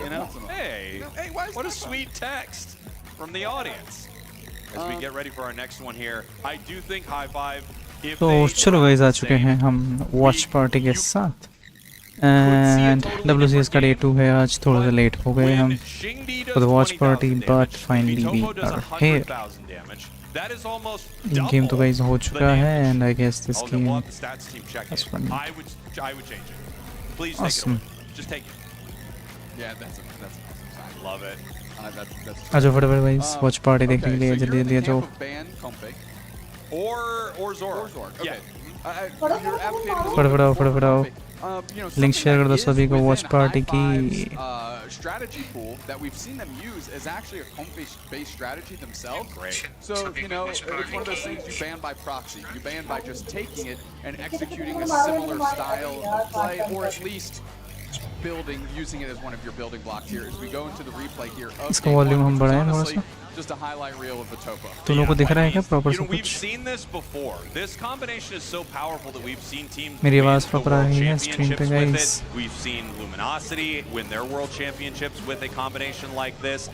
You know? Hey, what a sweet text from the audience. As we get ready for our next one here, I do think High Five. तो चलो guys आ चुके हैं हम watch party के साथ and WCS का day 2 है आज थोड़ा सा लेट हो गए हम for the watch party but finally we are here game तो गाइस हो चुका है and I guess this game is fun awesome आज फटाफट गाइस वॉच पार्टी देखने के लिए जल्दी जल्दी आ जाओ or Zork. Okay. फटाफट आओ लिंक शेयर कर दो सभी को वॉच पार्टी की strategy pool that we've seen them use is actually a comp-based strategy themselves. Great. So, you know, it's one of those things you ban by proxy. You ban by just taking it and executing a similar style of play, or at least using it as one of your building blocks here. As we go into the replay here of इसका volume हम बढ़ाएं थोड़ा सा just a highlight reel of Vitopa. तुम लोगों को दिख रहा है क्या प्रॉपर सब We've कुछ seen this before. This combination is so powerful that we've seen teams मेरी win आवाज the प्रॉपर आ world रही है स्ट्रीम पे championships with guys it. We've seen Luminosity win their world championships with a combination like this,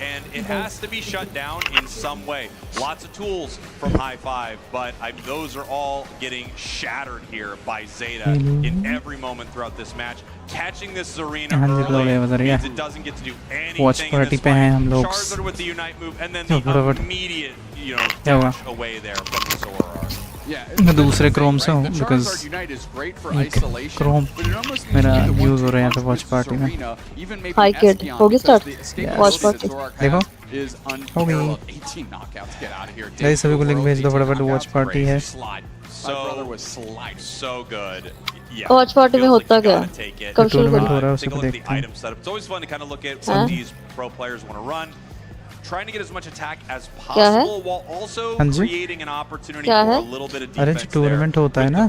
and it has to be shut down in some way. Lots of tools from High Five, but those are all getting shattered here by Zeta in every moment throughout this match. Catching this Zarina early means it doesn't get to do anything in this fight. Charizard with the Unite move, and then the immediate, dash away there from the Zora. मैं दूसरे Chrome से हूँ because Chrome मेरा use हो रहा है यहाँ पे वॉच पार्टी में हाय किड होगी स्टार्ट वॉच पार्टी देखो हो गई गाइस सभी को लिंक भेज दो फटाफट वॉच पार्टी है So good. वॉच पार्टी में होता क्या कब शुरू टूर्नामेंट हो रहा है उसे Take a look देखते at the हैं item setup. It's always fun to kind of look at what these pro players want to run. Trying to get as much attack as possible while also creating an opportunity for a little bit of अरे defense tournament होता है ना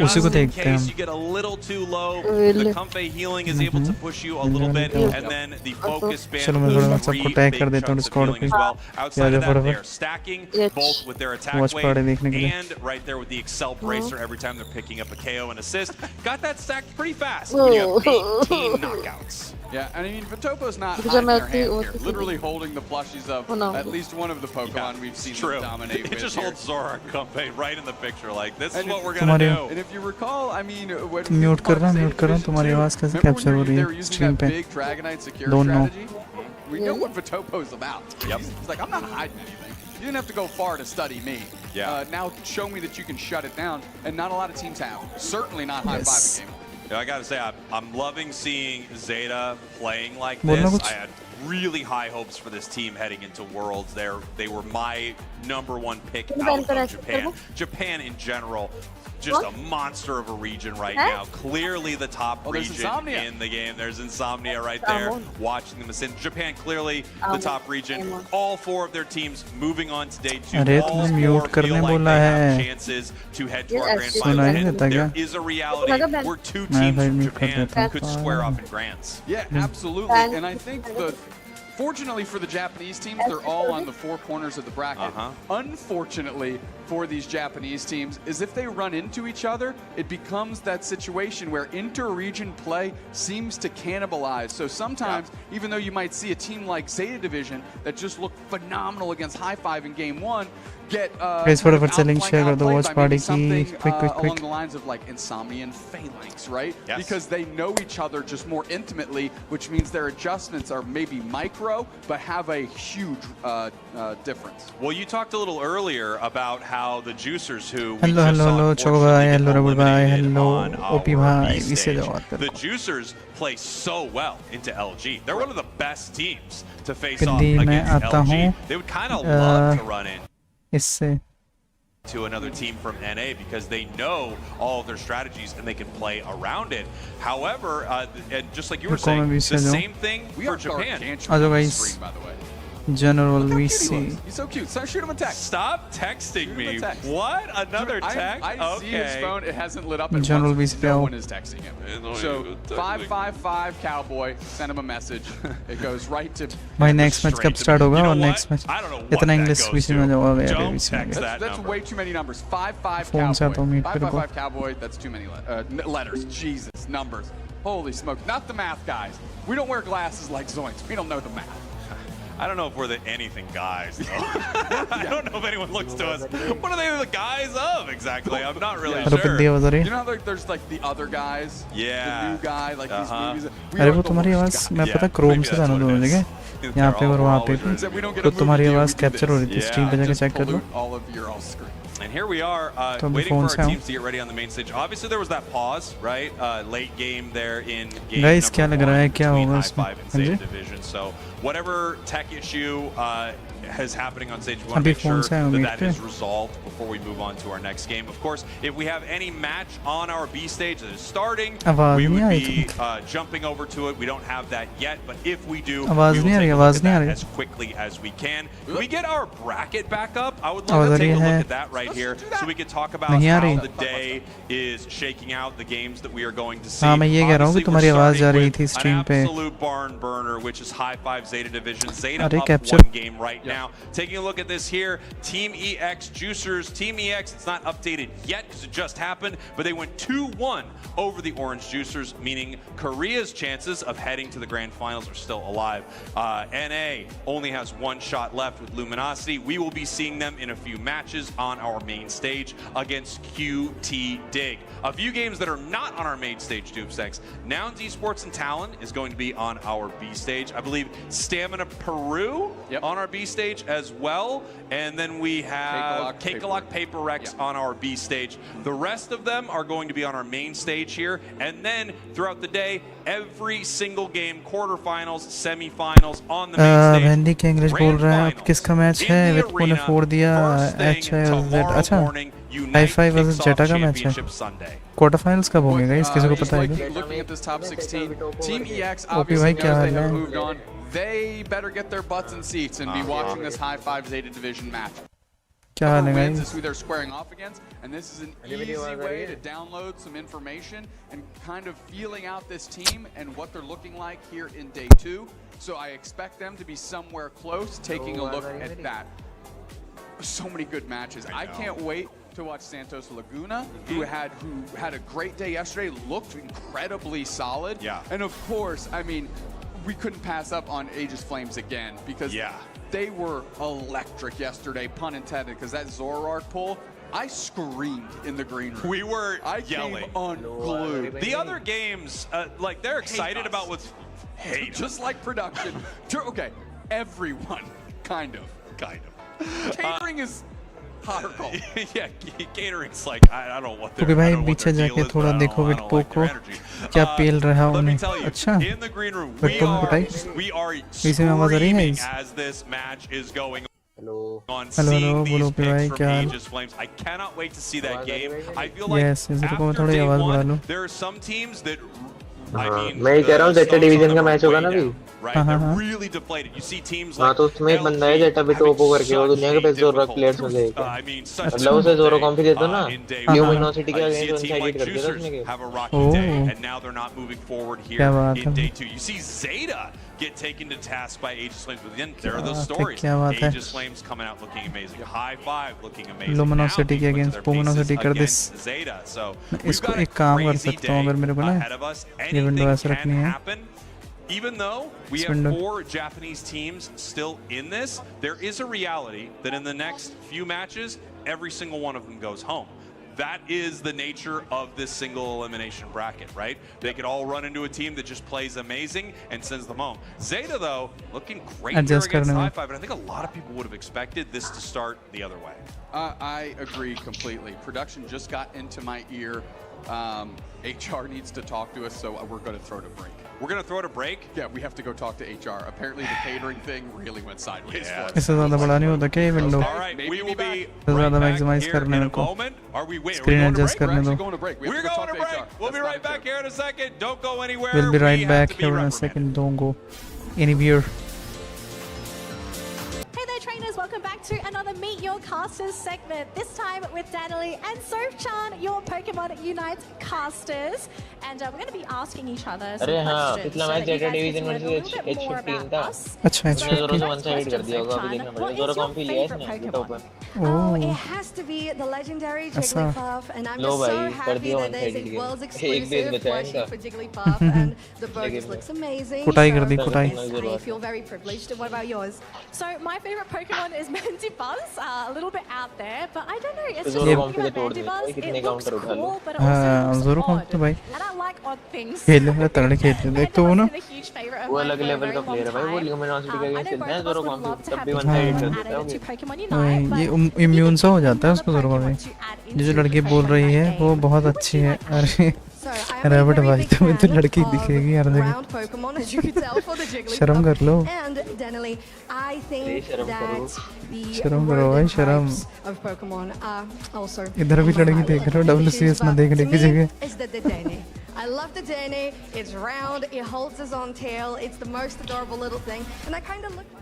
उसी को देखते हैं you get a little too low, the Comfey healing is able to push you a little bit, and then the focus band चलो मैं थोड़ा सबको टैग कर देता हूँ डिस्कॉर्ड पे outside of that they're stacking both with their attack watch party देखने के लिए and right there with the Excel bracer every time they're picking up a KO and assist. Got that stacked pretty fast when you have 18 knockouts. Yeah, and I mean, Vitopa's not hiding their hand here, literally holding the plushies of at least one of the Pokemon we've seen them dominate with. It just holds Zora and Comfey right in the picture, like, this is what we're gonna do. And if you recall, I mean, when mute कर रहा हूँ तुम्हारी आवाज कैसे capture हो रही है stream पे don't know we know what Vitopa's about. It's like, I'm not hiding anything. You didn't have to go far to study me. Now show me that you can shut it down, and not a lot of teams have. Certainly not High Five game. I gotta say, I'm loving seeing Zeta playing like this. I had really high hopes for this team heading into Worlds. They were my #1 pick out of Japan. Japan in general, just a monster of a region right now. Clearly the top region in the game. There's Insomnia right there, watching them ascend. Japan clearly the top region. All 4 of their teams moving on today. All 4 feel like they have chances to head to our grand final. And there is a reality where 2 teams from Japan could square off in grands. Yeah, absolutely. And I think fortunately for the Japanese teams, they're all on the 4 corners of the bracket. Unfortunately for these Japanese teams is if they run into each other, it becomes that situation where inter-region play seems to cannibalize. So sometimes, even though you might see a team like Zeta Division that just looked phenomenal against High Five in Game 1, get फटाफट से link share कर दो watch party की quick along the lines of like Insomnia and Phalanx, right? Because they know each other just more intimately, which means their adjustments are maybe micro, but have a huge difference. Well, you talked a little earlier about how the juicers who hello Chobai, hello Rabul bhai, hello OP bhai, the juicers play so well into LG. They're one of the best teams to face off against LG. They would kind of love to run in to another team from NA because they know all of their strategies and they can play around it. However, and just like you were saying, the same thing for Japan. Otherwise, General VC. He's so cute. So shoot him a text. Stop texting me. What? Another text? I see his phone. It hasn't lit up. General VC. No one is texting him. So 555 Cowboy. Send him a message. It goes right to. My next match कब start होगा और next match इतना English VC में जाओगा यार VC में. That's way too many numbers. 55 Cowboy. 555 Cowboy. That's too many letters. Jesus, numbers. Holy smoke. Not the math guys. We don't wear glasses like Zoinks. We don't know the math. I don't know if we're the anything guys, though. I don't know if anyone looks to us. What are they the guys of, exactly? I'm not really sure. You know how there's like the other guys? Yeah. The new guy, like these movies. अरे वो तुम्हारी आवाज़ मैं पता Chrome से डालूँ दोनों जगह यहाँ पे और वहाँ पे तो तुम्हारी आवाज़ कैप्चर हो रही थी स्ट्रीम पे जाके चेक कर लो And here we are, waiting for our teams to get ready on the main stage. Obviously, there was that pause, right? Late game there in game Guys, क्या लग रहा है क्या between होगा High इसमें? Five and हाँ जी? Zeta Division. So whatever tech issue is happening on stage, we want to अभी make sure phone से आया हूँ that meet that पे। is resolved before we move on to our next game. Of course, if we have any match on our B stage that is starting, आवाज़ we नहीं would uh be रही jumping over to it. We don't have that yet, but if we do, we आवाज़ will नहीं आ take रही, a look आवाज़ at नहीं आ that रही। as quickly as we can. Can we get our bracket back up? I would love आवाज़ to uh take रही a है। look at that right here so we can talk about नहीं आ how रही। the day is shaking out, the games that we are going to see. हाँ मैं ये कह रहा हूँ कि Obviously, तुम्हारी we're आवाज़ जा starting रही with थी an स्ट्रीम पे absolute barn burner, which is High Five Zeta Division. Zeta अरे up capture। one game right now. Taking a look at this here, Team EX Juicers. Team EX, it's not updated yet because it just happened, but they went 2-1 over the Orange Juicers, meaning Korea's chances of heading to the grand finals are still alive. NA only has one shot left with Luminosity. We will be seeing them in a few matches on our main stage against QT Dig. A few games that are not on our main stage, Doomsex. Nouns Esports and Talon is going to be on our B stage. I believe Stamina Peru on our B stage as well. And then we have Cakelock Paper Rex on our B stage. The rest of them are going to be on our main stage here. And then throughout the day, every single game, quarterfinals, semifinals on the main stage. Wendy के English बोल रहा है अब किसका match है विटको ने फोड़ दिया अच्छा हाई फाइव वर्सेस जेटा का मैच है क्वार्टर फाइनल्स कब होंगे गाइस किसी को पता है क्या ओपी भाई क्या हाल है They better get their butts in seats and be watching this High Five Zeta Division match. क्या हाल है Wins guys is who they're squaring off against, and this is an easy way to download some information and kind of feeling out this team and what they're looking like here in day 2. So I expect them to be somewhere close, taking a look at that. So many good matches. I can't wait to watch Santos Laguna, who had a great day yesterday, looked incredibly solid. Yeah. And of course, I mean, we couldn't pass up on Aegis Flames again because they were electric yesterday, pun intended, because that Zoroark pull, I screamed in the green room. We were yelling. Came unglued. The other games, like they're excited about what's just like production. Okay, everyone, kind of. Catering is hardcore. Yeah, catering's like I don't know what they're. Okay भाई पीछे जाके थोड़ा देखो विटको को क्या पेल रहा है उन्हें अच्छा विटको को पटाई पीछे में आवाज आ रही है as this match is going hello on. Hello बोलो पे भाई क्या हाल Aegis Flames. I cannot wait to see that game. I feel like yes इधर को मैं after थोड़ी day आवाज बढ़ा one, लूं there are some teams that I mean, मैं कह रहा हूँ जेटा डिवीजन का मैच होगा ना अभी right? They're really depleted. You see teams हाँ like तो उसमें एक बंदा है जेटा भी टॉप ओवर के वो दुनिया के बेस्ट जोर प्लेयर्स में से एक है मतलब उसे जोरो कॉम्प ही देता ना ल्यूमिनोसिटी के अगेंस्ट वन साइड कर दिया उसने के have a rocky day, and now they're not moving forward here in day 2. You see Zeta get taken to task by Aegis Flames, but then there are those stories. Aegis Flames coming out looking amazing. High Five looking amazing. Luminosity के against पोमिनोसिटी कर this Zeta. So इसको एक काम कर सकता हूँ अगर मेरे को ना ये विंडो ऐसे रखनी है Even though we have 4 Japanese teams still in this, there is a reality that in the next few matches, every single one of them goes home. That is the nature of this single elimination bracket, right? They could all run into a team that just plays amazing and sends them home. Zeta, though, looking great here against High Five, but I think a lot of people would have expected this to start the other way. I agree completely. Production just got into my ear. HR needs to talk to us, so we're going to throw it a break. We're going to throw it a break? Yeah, we have to go talk to HR. Apparently the catering thing really went sideways for us. इससे ज़्यादा बड़ा नहीं होता क्या ये window All right, we will be ज़्यादा right maximise back करने here in a को moment. Are we wait? Screen adjust करने We're दो actually going to break. We have We're to go going talk to to break. HR. We'll be That's right not a back joke. here in a second. Don't go anywhere. we'll be right We have back to be here in a reprimanded. second don't go anywhere Hey there trainers, welcome back to another Meet Your Casters segment, this time with Danily and Sopchan, your Pokémon Unite casters. And we're going to be asking each other some questions पिछला so match that you data guys division can learn a versus little bit more H15 about था us. अच्छा So, अच्छा जोरों से one first side कर question, दिया होगा अभी Sopchan, देखना what पड़ेगा is जोरों your कॉम्पी लिया है favorite इसने Pokemon? Open Oh, it has to be the legendary Jigglypuff, and I'm low just so भाई कर happy दिया that one there's side a game world's एक बेस exclusive बचा है plushie इनका for Jigglypuff, and the bow just looks amazing. कुटाई कर दी So कुटाई I feel very privileged. And what about yours? So my favorite Pokemon is Mandibuzz, a little bit out there, but I don't know, it's just जोरों something कॉम्पी about तोड़ दे Mandibuzz, कितने it looks counter उठा लो cool, but it also हाँ looks जोरों कौन odd. तो भाई And I like odd things. खेल ले तगड़े खेल ले देख तो वो ना Mandibuzz has been a huge favorite of वो mine अलग for a लेवल very का long प्लेयर है भाई वो time. ल्यूमिनोसिटी का I अगेंस्ट know खेलता है both of जोरों us would कॉम्पी love to तब have भी this वन साइड Pokemon कर added देता into है Pokemon हाँ, Unite, but ये if you इम्यून सा can हो think जाता है of उसको another जरूर Pokemon भाई to add ये जो into लड़की the बोल Pokemon रही है Unite वो game, बहुत who would अच्छी you है like? अरे So I am a rabbit very भाई big तुम्हें तो fan लड़की of दिखेगी हर जगह round Pokemon, as you can tell for the शर्म Jigglypuff. कर लो And Danily, I think शर्म that करो the शर्म करो भाई rodent शर्म types of Pokemon are also इधर भी on my लड़की देख रहे हो WCS but ना देखने to की me, जगह it's the Dedenne. I love the Dedenne. It's round. It holds its own tail. It's the most adorable little thing, and I kind of look.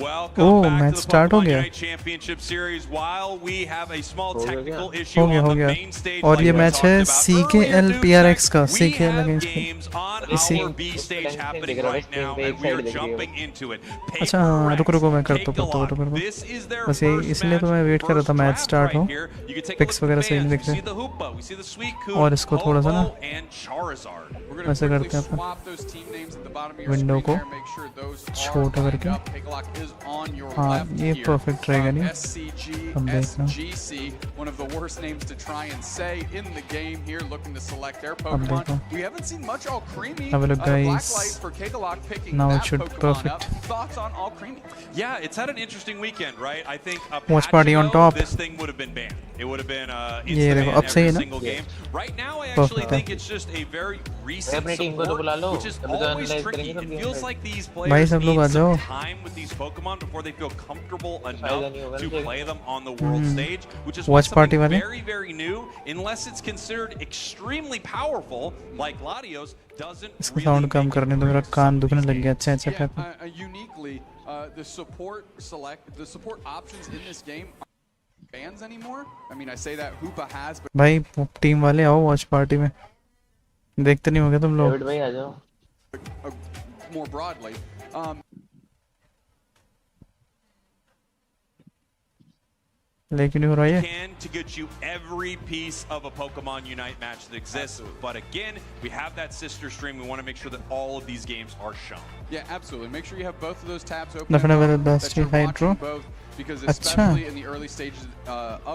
Welcome Oh, back match to the start हो Pokemon गया Unite Championship Series. While we have a small हो गया technical क्या? issue हो गया on हो the गया main stage, और like ये we मैच talked है about CKL earlier, PRX का we CKL have against games on इसी our B stage happening right now, and we are jumping into it. अच्छा रुको रुको मैं करता हूँ रुको रुको This is their बस यही first इसलिए तो मैं वेट कर रहा था मैच स्टार्ट हो पिक्स वगैरह सही नहीं दिख रहे और इसको थोड़ा सा ना ऐसे करते हैं अपन विंडो को छोटा करके हाँ ये परफेक्ट रहेगा नहीं अब देखना one of the worst names to try and say in the game here, looking to select their अब Pokemon. देखो We haven't seen much All Creamy. Have a look, guys. Blacklight for Kagalak picking Now it that should Pokemon perfect. up. Thoughts on All Creamy? Yeah, it's had an interesting weekend, right? I think a Watch patch Party on ago, top. this thing would have been banned. It would have been ये instant देखो ban अब सही है every ना single game. Right now, I Perfect actually है think it's just a very recent अपनी team को तो बुला लो support, which is अभी तो always एनालाइज tricky. करेंगे सब It गेम feels पे like these भाई players सब लोग need आ जाओ some time with these Pokemon before they feel comfortable enough नहीं होगा to ना play them on the world stage, which is Watch Party something वाले very, very new, unless it's considered extremely powerful, like Latios, doesn't इसका really sound कम make करने दो मेरा कान दुखने लग गया अच्छा अच्छा Yeah, paper uniquely, the support options in this game aren't bans anymore. I mean, I say that Hoopa has, but भाई टीम वाले आओ वॉच पार्टी में देखते नहीं होगे तुम लोग डेविड भाई आ जाओ more broadly. लेकिन हो रहा है Can to get you every piece of a Pokemon Unite match that exists. But again, we have that sister stream. We want to make sure that all of these games are shown. Yeah, absolutely. Make sure you have both of those tabs open. Definitely and the best that you're Hydro. watching both, because अच्छा especially in the early stages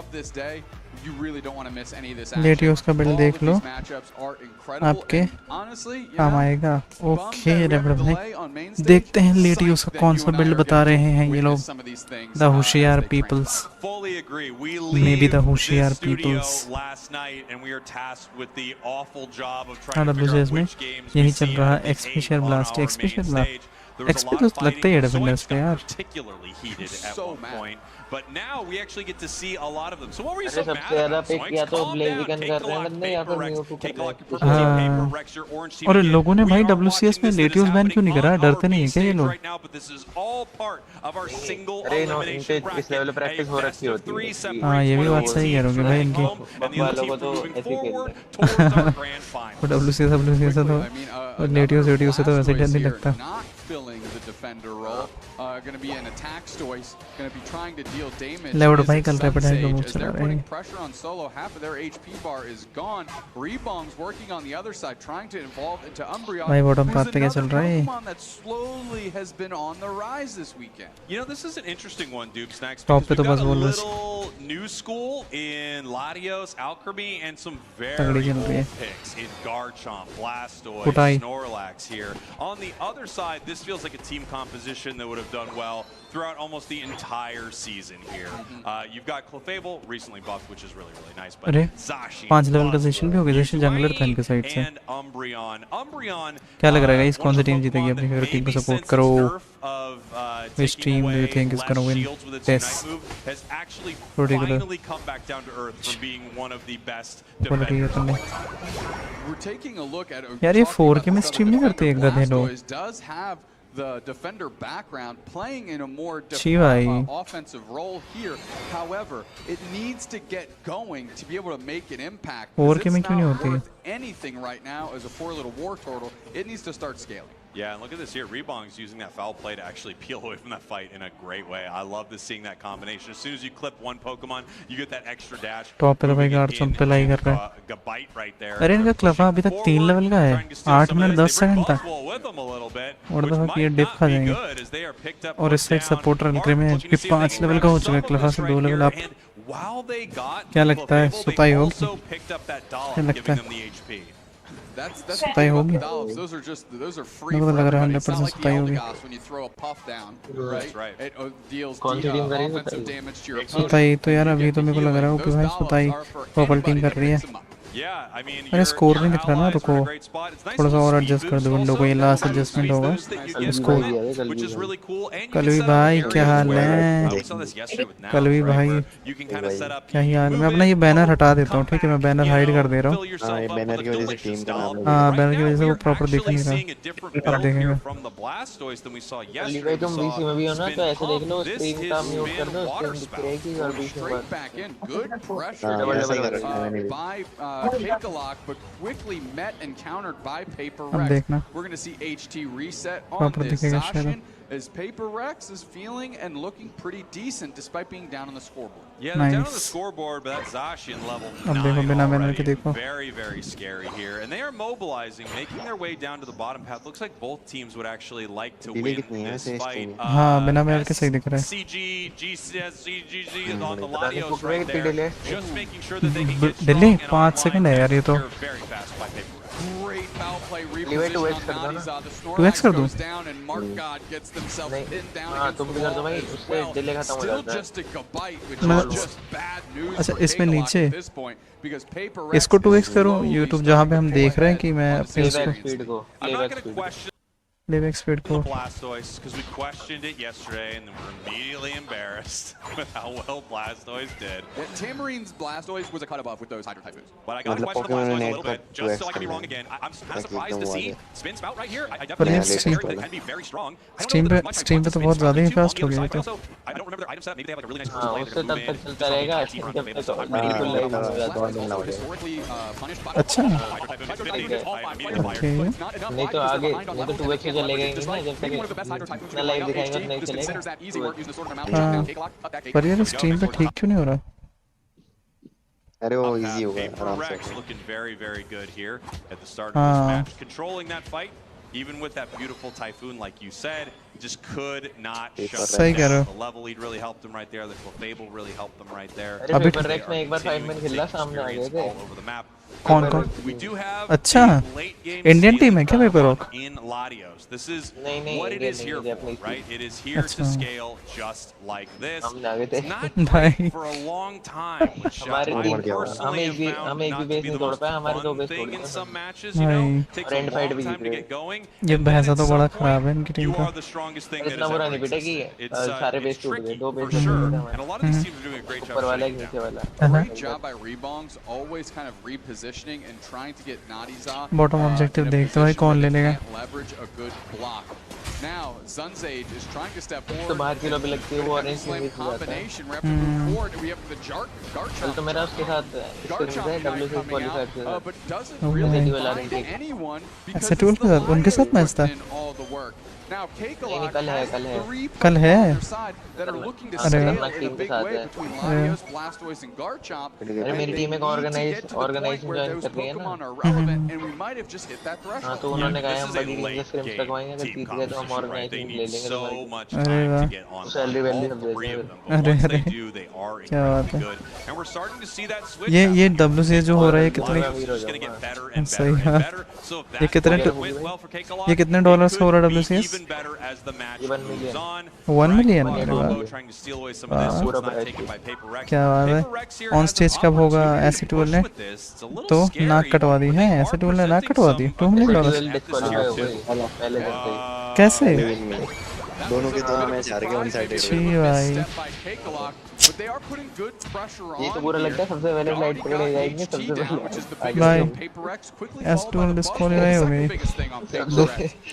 of this day, you really don't want to miss any of this action. लेटियोस का build All देख of low these matchups are incredible, आपके and honestly, you काम know, आएगा bummed okay that we have a rabbit भाई delay on main stage. देखते हैं लेटियोस का Psyched कौन that सा you and I build are बता getting रहे to हैं ये लोग witness some of these things, the as होशियार they train peoples Fully agree. We Maybe leave the Hoshiar this studio peoples. last night, and we are tasked with the awful job of हाँ trying to figure WCS out में which games यही we चल see रहा at है the एक्सपेशल 8 on blast our एक्सपेशल main blast stage. There was a lot एक्सपेशल of लगता ही है fighting. Defenders Zoinks पे got यार particularly heated at So one mad. point, but now we actually get to see a lot of them. So what were you अरे so सबसे mad ज्यादा about? Pick Zoinks, या तो calm down. ब्लेजिकन कर रहे हैं Cakelot, बंदे या फिर Vapor Rex, म्यूटू कर रहे Cakelot, हैं Purple Team, हाँ। Vapor Rex, or Orange Team और again. लोगों ने We भाई are WCS watching में this that is लेटियोस बैन क्यों नहीं happening करा on डरते our नहीं है B क्या ये stage लोग right now, but this is all part of our single अरे इन elimination पे इस लेवल पे bracket. प्रैक्टिस A हो best रखी of होती three है हाँ separates ये भी one of बात the सही कह रहे teams हो भाई from इनकी home and the other वालों team को from तो moving ऐसे ही forward खेलते towards our grand final. और WCS से तो I mean, और लेटियोस से तो वैसे डर नहीं here, लगता not filling the defender role, going to be an attack Stoice, going to be trying to deal damage. Levied Is भाई it कल रैपिड हाई का Sunsage, मूव as चला they're रहे putting हैं pressure on Solo, half of their HP bar is gone. Rebomb's working on the other side, trying to evolve into Umbreon, भाई bottom who's path पे क्या चल another रहा है Pokemon that slowly has been on the rise this weekend. You know, this is an interesting one, Dupe Snacks, top because पे तो we've बस got a बोल बस little new school in Latios, Alchemy, and some तगड़ी very चल रही है old picks in Garchomp, Blastoise, कुटाई Snorlax here. On the other side, this feels like a team composition that would have done well throughout almost the entire season here. You've got Clefable, recently buffed, which is really, really nice. But अरे Zacian, 5 level का Buzzwole, session भी हो गया जैसे jungler था इनके side से and Umbreon. Umbreon, क्या लग रहा है गाइस one कौन of सी the टीम जीतेगी Pokemon अपनी that फेवरेट टीम को maybe सपोर्ट since करो its nerf of Which taking team do you away think is less gonna win shields with its this Unite move has actually particular finally come back down to earth from being one of the best बोलो ठीक है defenders. तुमने We're taking a look at यार ये talking 4K about में this stream नहीं other करते defender, गधे लोग Blastoise does have the defender background, playing in a more offensive role here. However, it needs to get going to be able to make an impact. It's not worth anything right now as a poor little war turtle. It needs to start scaling. Yeah, and look at this here. Rebong's using that foul play to actually peel away from that fight in a great way. I love this, seeing that combination. As soon as you clip one Pokemon, you get that extra dash. Top पे तो भाई guard सब पे लाई कर रहा है। अरे इनका क्लफा अभी तक 3 लेवल का है, 8 मिनट 10 सेकंड था। और तो ये डिप खा जाएंगे। और इससे एक सपोर्टर अल्ट्रे में HP 5 लेवल का हो चुका है, क्लफा से 2 लेवल अप। क्या लगता है सुताई होगी? क्या लगता है सुताई होगी? मेरे को लग रहा है 100% सुताई होगी। सुताई तो यार अभी तो मेरे को लग रहा है कि भाई सुताई पर्पल टीम कर रही है। अरे स्कोर नहीं दिख रहा ना, रुको थोड़ा सा और एडजस्ट कर दो विंडो को, ये लास्ट एडजस्टमेंट होगा स्कोर। कलवी भाई क्या हाल है? कलवी भाई क्या ही हाल? मैं अपना ये बैनर हटा देता हूँ, ठीक है? मैं बैनर हाइड कर दे रहा हूँ। बैनर की वजह से टीम का नाम हाँ, बैनर की वजह से वो प्रॉपर दिख नहीं रहा। अब देखेंगे। भाई तुम बीसी में भी हो ना, तो ऐसे देख लो, स्क्रीन का म्यूट कर दो, स्क्रीन दिख रहेगी और बीच में by Kakalak, but quickly met and countered by Paper अब Rex. देखना We're going to see HT reset on this session as Paper Rex is feeling and looking pretty decent despite being down on the scoreboard. Yeah, they're down on the scoreboard, but that Zacian level 9 already. Very, very scary here. And they are mobilizing, making their way down to the bottom path. Looks like both teams would actually like to win this fight. हाँ, बिना banner के सही दिख रहा है। CG, GCS, CGG on the Latios right there. Just making sure that they can get strong delay and 5 second है यार ये तो। very fast by Paper Rex. Great foul play reposition on Nadiza. The 2x कर Snorlax दूँ? goes down and Mark God gets themselves pinned down हाँ against तुम भी the कर दो भाई, wall उससे as डिले well. खत्म हो Still जाता है। just a Gabite, which is just bad news अच्छा for इसमें Kakalak नीचे at this point because Paper Rex इसको 2x is करूँ slowly YouTube जहाँ पे हम देख रहे हैं कि मैं अपने प्लेबैक उसको स्पीड को, I'm not playback going to speed question playback speed को। the Blastoise because we questioned it yesterday and then we're immediately embarrassed with how well Blastoise did. Yeah, Tamarine's Blastoise was a cut above with those Hydro Typhoons. But I got to question the Pokémon Blastoise a Unite little bit, got just so I 2x can be wrong coming. again. I'm kind of Like surprised to एकदम see वाले। Spin Spout right here. I पर definitely यार think stream they can be very strong. Stream पे तो बहुत ज़्यादा ही fast हो गया है तो। I don't remember their item set. Maybe they have like a really nice हाँ उससे तब तक चलता रहेगा, जब तक बिल्कुल लाइव हो जाता है। Historically punished by अच्छा नहीं तो आगे नहीं तो 2x से चले गए ना, जब तक ना लाइव दिखाएंगे तो नहीं चलेगा। हाँ पर यार स्ट्रीम पे ठीक क्यों नहीं हो रहा? अरे वो इजी होगा Paper आराम से। Rex looking very, very good here at the start of this match, controlling that fight. Even with that beautiful Typhoon, like you said, just could not shut सही कह them रहे down. हो। The level lead really helped them right there. The Clefable really helped them right there. अरे paper racks में एक बार 5 minute खेला सामने आ गए थे। All over the map. कौन कौन? We do have अच्छा late game इंडियन टीम है क्या stealing paper rock? in Latios. This is नहीं, what it Indian is नहीं, here for, Japanese right? It is here to अच्छा। scale just like this. हम आ गए थे। It's not भाई great for a long time, which हमारे I team personally have found हम एक not भी to बेस be नहीं the तोड़ most पाए, हमारे 2 fun बेस thing तोड़ in पाए। some matches, you know? भाई। Takes और a एंड फाइट long भी time to Jeet get going. ये and then भैंसा at तो some बड़ा point, खराब है इनकी टीम you का। are the strongest thing और that इतना has बुरा ever नहीं बेटा कि existed. It's सारे it's बेस टूट गए, tricky 2 for बेस sure, टूट and a lot of these teams are doing a great job ऊपर वाला shutting एक it नीचे down. वाला। Great job by Rebongs, always kind of repositioning and trying to get Nadiza bottom objective देखते भाई कौन ले लेगा। leverage a good block. Now, Zunzage is trying to step तो forward. बाहर की लॉबी लगती है वो ऑरेंज Slam में जाता है। combination. We have to move forward. We have the कल Garchomp. तो मेरा उसके साथ Garchomp है Unite WCS coming qualifier out, से। but doesn't Oh really my God. find anyone because ऐसे it's टूल the के साथ उनके साथ मैच Latios था। putting in all the work. Now, नहीं, Kakalak कल है, has कल है। 3 कल है। players on their side that are looking to अरे scale खतरनाक in a टीम के big साथ way है। between Latios, Blastoise, and Garchomp. अरे मेरी टीम एक ऑर्गेनाइजेशन ज्वाइन कर रही है ना। Pokemon are relevant, and we might have just hit that हाँ threshold. तो उन्होंने कहा This हम is a बड़ी टीम के late स्क्रिम्स game लगवाएंगे, अगर team जीत गए तो हम competition, right? They ऑर्गेनाइजेशन ले need लेंगे so तुम्हारी। much अरे time वाह। to get on Salary value all सब 3 देते of them. हैं। But once अरे, they do, they are क्या बात incredibly है। good. And we're starting to see that switch. ये now. WCS जो हो रहा है कितने Latios is just gonna get better and सही better and है। better. So if ये that कितने went well for Kakalak, ये कितने it डॉलर्स का हो रहा है could be WCS? even better as the match ये 1 moves million। on. 1 million? Right, अरे combo वाह। trying to steal away some of this, so it's not taken by Paper Rex. क्या बात है। Paper Rex here on has stage an कब होगा opportunity ऐसे to tool push ने? with this. It's a little तो scary, नाक कटवा दी but है, they ऐसे are टूल ने नाक presenting कटवा दी। some 2 million aggressive dollar disqualify at हो this गई पहले दिन से। कैसे? दोनों के दोनों मैच हार गए वन साइडेड। छी भाई। but they are putting good pressure on. ये तो बुरा लगता है सबसे पहले फ्लाइट पकड़े जाएंगे सबसे which is the पहले biggest Bye. on Paper X, quickly S2 followed by the disqualify Buffalo, हो the गई। second biggest thing on Paper X.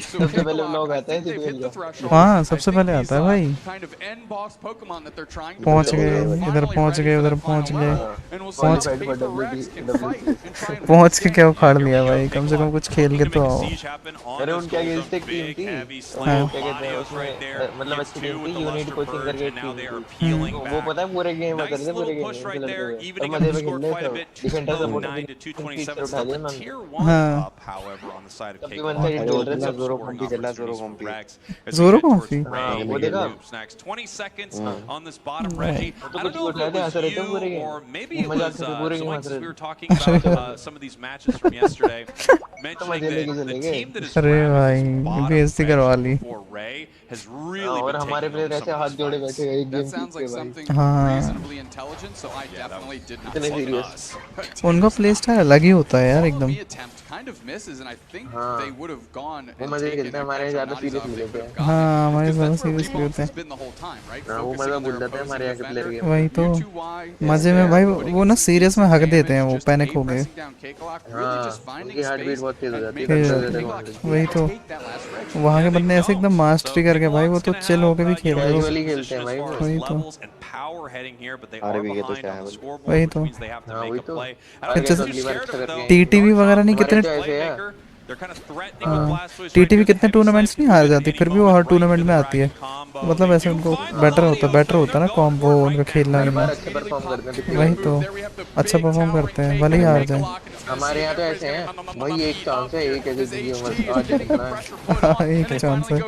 So सबसे पहले Picklock, व्लॉग I आता है think they've hit the threshold. हाँ, I सबसे think पहले these, आता है भाई। kind of end boss Pokemon that they're trying to पहुंच build गए, are इधर finally पहुंच ready गए, for उधर that पहुंच final गए। level. And we'll see पहुंच- if Paper X can fight and try and पहुंच के क्या उखाड़ Here we लिया go, भाई, कम से कम कुछ खेल के तो आओ। अरे उनके आगे एक टीम थी हाँ। वो क्या कहते हैं उसमें मतलब अच्छी टीम थी यूनिट कोचिंग करके एक टीम थी वो पता है पूरे गेम में करते पूरे गेम में और मजे में खेल रहे थे डिफेंडर सपोर्ट पीक से उठा दिया मैंने हाँ। सबके वन साइड खेल रहे थे जोरो कॉम्पी चला जोरो कॉम्पी जोरो कॉम्पी? वो देखा 20 seconds Hmm. on this bottom Reggie. I don't know if it was you or maybe it was Zoinks. We were talking about some of these matches from yesterday, mentioning that the team that is अरे भाई, grabbing bottom बेइज्जती करवा ली। for Ray has really और been हमारे taking player over ऐसे some हाथ of जोड़े these बैठे fights. हैं एक That गेम sounds like के something हाँ। reasonably intelligent, so I definitely did not इतने see serious that. उनका प्ले स्टाइल अलग ही होता है यार Follow एकदम। me attempt kind of misses, and I think हाँ। they would have gone वो and मजे taken खेलते हैं a हमारे catch ज़्यादा on सीरियस Naughty नहीं Dog, they लेते could have हैं हाँ, gotten it. हमारे Because ज़्यादा that's where सीरियस Rebounds लेते has हैं। been the whole time, right? हाँ, वो Focusing मजा on their भूल जाते हैं opposing हमारे यहाँ के प्लेयर defender. गेम वही तो U2Y is मजे में there, भाई putting वो ना some सीरियस में decent हक देते हैं, damage, वो just पैनिक हो गए। pressing down Cakewalk, really हाँ just finding उनकी हार्ट बीट space बहुत तेज हो and जाती है making तेज sure होती है। Cakewalk वही can't तो take that last Reggie. वहाँ के बंदे ऐसे एकदम मास्टरी करके भाई, वो तो चिल होके भी खेल रहे हो। कैजुअली खेलते हैं भाई वो वही तो वही तो हाँ वही तो अच्छा, अगली बार अच्छा करके टीटीवी वगैरह नहीं हमारे कितने तो ऐसे है टीटीवी कितने टूर्नामेंट्स नहीं हार जाती, फिर भी वो हर टूर्नामेंट में आती है। मतलब ऐसे उनको बेटर होता है ना कॉम्बो उनका खेलना हर ही बार ना। अच्छा परफॉर्म करते हैं पिछली वही बार तो अच्छा परफॉर्म करते हैं, भले ही हार जाए। हमारे यहाँ तो ऐसे हैं भाई एक चांस है एक ऐसे जिंदगी में आज जीतना है एक चांस है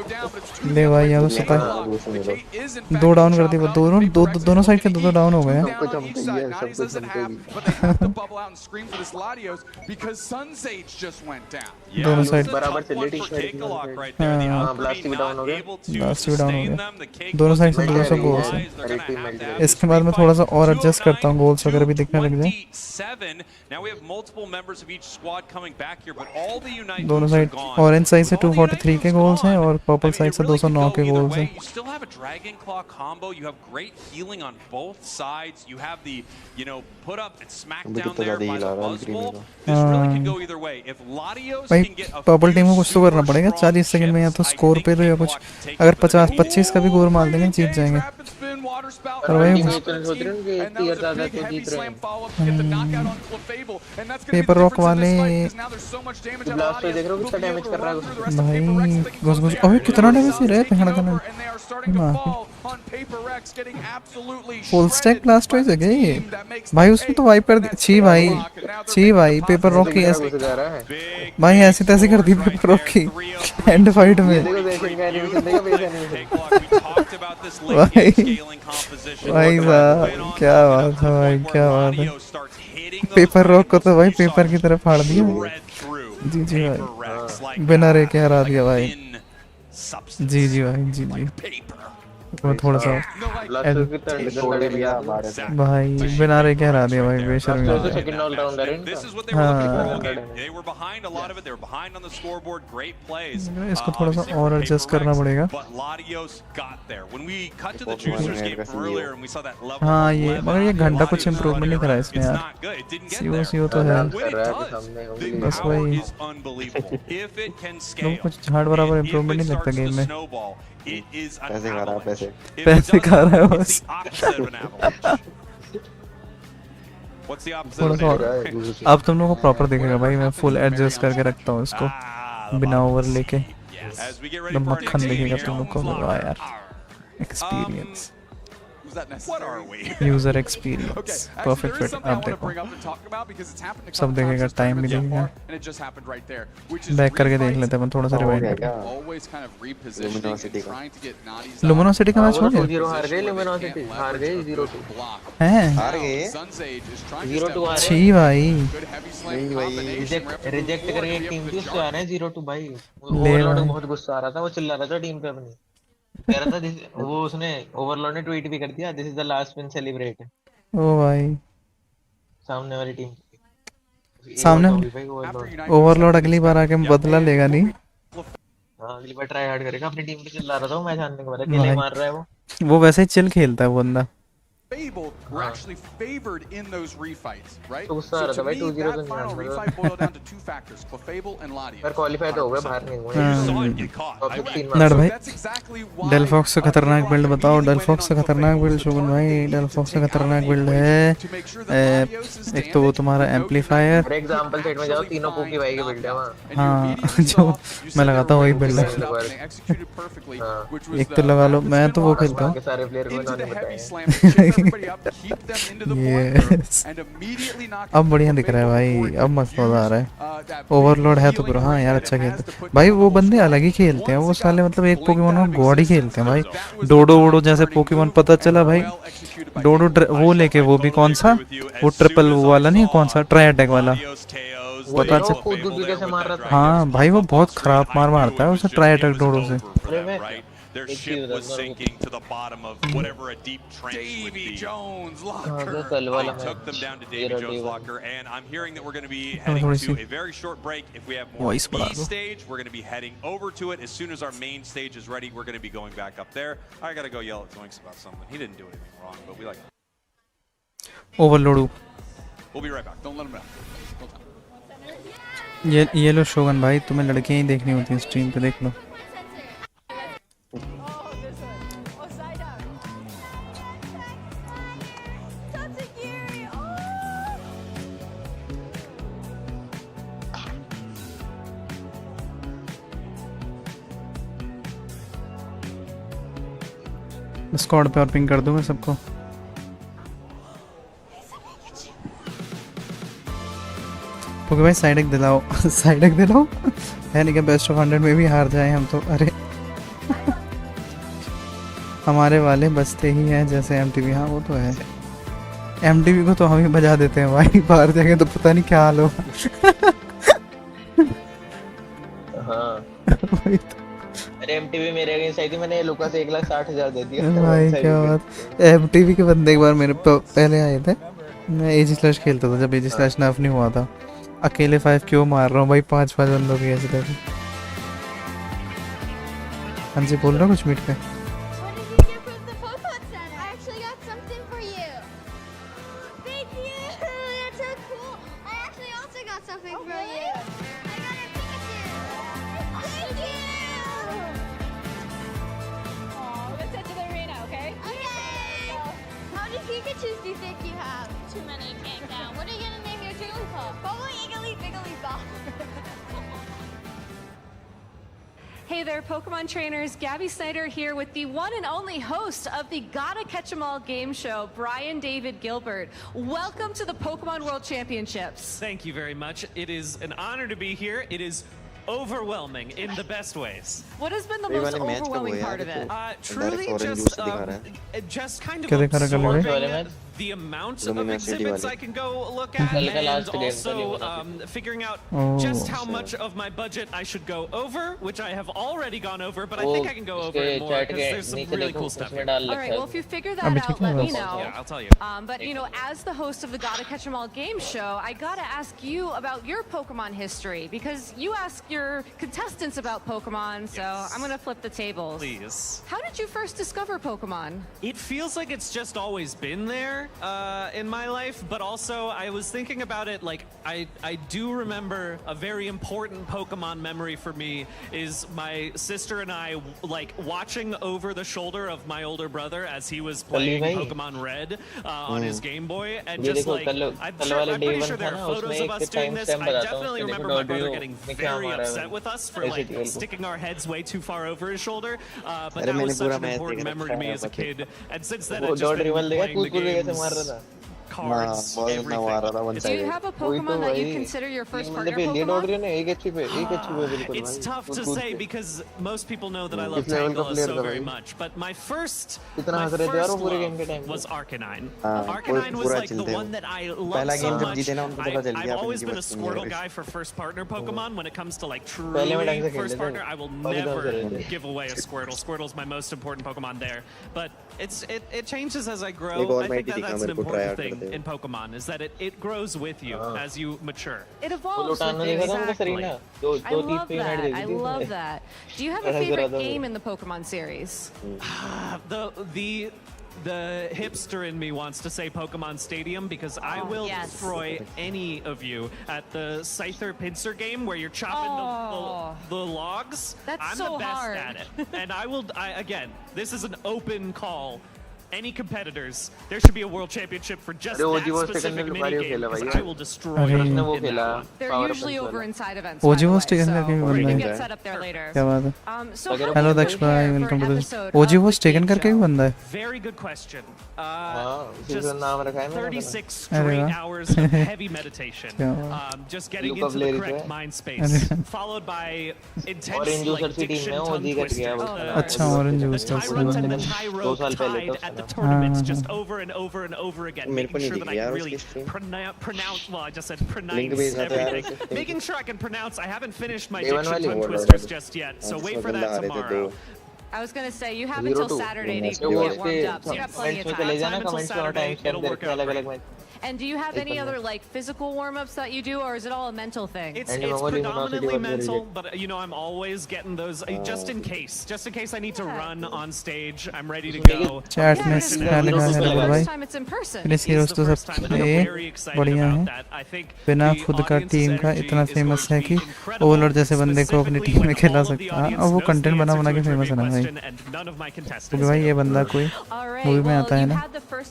ले भाई, यहाँ तो सता दो डाउन कर दी वो, दोनों साइड के दो डाउन हो गए हैं। सबको चमकती है सबको चमकेगी दोनों साइड बराबर चले ठीक है हाँ ब्लास्ट भी डाउन हो गया लास्ट भी डाउन हो गया, दोनों साइड से 200 गोल्स है। अरे टीम मिल गई इसके बाद मैं थोड़ा सा और एडजस्ट करता हूँ, गोल्स वगैरह भी दिखने लग जाए। दोनों साइड ऑरेंज साइड से 243 के गोल्स हैं और पर्पल साइड से 209 के गोल्स हैं। भाई पर्पल टीम को कुछ तो करना पड़ेगा 40 सेकंड में, या तो स्कोर पे तो या कुछ, अगर 50-25 का भी गोल मार देंगे जीत जाएंगे। और भाई पेपर रॉक वाले ब्लास्ट तो देख रहे हो कितना डैमेज कर रहा है भाई घुस अबे कितना डैमेज दे रहा है पहना करना। फुल स्टैक ब्लास्ट हो गए भाई, उसमें तो वाइप कर दी। छी भाई पेपर रॉक की ऐसे भाई ऐसे तैसे कर दी पेपर रॉक की एंड फाइट में भाई साहब क्या बात है भाई, क्या बात है। पेपर रॉक को तो भाई पेपर की तरफ फाड़ दिया। जी भाई बिना रे के हरा दिया भाई। जी भाई जी वो थोड़ा सा भाई बिना रे के हरा दिया भाई बेशर्मी। इसको थोड़ा सा और एडजस्ट करना पड़ेगा। हाँ ये मगर ये घंटा कुछ इम्प्रूवमेंट नहीं करा इसमें यार। सीओ तो है बस वही, कुछ झाड़ बराबर इम्प्रूवमेंट नहीं लगता गेम में। पैसे खा रहा है बस। थोड़ा सा अब तुम लोगों को प्रॉपर दिखेगा भाई, मैं फुल एडजस्ट करके रखता हूँ इसको बिना ओवर लेके, मक्खन दिखेगा तुम लोग को। वाह यार experience, user experience perfect fit. आप देखो सब देखेगा, टाइम भी देखेगा। बैक करके देख लेते हैं थोड़ा सा रिवाइंड करके। लुमिनोसिटी का मैच हो गया, हार गए लुमिनोसिटी, हार गए 0-2 हैं हार गए 0-2 हार छी भाई। रिजेक्ट करके एक टीम थी उससे आ रहे हैं 0-2 भाई। ओवरलॉर्ड को बहुत गुस्सा आ रहा था, वो चिल्ला रहा था टीम पे अपनी, कह रहा था वो उसने ओवरलॉर्ड ने ट्वीट भी कर दिया this is the last win celebrate. ओ भाई सामने वाली टीम सामने ओवरलॉर्ड अगली बार आके बदला लेगा नहीं। हां अगली बार ट्राई हार्ड करेगा, अपनी टीम पे चिल्ला रहा था वो मैच हारने के बाद, अकेले मार रहा है वो वैसे ही चिल खेलता है वो बंदा, Fable were actually favored in those refights, right? तो So to भाई me, 2-0 that तो final नहीं refight boiled down to two factors: Clefable and Latios. पर क्वालीफाई तो हो गए, बाहर नहीं हुए। नड़ भाई That's exactly why डेलफॉक्स से खतरनाक बिल्ड बताओ। डेलफॉक्स से खतरनाक बिल्ड शोगन भाई, डेलफॉक्स से खतरनाक बिल्ड है। एक तो वो तुम्हारा एम्पलीफायर, फॉर एग्जांपल सेट में जाओ, तीनों पोकी भाई के बिल्ड है वहां। हाँ जो मैं लगाता हूँ वही बिल्ड है। एक तो लगा लो, मैं तो वो खेलता हूँ सारे प्लेयर को into the इन्होंने heavy बताया। slam to chip everybody up, keep them into the corner, Yes. and immediately knock अब बढ़िया दिख रहा है भाई, अब मस्त मजा आ रहा है। ओवरलोड है तो पूरा, हाँ यार अच्छा खेलते हैं भाई। वो बंदे अलग ही खेलते हैं वो साले, मतलब एक पोकेमोन को गॉड ही खेलते हैं भाई। डोडो वोडो जैसे पोकेमोन, पता चला भाई डोडो वो लेके, वो भी कौन सा, वो ट्रिपल वो वाला नहीं, कौन सा ट्राई अटैक वाला, पता चल। कूद कूद के कैसे मार रहा था। हाँ भाई वो बहुत खराब मार मारता है उसे ट्राई अटैक डोडो से। Their ship was sinking to the bottom of whatever a deep trench would be. Davy Jones हाँ, locker. जो कल वाला I took them down to ये Davy रहा Jones' Davy। locker, and I'm hearing that we're going to be heading थोड़ी to सी a very short break. If we have more voice बढ़ा B दो। stage, we're going to be heading over to it. As soon as our main stage is ready, we're going to be going back up there. I got to go yell at Zoinks about something. He didn't do anything wrong, but we like him. Overload We'll be right back. Don't let him down. Hold on. ये लो शोगन भाई, तुम्हें लड़कियां ही देखनी होती हैं stream पे, देख लो। Squad पे और पिंग कर दूं मैं सबको। ओके भाई साइड एक दिलाओ साइड एक दिलाओ है नहीं क्या, बेस्ट ऑफ 100 में भी हार जाए हम तो। अरे हमारे वाले बचते ही हैं जैसे एमटीवी। हाँ वो तो है, एमटीवी को तो हम ही बजा देते हैं भाई, बाहर जाएंगे तो पता नहीं क्या हाल होगा। हाँ भाई तो अरे एमटीवी मेरे अगेंस्ट आई थी, मैंने लुका से 1,60,000 दे दिया भाई क्या बात। एमटीवी के बंदे एक बार मेरे पहले आए थे, मैं एजी स्लैश खेलता था जब एजी स्लैश नर्फ नहीं हुआ था। अकेले 5 क्यों मार रहा हूँ भाई, 5 बंदों की ऐसे तरह। हाँ जी बोल रहा कुछ मीट पे। Hey there, Pokemon trainers. Gabby Snyder here with the one and only host of the Gotta Catch 'em All game show, Brian David Gilbert. Welcome to the Pokemon World Championships. Thank you very much. It is an honor to be here. It is overwhelming in the best ways. What has been the most overwhelming part of it? Truly just kind क्या of दिखा रहा है absorbing the amount of exhibits I can go look at, and also figuring out just how much of my budget I should go over, which I have already gone over, but I think I can go over it more because there's some really cool stuff here. All right, well, if you figure that out, let me know. Yeah, I'll tell you. But, you know, as the host of the Gotta Catch 'em All game show, I gotta ask you about your Pokemon history, because you ask your contestants about Pokemon, so I'm gonna flip the tables. Please. How did you first discover Pokemon? It feels like it's just always been there in my life, but also I was thinking about it, like I do remember a very important Pokemon memory for me is my sister and I like watching over the shoulder of my older brother as he was playing Pokemon Red on his Game Boy, and just like I'm pretty sure there are photos of us doing this. I definitely remember my brother getting very upset with us for like sticking our heads way too far over his shoulder, but that was such an important memory to me as a kid, and since then I've just been playing the games, cards, everything. Do you have a Pokemon that you consider your first partner Pokemon? It's tough to say because most people know that I love Tangela so very much, but my first love was Arcanine. Arcanine was like the one that I loved so much. I've always been a Squirtle guy for first partner Pokemon. When it comes to like truly first partner, I will never give away a Squirtle. Squirtle's my most important Pokemon there, but it changes as I grow. I think that's an important thing in Pokemon, is that it grows with you as you mature. It evolves with you, exactly. I love that. I love that. Do you have a favorite game in the Pokemon series? The the hipster in me wants to say Pokemon Stadium because I will destroy any of you at the Scyther Pincer game where you're chopping the logs. I'm so the best hard. at it. And again, this is an open call. Any competitors, there should be a world championship for just that specific minigame because I will destroy it in that one. They're usually over inside events, OG by the way, host taken so करके भी we बंदा can है get set up there later. क्या बात है So how do hello you दक्ष भाई prepare for welcome an to the episode OG of host the taken game करके भी show? बंदा है Very good question. Season Just नाम रखा है मैंने 36 straight hours of heavy meditation. Just getting into the correct mind space, followed by intense Orange like Juicer की team diction में वो tongue जी कट गया twisters. वो अच्छा orange The host Tyrant and the है Tyro 2 साल पहले tied तो at the tournaments just over and over and over again, making sure that I can really pronounce, well, I just said pronounce everything. Making sure I can pronounce. I haven't finished my diction tongue twisters just yet, so wait for that tomorrow. I was going to say, you have until Saturday to get warmed up, so you have plenty of time. Time until Saturday, it'll work out great. And do you have any other like physical warm-ups that you do, or is it all a mental thing? It's predominantly mental, but you know I'm always getting those just in case I need to run on stage. I'm ready to go. Chat में क्या लिखा है hello भाई Time it's in person. Finish heroes तो सब बढ़िया है बिना खुद का टीम का इतना फेमस है कि ओवरलॉर्ड जैसे बंदे को अपनी टीम में खिला सकता है और वो कंटेंट बना बना के फेमस है ना भाई क्योंकि भाई ये बंदा कोई मूवी में आता है ना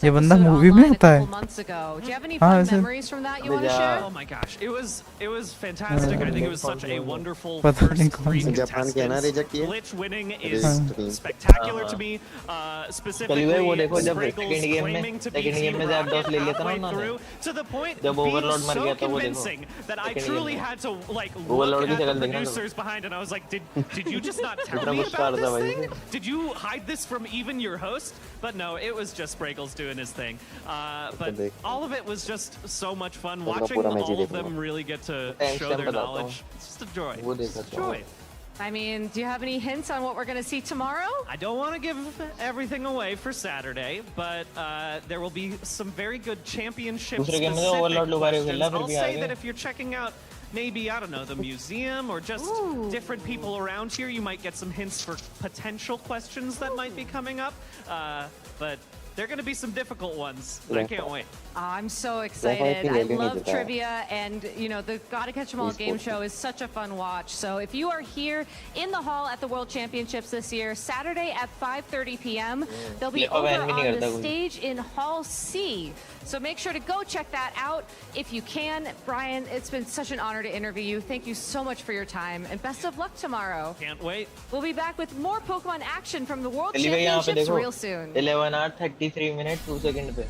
ये बंदा मूवी में आता है Do you have any fun memories from that you want to share? Oh my gosh, it was fantastic. I think it was such a wonderful first three contestants. Glitch winning is spectacular to me. Specifically, Spriggles claiming to be Team Rocket halfway through to the point being so convincing that I truly had to like look at the producers behind and I was like, did you just not tell me about this thing? Did you hide this from even your host? But no, it was just Spriggles doing his thing. But all of it was just so much fun watching all of them really get to show their knowledge. It's just a joy. It's a joy. I mean, do you have any hints on what we're going to see tomorrow? I don't want to give everything away for Saturday, but there will be some very good championship specific questions. I'll say that if you're checking out maybe, I don't know, the museum or just different people around here, you might get some hints for potential questions that might be coming up. But they're going to be some difficult ones, but I can't wait. I'm so excited. I love trivia, and you know the Gotta Catch 'Em All game show is such a fun watch. So if you are here in the hall at the World Championships this year, Saturday at 5:30 p.m., they'll be over on the stage in Hall C. So make sure to go check that out if you can. Brian, it's been such an honor to interview you. Thank you so much for your time, and best of luck tomorrow. Can't wait. We'll be back with more Pokemon action from the World Championships real soon. 11 hours 33 minutes 2 seconds पे.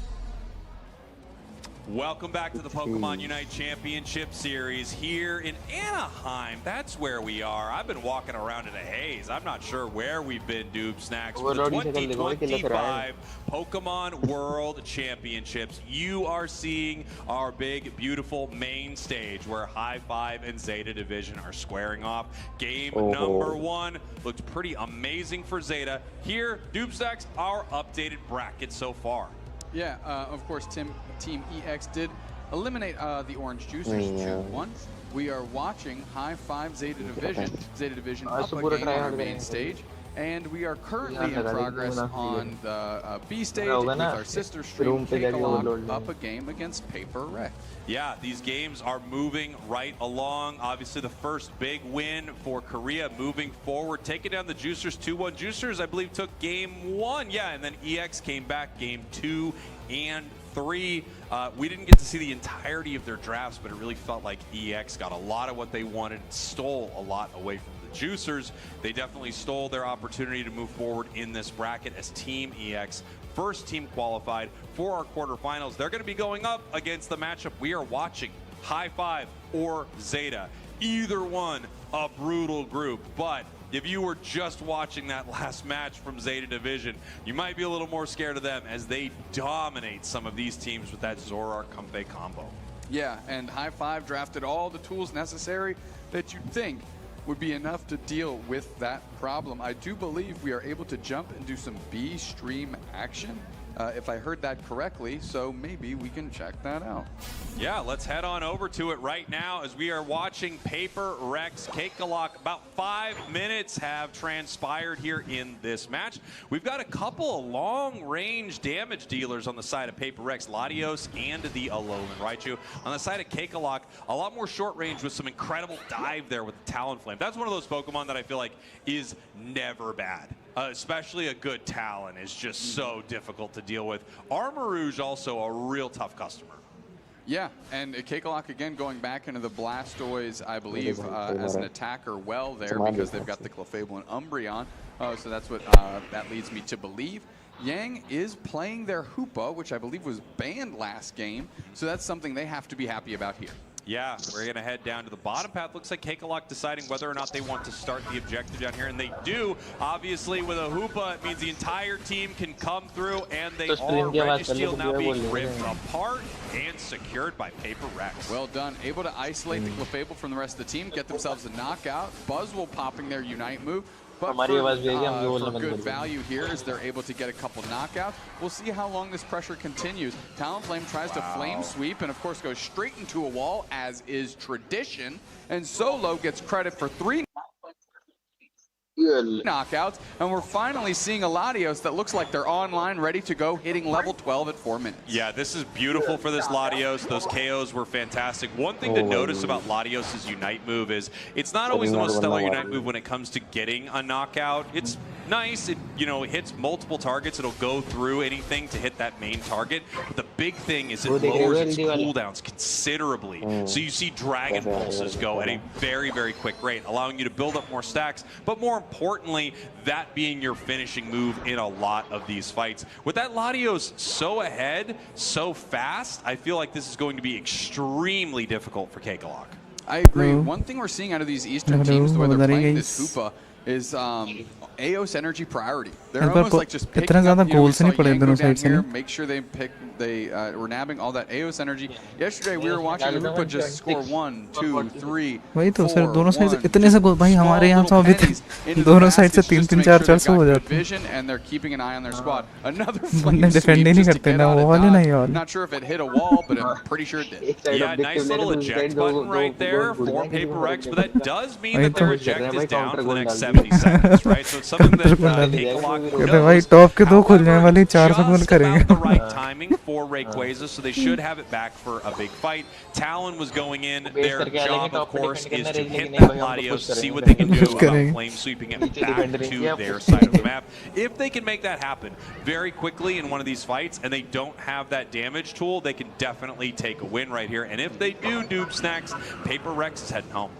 Welcome back to the Pokemon Unite Championship Series here in Anaheim. That's where we are. I've been walking around in a haze. I'm not sure where we've been, Doob Snacks. For the 2025 Pokemon World Championships, you are seeing our big, beautiful main stage where High Five and Zeta Division are squaring off. Game number 1 looked pretty amazing for Zeta. Here, Doob Snacks, our updated bracket so far. Yeah, of course, Team EX did eliminate the Orange Juicers 2-1. We are watching High Five Zeta Division up a game on our main stage. And we are currently in progress on the B stage with our sister stream Cake-A-Lot up a game against Paper Wreck. Yeah, these games are moving right along. Obviously, the first big win for Korea moving forward, taking down the Juicers 2-1. Juicers, I believe, took game 1. Yeah, and then EX came back game 2 and 3. We didn't get to see the entirety of their drafts, but it really felt like EX got a lot of what they wanted, stole a lot away from the Juicers. They definitely stole their opportunity to move forward in this bracket as Team EX, first team qualified for our quarterfinals. They're going to be going up against the matchup we are watching, High Five or Zeta. Either one, a brutal group, but if you were just watching that last match from Zeta Division, you might be a little more scared of them as they dominate some of these teams with that Zoroark Comfey combo. Yeah, and High Five drafted all the tools necessary that you'd think would be enough to deal with that problem. I do believe we are able to jump and do some B stream action if I heard that correctly, so maybe we can check that out. Yeah, let's head on over to it right now as we are watching Paper Rex Cakealock. About 5 minutes have transpired here in this match. We've got a couple of long-range damage dealers on the side of Paper Rex, Latios and the Alolan Raichu. On the side of Cakealock, a lot more short range with some incredible dive there with the Talonflame. That's one of those Pokemon that I feel like is never bad. Especially a good Talon is just so difficult to deal with. Armarouge also a real tough customer. Yeah, and Cakealock again going back into the Blastoise, I believe, as an attacker well there because they've got the Clefable and Umbreon. So that's what that leads me to believe. Yang is playing their Hoopa, which I believe was banned last game. So that's something they have to be happy about here. Yeah, we're going to head down to the bottom path. Looks like Cakealock deciding whether or not they want to start the objective down here, and they do. Obviously, with a Hoopa, it means the entire team can come through, and they are. Registeel now being ripped apart and secured by Paper Rex. Well done. Able to isolate the Clefable from the rest of the team, get themselves a knockout. Buzzwole popping their Unite move. But for good value here is they're able to get a couple knockouts. We'll see how long this pressure continues. Talonflame tries to flame sweep and of course goes straight into a wall as is tradition. And Solo gets credit for 3 knockouts, and we're finally seeing a Latios that looks like they're online, ready to go, hitting level 12 at 4 minutes. Yeah, this is beautiful for this Latios. Those KOs were fantastic. One thing to notice about Latios' Unite move is it's not always the most stellar Unite move when it comes to getting a knockout. It's nice. It, you know, it hits multiple targets. It'll go through anything to hit that main target. But the big thing is it lowers its cooldowns considerably. So you see Dragon Pulses go at a very, very quick rate, allowing you to build up more stacks, but more importantly, that being your finishing move in a lot of these fights. With that Latios so ahead, so fast, I feel like this is going to be extremely difficult for Cakealock. I agree. One thing we're seeing out of these Eastern teams, the way they're playing this Hoopa, is AOS energy priority. They're almost like just picking up, make sure they pick, we're nabbing all that AOS energy. Yesterday we were watching the Hoopa just score 1, 2, 3, 4, दोनों side से इतने से भाई हमारे यहाँ तो अभी दोनों साइड से 3-3 4-4 हो जाते हैं. And they're keeping an eye on their squad. Another flame defend नहीं करते ना वो वाले नहीं और. Not sure if it hit a wall, but I'm pretty sure it did. Yeah, nice little eject button right there for Paper Rex, but that does mean that their eject is down for the next 70 seconds, right? So it's something that Cakealock knows. Top के 2 खुल जाने वाले 4 second करेंगे. The right timing for Rayquaza, so they should have it back for a big fight. Talon was going in. Their job, of course, is to hit that Latios, see what they can do about flame sweeping it back to their side of the map. If they can make that happen very quickly in one of these fights, and they don't have that damage tool, they can definitely take a win right here. And if they do, Doob Snacks, Paper Rex is heading home.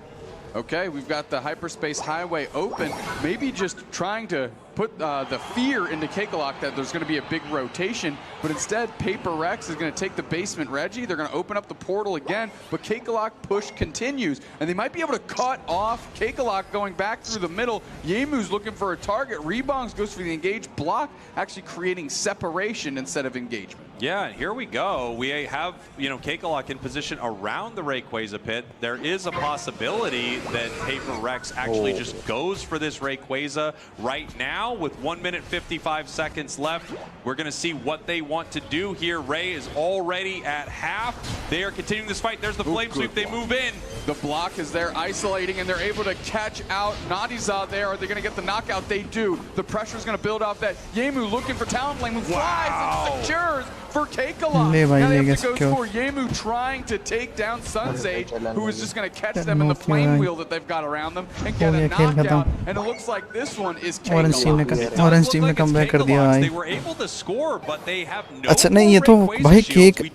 Okay, we've got the hyperspace highway open, maybe just trying to put the fear into Cakealock that there's going to be a big rotation, but instead Paper Rex is going to take the basement Reggie. They're going to open up the portal again, but Cakealock push continues, and they might be able to cut off Cakealock going back through the middle. Yemu's looking for a target. Rebongs goes for the engaged block, actually creating separation instead of engagement. Yeah, here we go. We have, you know, Cakealock in position around the Rayquaza pit. There is a possibility that Paper Rex actually just goes for this Rayquaza right now with 1 minute 55 seconds left. We're going to see what they want to do here. Ray is already at half. They are continuing this fight. There's the flame sweep. They move in. The block is there isolating, and they're able to catch out Nadiza there. Are they going to get the knockout? They do. The pressure is going to build off that. Yemu looking for Talonflame, who flies and secures for Cakealock. Now they have to go for Yemu trying to take down Sunsage, who is just going to catch them in the flame wheel that they've got around them and get a knockout. And it looks like this one is Cakealock. Orange team ने comeback कर दिया भाई. They were able to score, but they have no. अच्छा नहीं ये तो भाई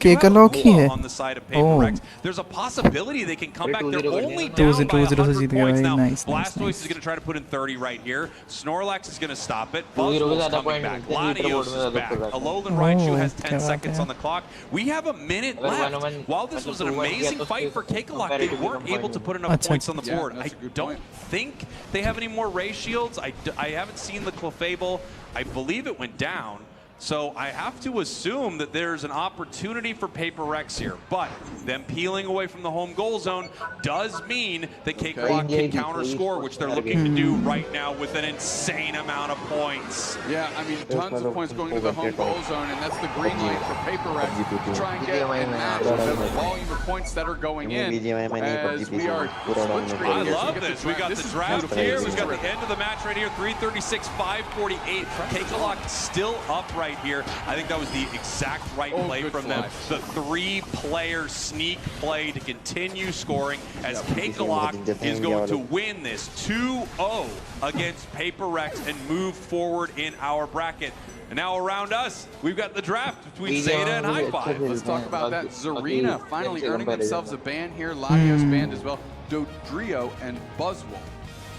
Cakealock ही है. On the side of Paper Rex. There's a possibility they can come back. They're only down by 100 points now. Blastoise is going to try to put in 30 right here. Snorlax is going to stop it. Buzzwole's coming back. Latios is back. Alolan Raichu has 10 seconds on the clock. We have a minute left. While this was an amazing fight for Cakealock, they weren't able to put enough points on the board. I don't think they have any more Ray Shields. I haven't seen the Clefable. I believe it went down. So I have to assume that there's an opportunity for Paper Rex here, but them peeling away from the home goal zone does mean that Cakewalk can counter score, which they're looking to do right now with an insane amount of points. Yeah, I mean, tons of points going to the home goal zone, and that's the green light for Paper Rex to try and get and match the volume of points that are going in as we are split screen. I love this. We got the draft here. We've got the end of the match right here, 336, 548. Cakewalk still up right here. I think that was the exact right play from them. The 3-player sneak play to continue scoring as Cakewalk is going to win this 2-0 against Paper Rex and move forward in our bracket. And now around us, we've got the draft between Zeta and Hi-Fi. Let's talk about that. Zarina finally earning themselves a ban here. Latios banned as well. Dodrio and Buzzwolf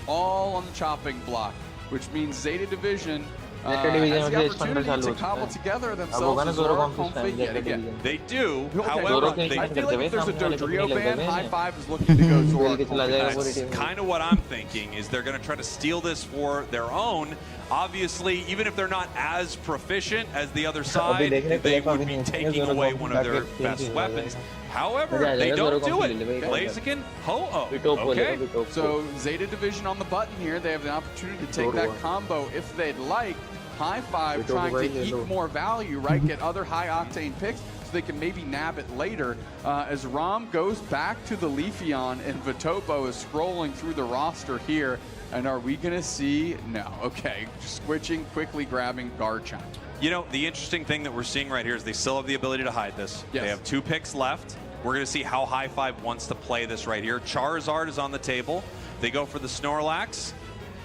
all on the chopping block, which means Zeta Division has the opportunity to cobble together themselves a Zoro config yet again. They do, however, I feel like if there's a Dodrio ban, Hi-5 is looking to go Zoro config. That's kind of what I'm thinking, is they're going to try to steal this for their own. Obviously, even if they're not as proficient as the other side, they would be taking away one of their best weapons. However, they don't do it. Blaziken, Ho-Oh. Okay. So Zeta Division on the button here. They have the opportunity to take that combo if they'd like. Hi-5 trying to eat more value, right? Get other high-octane picks so they can maybe nab it later. As Rom goes back to the Leafeon and Vitopo is scrolling through the roster here. And are we going to see? No. Okay. Switching, quickly grabbing Garchomp. You know, the interesting thing that we're seeing right here is they still have the ability to hide this. Yes. They have 2 picks left. We're going to see how Hi-5 wants to play this right here. Charizard is on the table. They go for the Snorlax.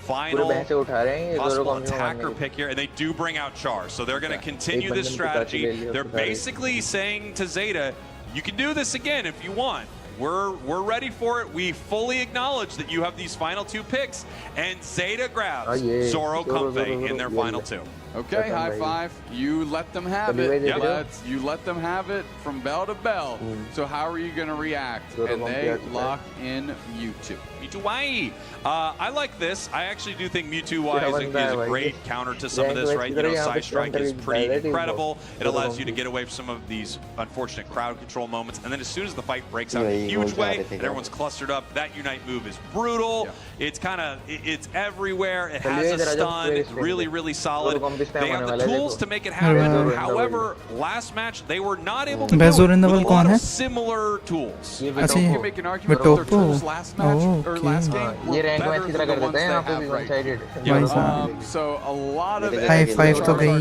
Final possible attacker pick here, and they do bring out Char. So they're going to continue this strategy. They're basically saying to Zeta, you can do this again if you want. We're ready for it. We fully acknowledge that you have these final 2 picks, and Zeta grabs Zoro Comfey in their final 2. Okay, Hi-5. You let them have it. You let them have it from bell to bell. So how are you going to react? And they lock in Mewtwo. Mewtwo-wai. I like this. I actually do think Mewtwo-wai is a great counter to some of this, right? You know, Side Strike is pretty incredible. It allows you to get away from some of these unfortunate crowd control moments. And then as soon as the fight breaks out in a huge way and everyone's clustered up, that Unite move is brutal. It's kind of, it's everywhere. It has a stun. It's really, really solid. They have the tools to make it happen. However, last match, they were not able to do it with a lot of similar tools. You can make an argument that their tools last match, or last game, were better than the ones they have right. So a lot of it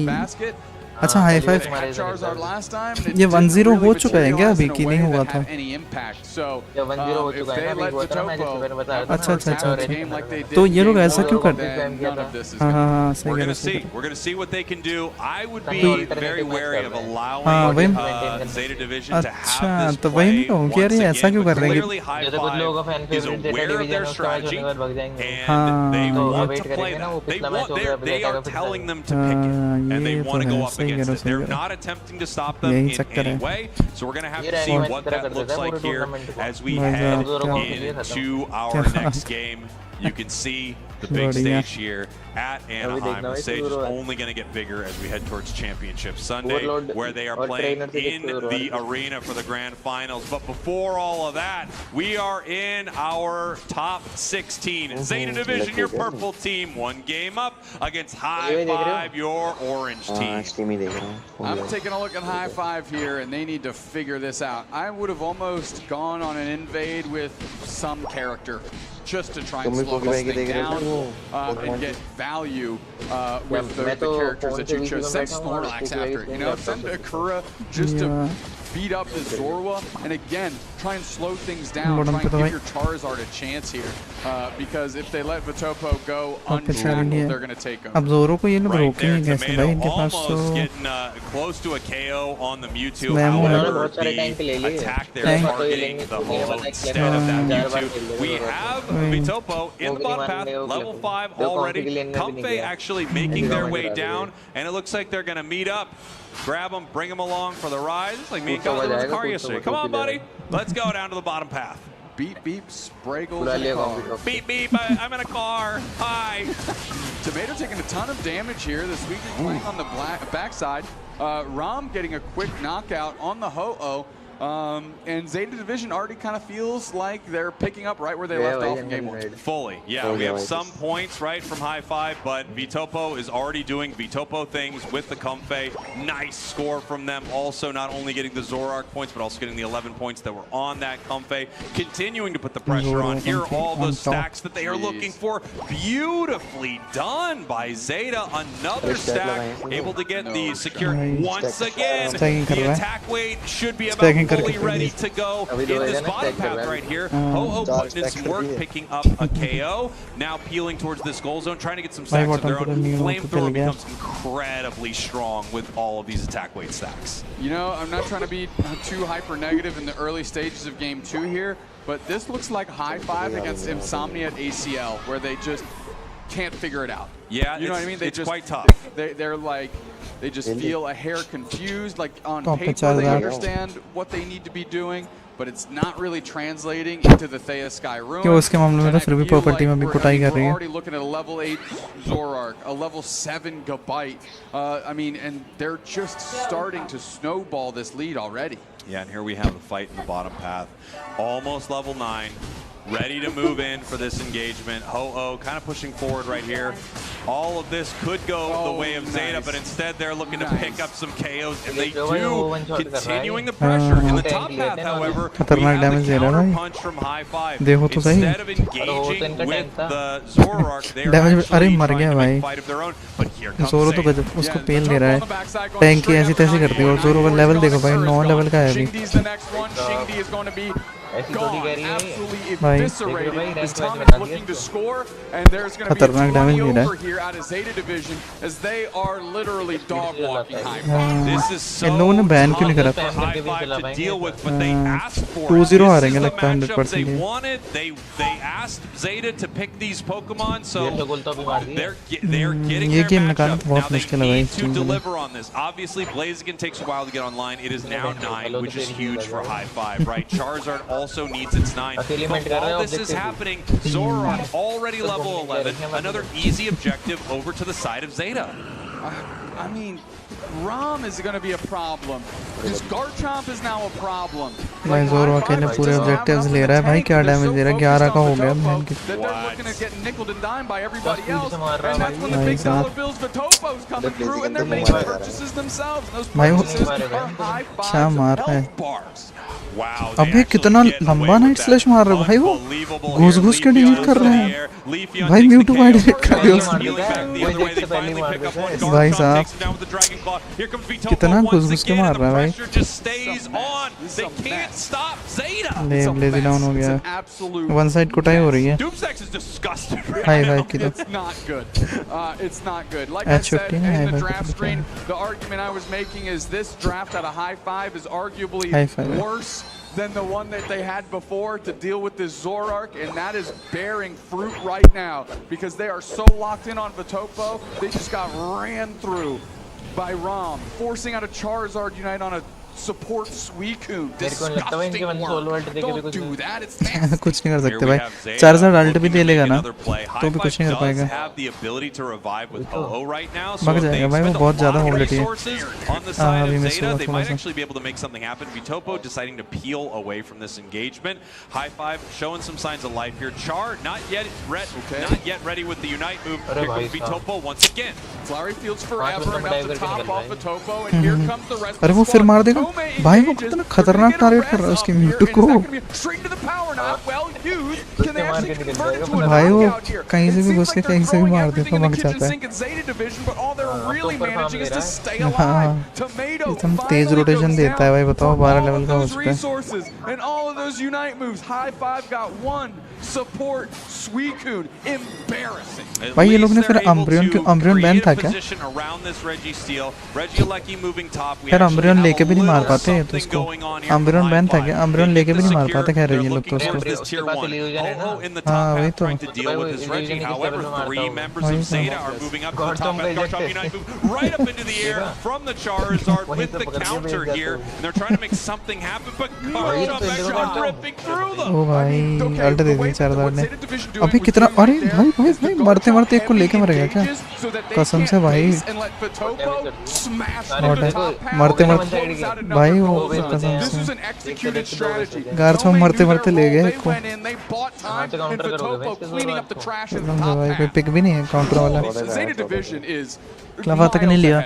basket. अच्छा Hi-5 ये 1-0 हो चुका है क्या अभी कि नहीं हुआ था अच्छा तो ये लोग ऐसा क्यों करते हैं हाँ सही है We're going to see what they can do. I would be very wary of allowing Zeta Division to have this play once again. But clearly Hi-5 is aware of their strategy and they want to play that. They are telling them to pick it and they want to go up against it. They're not attempting to stop them in any way. So we're going to have to see what that looks like here as we head into our next game. You can see the big stage here at Anaheim. The stage is only going to get bigger as we head towards Championship Sunday, where they are playing in the arena for the grand finals. But before all of that, we are in our top 16. Zeta Division, your purple team, 1 game up against Hi-5, your orange team. I'm taking a look at Hi-5 here, and they need to figure this out. I would have almost gone on an invade with some character, just to try and slow this thing down and get value with the characters that you chose. Send Snorlax after it, you know, send Akura just to beat up the Zorua, and again, try and slow things down, try and give your Charizard a chance here, because if they let Vitopo go unshackled, they're going to take him. अब Zoro को ये लोग रोक नहीं कैसे भाई इनके पास तो getting close to a KO on the Mewtwo. However, the attack there targeting the hole instead of that Mewtwo. We have Vitopo in the bottom path, level 5 already. Comfey actually making their way down, and it looks like they're going to meet up. Grab him, bring him along for the ride. It's like me and Kyle in the car yesterday. Come on, buddy. Let's go down to the bottom path. beep beep, Spraggles in a car. Beep beep, I'm in a car. Hi. Tomato taking a ton of damage here. The Suicune playing on the backside. Rom getting a quick knockout on the Ho-Oh. And Zeta Division already kind of feels like they're picking up right where they left off in game 1. Fully, yeah. We have some points, right, from High Five, but Vitopo is already doing Vitopo things with the Comfey. Nice score from them. Also, not only getting the Zoroark points, but also getting the 11 points that were on that Comfey. Continuing to put the pressure on. Here are all those stacks that they are looking for. Beautifully done by Zeta. Another stack, able to get the secure once again. The attack weight should be about fully ready to go in this bottom path right here. Ho-Oh putting in some work, picking up a KO. Now peeling towards this goal zone, trying to get some stacks of their own. Flamethrower becomes incredibly strong with all of these attack weight stacks. You know, I'm not trying to be too hyper negative in the early stages of game 2 here, but this looks like High Five against Insomnia at ACL, where they just can't figure it out. Yeah, you know what I mean? It's quite tough. They're like, they just feel a hair confused. Like on paper, they understand what they need to be doing, but it's not really translating into the Thea Sky Ruin. कि उसके मामले में तो फिर भी property में भी कुटाई कर रही है. We're already looking at a level 8 Zoroark, a level 7 Gabite. I mean, and they're just starting to snowball this lead already. Yeah, and here we have the fight in the bottom path. Almost level 9. Ready to move in for this engagement. Ho-Oh kind of pushing forward right here. All of this could go the way of Zeta, but instead they're looking to pick up some KOs, and they do, continuing the pressure. In the top path, however, we have the counter punch from High Five. Instead of engaging with the Zoroark, they are actually trying to make a fight of their own. But here comes Zoro तो Zeta. उसको पेल दे रहा है. Tank की ऐसी तैसी करती है और Zoro का लेवल देखो भाई 9 लेवल का है अभी. Shingdi's the next one. Shingdi is going to be gone, absolutely भाई eviscerated. This Thomas looking to score, and there's going to be a 20 over here out of Zeta Division as they are literally dog walking High Five. This is so इन लोगों ने ban क्यों नहीं करा? tough for High Five to deal with, but they asked for it. 2-0 uh This रहे is हैं the लगता है matchup they 100%. wanted. They asked Zeta to pick these Pokemon, so they're getting ये their गेम निकालना matchup. बहुत Now they मुश्किल है भाई need इस to टीम के लिए. deliver on this. Obviously, Blaziken takes a while to get online. It is now 9, which is huge for High Five, right? Charizard also needs its 9. But while this is happening, Zoroark already level 11. Another easy objective over to the side of Zeta. I mean, Rom is going to be a problem. This Garchomp is now a problem. भाई Zoro अकेले पूरे objectives ले रहा है भाई. क्या damage दे रहा है? 11 का हो गया बहन की. That they're looking at getting nickeled and dimed by everybody else, and that's when the big dollar bills for Topo's coming through, and they're making purchases themselves. Those purchases are High क्या मार Five रहा है? health bars. Wow, अबे कितना लंबा night slash मार रहा है भाई. वो घुस-घुस के डिलीट कर रहे हैं. भाई म्यूटू का डिलीट कर रहे हो. भाई साहब कितना घुस-घुस के मार रहा है भाई. ले ब्लेजी डाउन हो गया. वन साइड कुटाई हो रही है. हाई फाइव की तो. It's not good. It's not good. Like I said in the draft screen, the argument I was making is this draft at a High Five is arguably worse than the one that they had before to deal with this Zoroark, and that is bearing fruit right now because they are so locked in on Vitopo. They just got ran through by Rom, forcing out a Charizard Unite on a support Suicune. Disgusting work. Don't do that. It's nasty. कुछ नहीं कर सकते भाई. 4,000 alt भी दे लेगा ना तो भी कुछ नहीं कर पाएगा. भाग जाएगा भाई. वो बहुत ज़्यादा मोबिलिटी है. अभी मिस हुआ थोड़ा सा. actually be able to make something happen. Vitopo deciding to peel away from this engagement. High Five showing some signs of life here. Char not yet ready with the Unite move. Here comes Vitopo once again. Flurry Fields forever enough to top off Vitopo, and here comes the rest. अरे वो फिर मार देगा भाई. वो कितना खतरनाक target कर रहा है उसके म्यूटू को. भाई वो कहीं से भी घुस के कहीं से भी मार दे तो मर जाता है. हाँ एकदम तेज रोटेशन देता है भाई. बताओ 12 लेवल का हो चुका है. भाई ये लोग ने फिर अम्ब्रियन बैन था क्या? यार अम्ब्रियन लेके भी नहीं मार पाते तो उसको अम्ब्रियन बैन था क्या अम्ब्रियन लेके भी नहीं मार पाते खैर ये लोग तो उसको हाँ वही तो ओ भाई अल्ट दे दी चारदार ने अभी कितना अरे भाई भाई भाई मरते मरते एक को लेके मरेगा क्या कसम से भाई मरते मरते भाई वो कसम से गार्चो मरते मरते ले गए एक को भाई कोई पिक भी नहीं है काउंटर वाला क्लवा तक नहीं लिया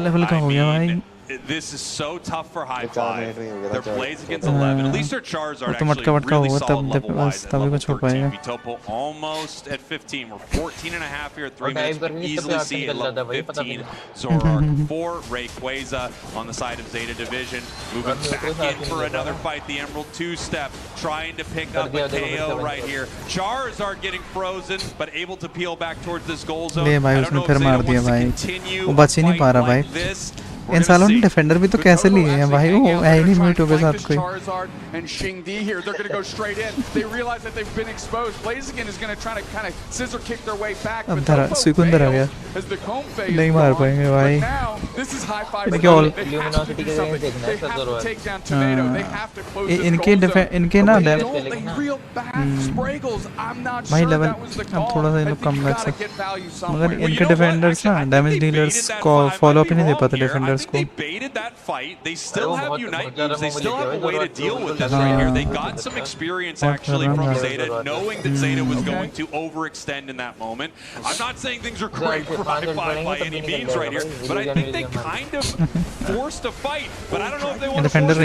लेवल का हो गया भाई This is so tough for High Five. They're Blaze against 11. At least their Charizard actually really solid level-wise. Level 13. Vitopo almost at 15. We're 14 and a half here at 3 minutes. We can easily see at level 15. Zoroark 4. Rayquaza on the side of Zeta Division. Moving back in for another fight. The Emerald 2-step. Trying to pick up a KO right here. Charizard getting frozen, but able to peel back towards this goal zone. I don't know if Zeta wants to continue like this. इन सालों ने defender भी तो कैसे लिए हैं भाई वो है ही नहीं म्यूटो के साथ कोई अब धरा सुकुंदर आ गया नहीं मार पाएंगे भाई इनके ना भाई लेवल अब थोड़ा सा इनको कम लग सकता मगर इनके डिफेंडर्स ना डैमेज डीलर्स को फॉलो अप ही नहीं दे पाते defenders They baited that fight. They still have Unite moves. They still have a way to deal with this right here. They got some experience actually from Zeta, knowing that Zeta was going to overextend in that moment. I'm not saying things are great for High Five by any means right here, but I think they kind of forced a fight. But I don't know if they want to force it.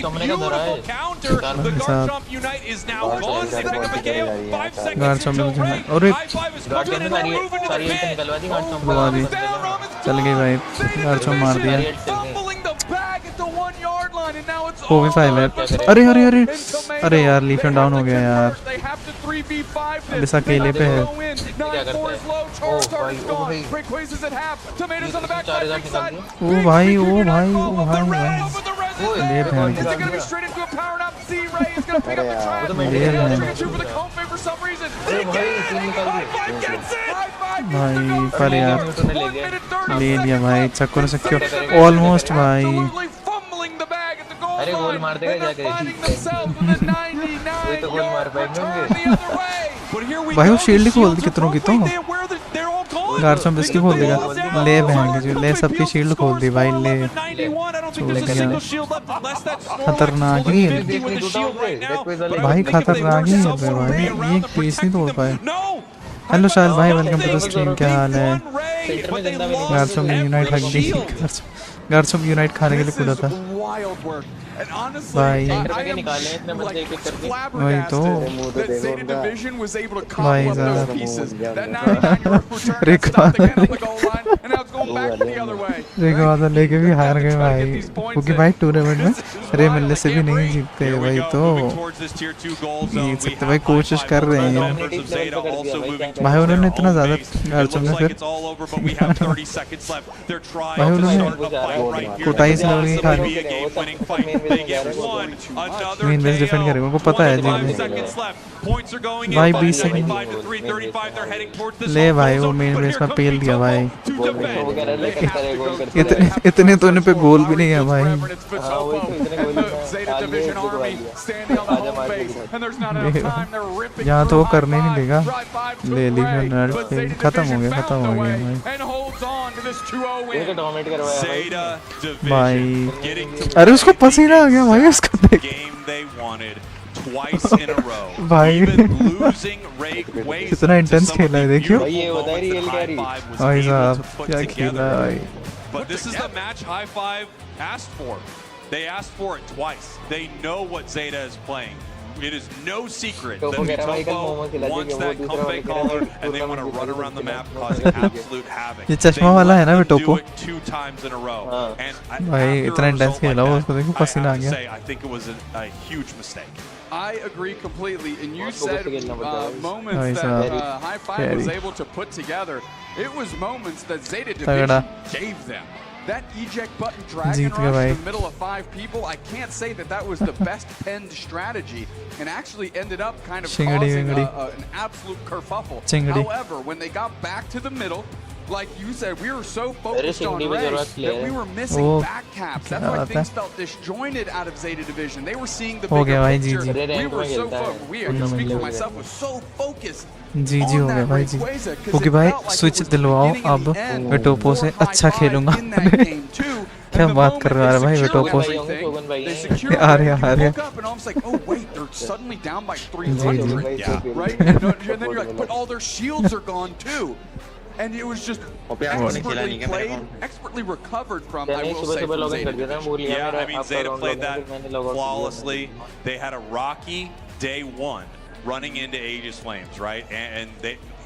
A beautiful counter. The Garchomp Unite is now gone. They pick up a KO. 5 seconds until break. High Five is putting it all moving to the pit. चल गई भाई गार्चो मार दिया वो भी 5 है अरे अरे अरे अरे यार लीफन डाउन हो गया यार अब इस अकेले पे है ओ भाई ओ भाई ओ भाई ले भाई भाई पर यार ले लिया भाई चक्कर से क्यों ऑलमोस्ट भाई अरे गोल मार देगा जाके कोई तो गोल मार पाएंगे भाई वो शील्ड खोल दी कितनों की तो गार्चो बिस्की खोल देगा ले बहन जो ले सबकी शील्ड खोल दी भाई ले खतरनाक ही भाई खतरनाक ही है भाई ये पीस नहीं तोड़ पाए हेलो शायद भाई वेलकम टू द स्ट्रीम क्या हाल है गार्चो में यूनाइट हक दी गार्चो में यूनाइट खाने के लिए कूदा था भाई वही तो भाई रिकॉर्डर लेके भी हार गए भाई क्योंकि भाई टूर्नामेंट में रे मिलने से भी नहीं जीतते भाई तो जीत सकते भाई कोशिश कर रहे हैं भाई उन्होंने इतना ज़्यादा गार्चो में फिर भाई उन्होंने कोटाई से लगी खाने मेन बेस डिफेंड करेगा उनको पता है भाई 20 सेकंड ले भाई वो मेन बेस में पेल दिया भाई इतने तो इन पे गोल भी नहीं है भाई यहाँ तो वो करने नहीं देगा ले ली खत्म हो गया भाई अरे उसको पसीना आ गया भाई उसका देख भाई कितना इंटेंस खेला है देखियो भाई साहब क्या खेला है भाई But this is the match High Five asked for. They asked for it twice. They know what Zeta is playing. It is no secret that Topo wants that comeback collar and they want to run around the map causing absolute havoc. ये चश्मा वाला है ना Topo? 2 times in a row. And भाई इतना intense खेला वो उसको देखो पसीना आ गया. I think it was a huge mistake. I agree completely, and you said moments that High Five was able to put together. It was moments that Zeta Division gave them. that eject button dragon rush in the middle of 5 people, I can't say that that was the best penned strategy, and actually ended up kind of causing an absolute kerfuffle. However, when they got back to the middle, like you said, we were so focused on Ray that we were missing back caps. That's why things felt disjointed out of Zeta Division. They were seeing the bigger picture. We were so focused. We, I can speak for myself, was so focused. जी हो गया भाई जी okay भाई switch दिलवाओ अब मैं टोपो से अच्छा खेलूंगा क्या बात कर रहा है भाई मैं टोपो से आ रहा जी जी And it was just expertly played, expertly recovered from, I will say, from Zeta. Yeah, I mean, Zeta played that flawlessly. They had a rocky day one running into Aegis Flames, right? And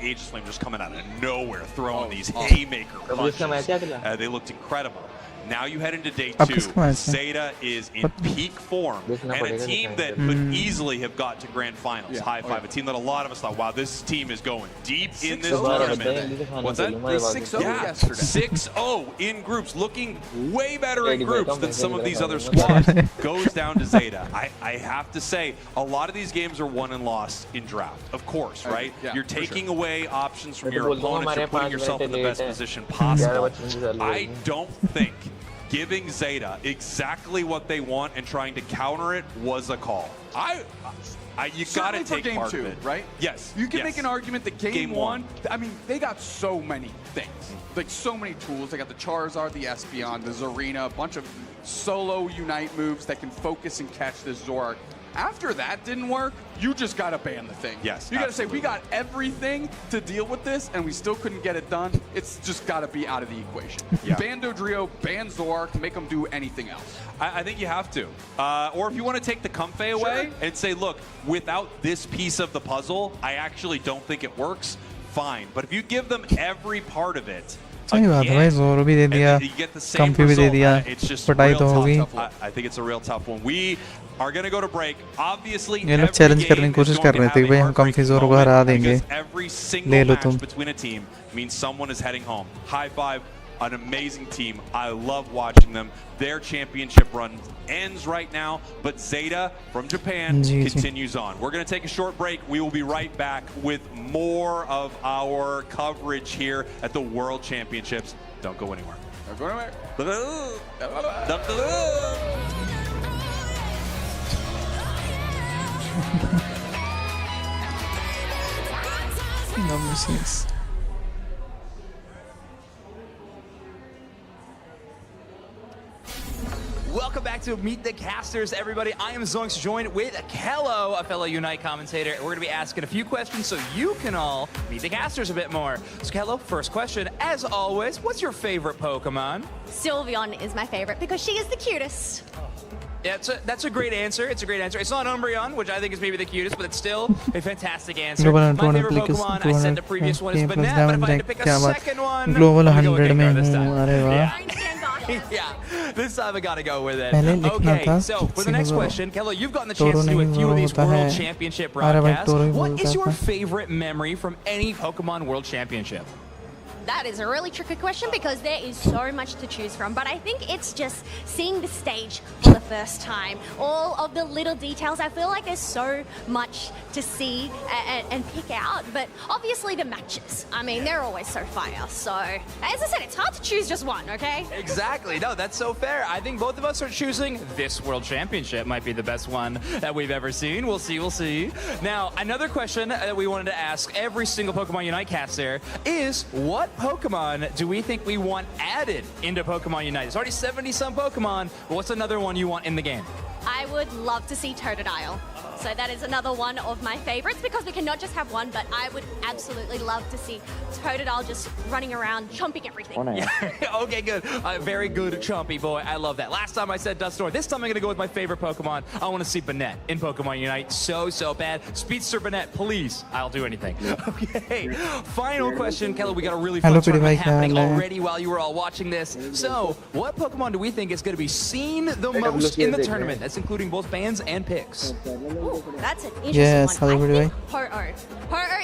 Aegis Flames just coming out of nowhere, throwing these haymaker punches. They looked incredible. Now you head into day 2. Zeta is in peak form, and a team that could easily have got to grand finals. High five, a team that a lot of us thought, wow, this team is going deep in this tournament. What's that? 6-0 yesterday. 6-0 in groups, looking way better in groups than some of these other squads. Goes down to Zeta. I have to say, a lot of these games are won and lost in draft, of course, right? You're taking away options from your opponents, you're putting yourself in the best position possible. I don't think giving Zeta exactly what they want and trying to counter it was a call. You got to take part of it, right? Yes. You can make an argument that game one, I mean, they got so many things, like so many tools. They got the Charizard, the Espeon, the Zarina, a bunch of solo Unite moves that can focus and catch this Zoroark. After that didn't work, you just got to ban the thing. Yes, you got to say, we got everything to deal with this, and we still couldn't get it done. It's just got to be out of the equation. Ban Dodrio, ban Zoroark, make them do anything else. I think you have to. Or if you want to take the Comfey away and say, look, without this piece of the puzzle, I actually don't think it works, fine. But if you give them every part of it, सही बात है भाई जोरो भी दे दिया comfy भी दे दिया पटाई तो होगी I think it's a real tough one. We are going to go to break. Obviously, ये लोग चैलेंज करने की कोशिश कर रहे थे भाई हम कंफी जोरो को हरा देंगे ले लो तुम between a team means someone is heading home. High five. An amazing team. I love watching them. Their championship run ends right now, but Zeta from Japan continues on. We're going to take a short break. We will be right back with more of our coverage here at the World Championships. Don't go anywhere. Don't go anywhere. WCS. Welcome back to Meet the Casters, everybody. I am Zonx, joined with Kello, a fellow Unite commentator. We're going to be asking a few questions so you can all meet the casters a bit more. So, Kello, first question, as always, what's your favorite Pokemon? Sylveon is my favorite because she is the cutest. Yeah, that's a great answer. It's a great answer. It's not Umbreon, which I think is maybe the cutest, but it's still a fantastic answer. My favorite Pokemon, I said the previous one is Banette, but if I had to pick a second one, Global I'm going to go with 100 Gengar this time. Yeah. This time I gotta go with it. Okay, so for the next question, Kello, you've gotten the chance to do a few of these World Championship broadcasts. What is your favorite memory from any Pokemon World Championship? That is a really tricky question because there is so much to choose from, but I think it's just seeing the stage for the first time. All of the little details, I feel like there's so much to see and pick out, but obviously the matches. I mean, they're always so fire. So, as I said, it's hard to choose just one, okay? Exactly. No, that's so fair. I think both of us are choosing this World Championship might be the best one that we've ever seen. We'll see, we'll see. Now, another question that we wanted to ask every single Pokemon Unite caster is, what Pokemon do we think we want added into Pokemon Unite? There's already 70-some Pokemon, but what's another one you want in the game? I would love to see Totodile. So that is another one of my favorites because we cannot just have one, but I would absolutely love to see Totodile just running around, chomping everything. Okay, good. Very good, chompy boy. I love that. Last time I said Dusknoir. This time I'm going to go with my favorite Pokemon. I want to see Banette in Pokemon Unite. So bad. Speedster Banette, please. I'll do anything. Okay. Final question, Kello. We got a really fun tournament happening already while you were all watching this. So, what Pokemon do we think is going to be seen the most in the tournament? That's including both bans and picks. Ooh, Ooh, that's an interesting Yes, one. hello, I think everybody. Ho-Oh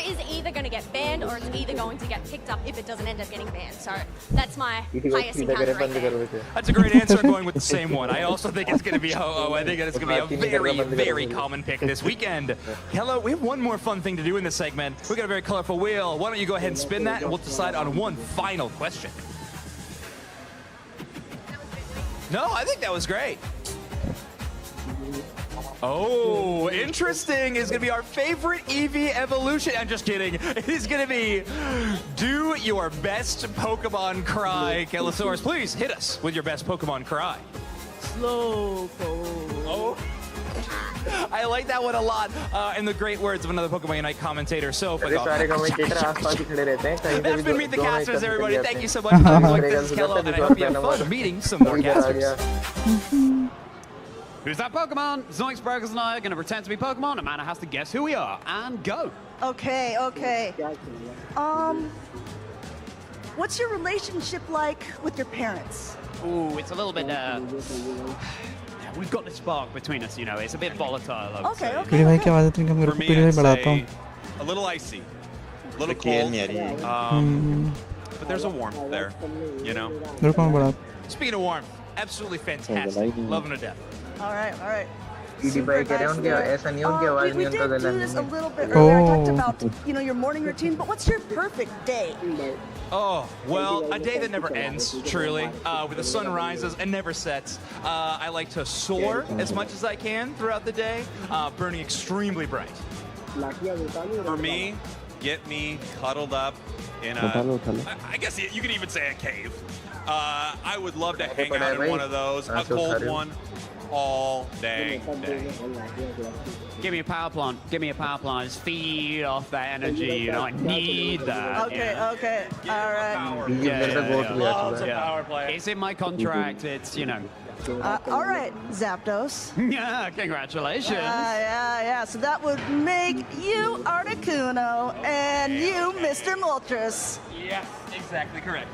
is either going to get banned or it's either going to get picked up if it doesn't end up getting banned. So that's my highest encounter right there. That's a great answer. I'm going with the same one. I also think it's going to be Ho-Oh. I think it's going to be a very, very common pick this weekend. Hello, we have one more fun thing to do in this segment. We got a very colorful wheel. Why don't you go ahead and spin that, and we'll decide on one final question. No, I think that was great. Oh, interesting is going to be our favorite EV evolution. I'm just kidding. It is going to be do your best Pokemon cry. Kellosaurus, please hit us with your best Pokemon cry. Slowpoke. Oh. I like that one a lot. And the great words of another Pokemon Unite commentator. So, that's been Meet the Casters, everybody. Thank you so much for joining. This is Kello, and I hope you have fun meeting some more casters. Who's that Pokemon? Zoinks, Burgers, and I are going to pretend to be Pokemon. Amanda has to guess who we are. And go. Okay. What's your relationship like with your parents? Ooh, it's a little bit, we've got the spark between us, you know. It's a bit volatile, I would say. पीड़ी भाई की आवाज़ इतनी कम करो, पीड़ी भाई बढ़ाता हूँ. A little icy, a little cold, but there's a warmth there, you know. रुको मैं बढ़ा. Speaking of warmth, absolutely fantastic. Loving to death. All right. We did do this a little bit earlier. I talked about, your morning routine, but what's your perfect day? Oh, well, a day that never ends, truly, where the sun rises and never sets. I like to soar as much as I can throughout the day, burning extremely bright. For me, get me cuddled up in a, I guess you could even say a cave. I would love to hang out in one of those, a cold one, all day. Give me a power plant. Just feed off that energy. I need that. Okay. All right. Lots of power play. It's in my contract. It's, all right, Zapdos. Yeah, congratulations. Yeah. So that would make you Articuno and you Mr. Moltres. Yes, exactly correct.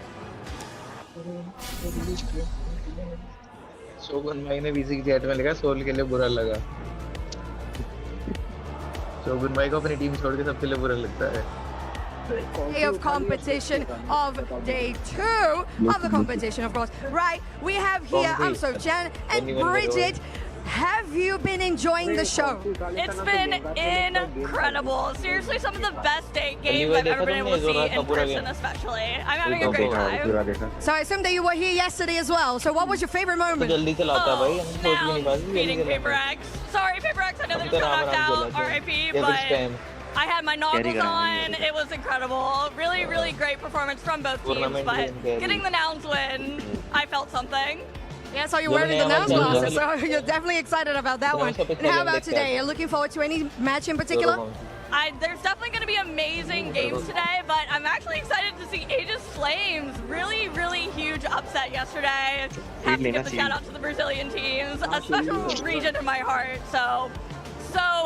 Shogun भाई ने BC की chat में लिखा soul के लिए बुरा लगा. Shogun भाई को अपनी टीम छोड़ के सबके लिए बुरा लगता है. Day of competition of day 2 of the competition, of course. Right, we have here Jan and Bridget. Have you been enjoying the show? It's been incredible. Seriously, some of the best date games I've ever been able to see in person, especially. I'm having a great time. So I assume that you were here yesterday as well. So what was your favorite moment? Now, beating Paper X. Sorry, Paper X, I know they just got knocked out, RIP, but I had my noggles on. It was incredible. Really, really great performance from both teams, but getting the Nouns win, I felt something. Yeah, so you're wearing the Nouns glasses, so you're definitely excited about that one. And how about today? You're looking forward to any match in particular? There's definitely going to be amazing games today, but I'm actually excited to see Aegis Flames. Really, really huge upset yesterday. Have to give the shout out to the Brazilian teams. A special region in my heart, so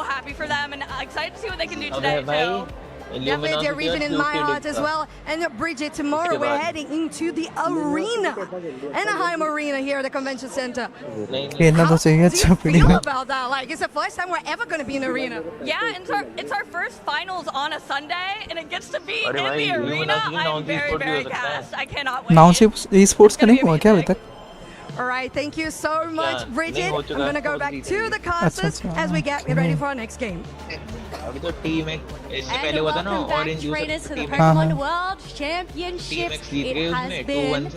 happy for them and excited to see what they can do today too. Definitely a region in my heart as well. And Bridget, tomorrow we're heading into the arena, Anaheim Arena here at the Convention Center. How do you feel about that? Like, it's the first time we're ever going to be in an arena. Yeah, it's our first finals on a Sunday, and it gets to be in the arena. I'm very, very gassed. I cannot wait. Now esports का नहीं हुआ क्या अभी तक? All right, thank you so much, Bridget. I'm going to go back to the casters as we get ready for our next game. अभी तो team एक इससे पहले हुआ था ना orange trainers to the Pokemon World Championships. It has been a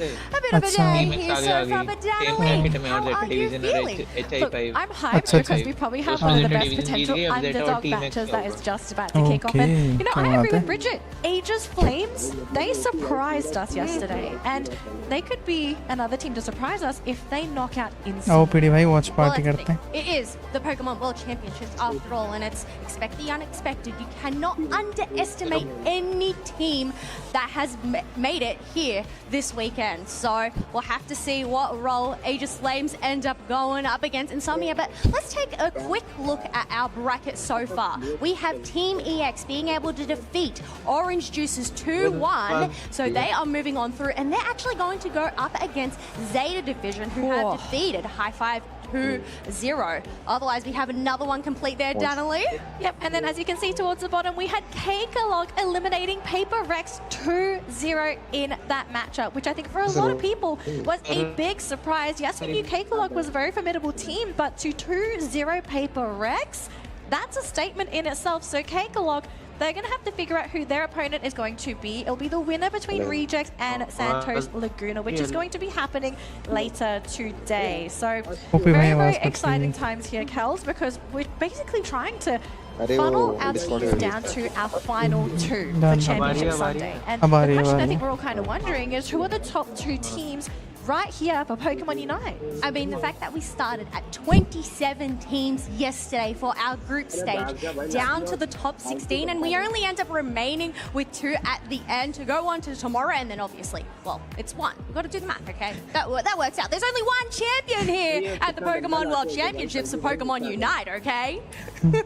bit of a day here so far, but Natalie, how are you feeling? Look, I'm hyped because we probably have one of the best potential underdog matches that is just about to kick off. And I agree with Bridget. Aegis Flames, they surprised us yesterday, and they could be another team to surprise us if they knock out Insane. आओ पीड़ी भाई watch party करते हैं. It is the Pokemon World Championships after all, and it's expect the unexpected. You cannot underestimate any team that has made it here this weekend. So we'll have to see what role Aegis Flames end up going up against Insomnia. But let's take a quick look at our bracket so far. We have Team EX being able to defeat Orange Juices 2-1. So they are moving on through, and they're actually going to go up against Zeta Division, who have defeated High Five 2-0. Otherwise, we have another one complete there, Danalee. Yep, and then as you can see towards the bottom, we had K-Kalog eliminating Paper Rex 2-0 in that matchup, which I think for a lot of people was a big surprise. Yes, we knew K-Kalog was a very formidable team, but to 2-0 Paper Rex, that's a statement in itself. So K-Kalog, they're going to have to figure out who their opponent is going to be. It'll be the winner between Rejects and Santos Laguna, which is going to be happening later today. So very, very exciting times here, Kels, because we're basically trying to funnel our teams down to our final two for Championship Sunday. And the question I think we're all kind of wondering is who are the top two teams right here for Pokemon Unite? I mean, the fact that we started at 27 teams yesterday for our group stage, down to the top 16, and we only end up remaining with 2 at the end to go on to tomorrow, and then obviously, well, it's 1. We've got to do the math, okay? That works out. There's only 1 champion here at the Pokemon World Championships for Pokemon Unite, okay?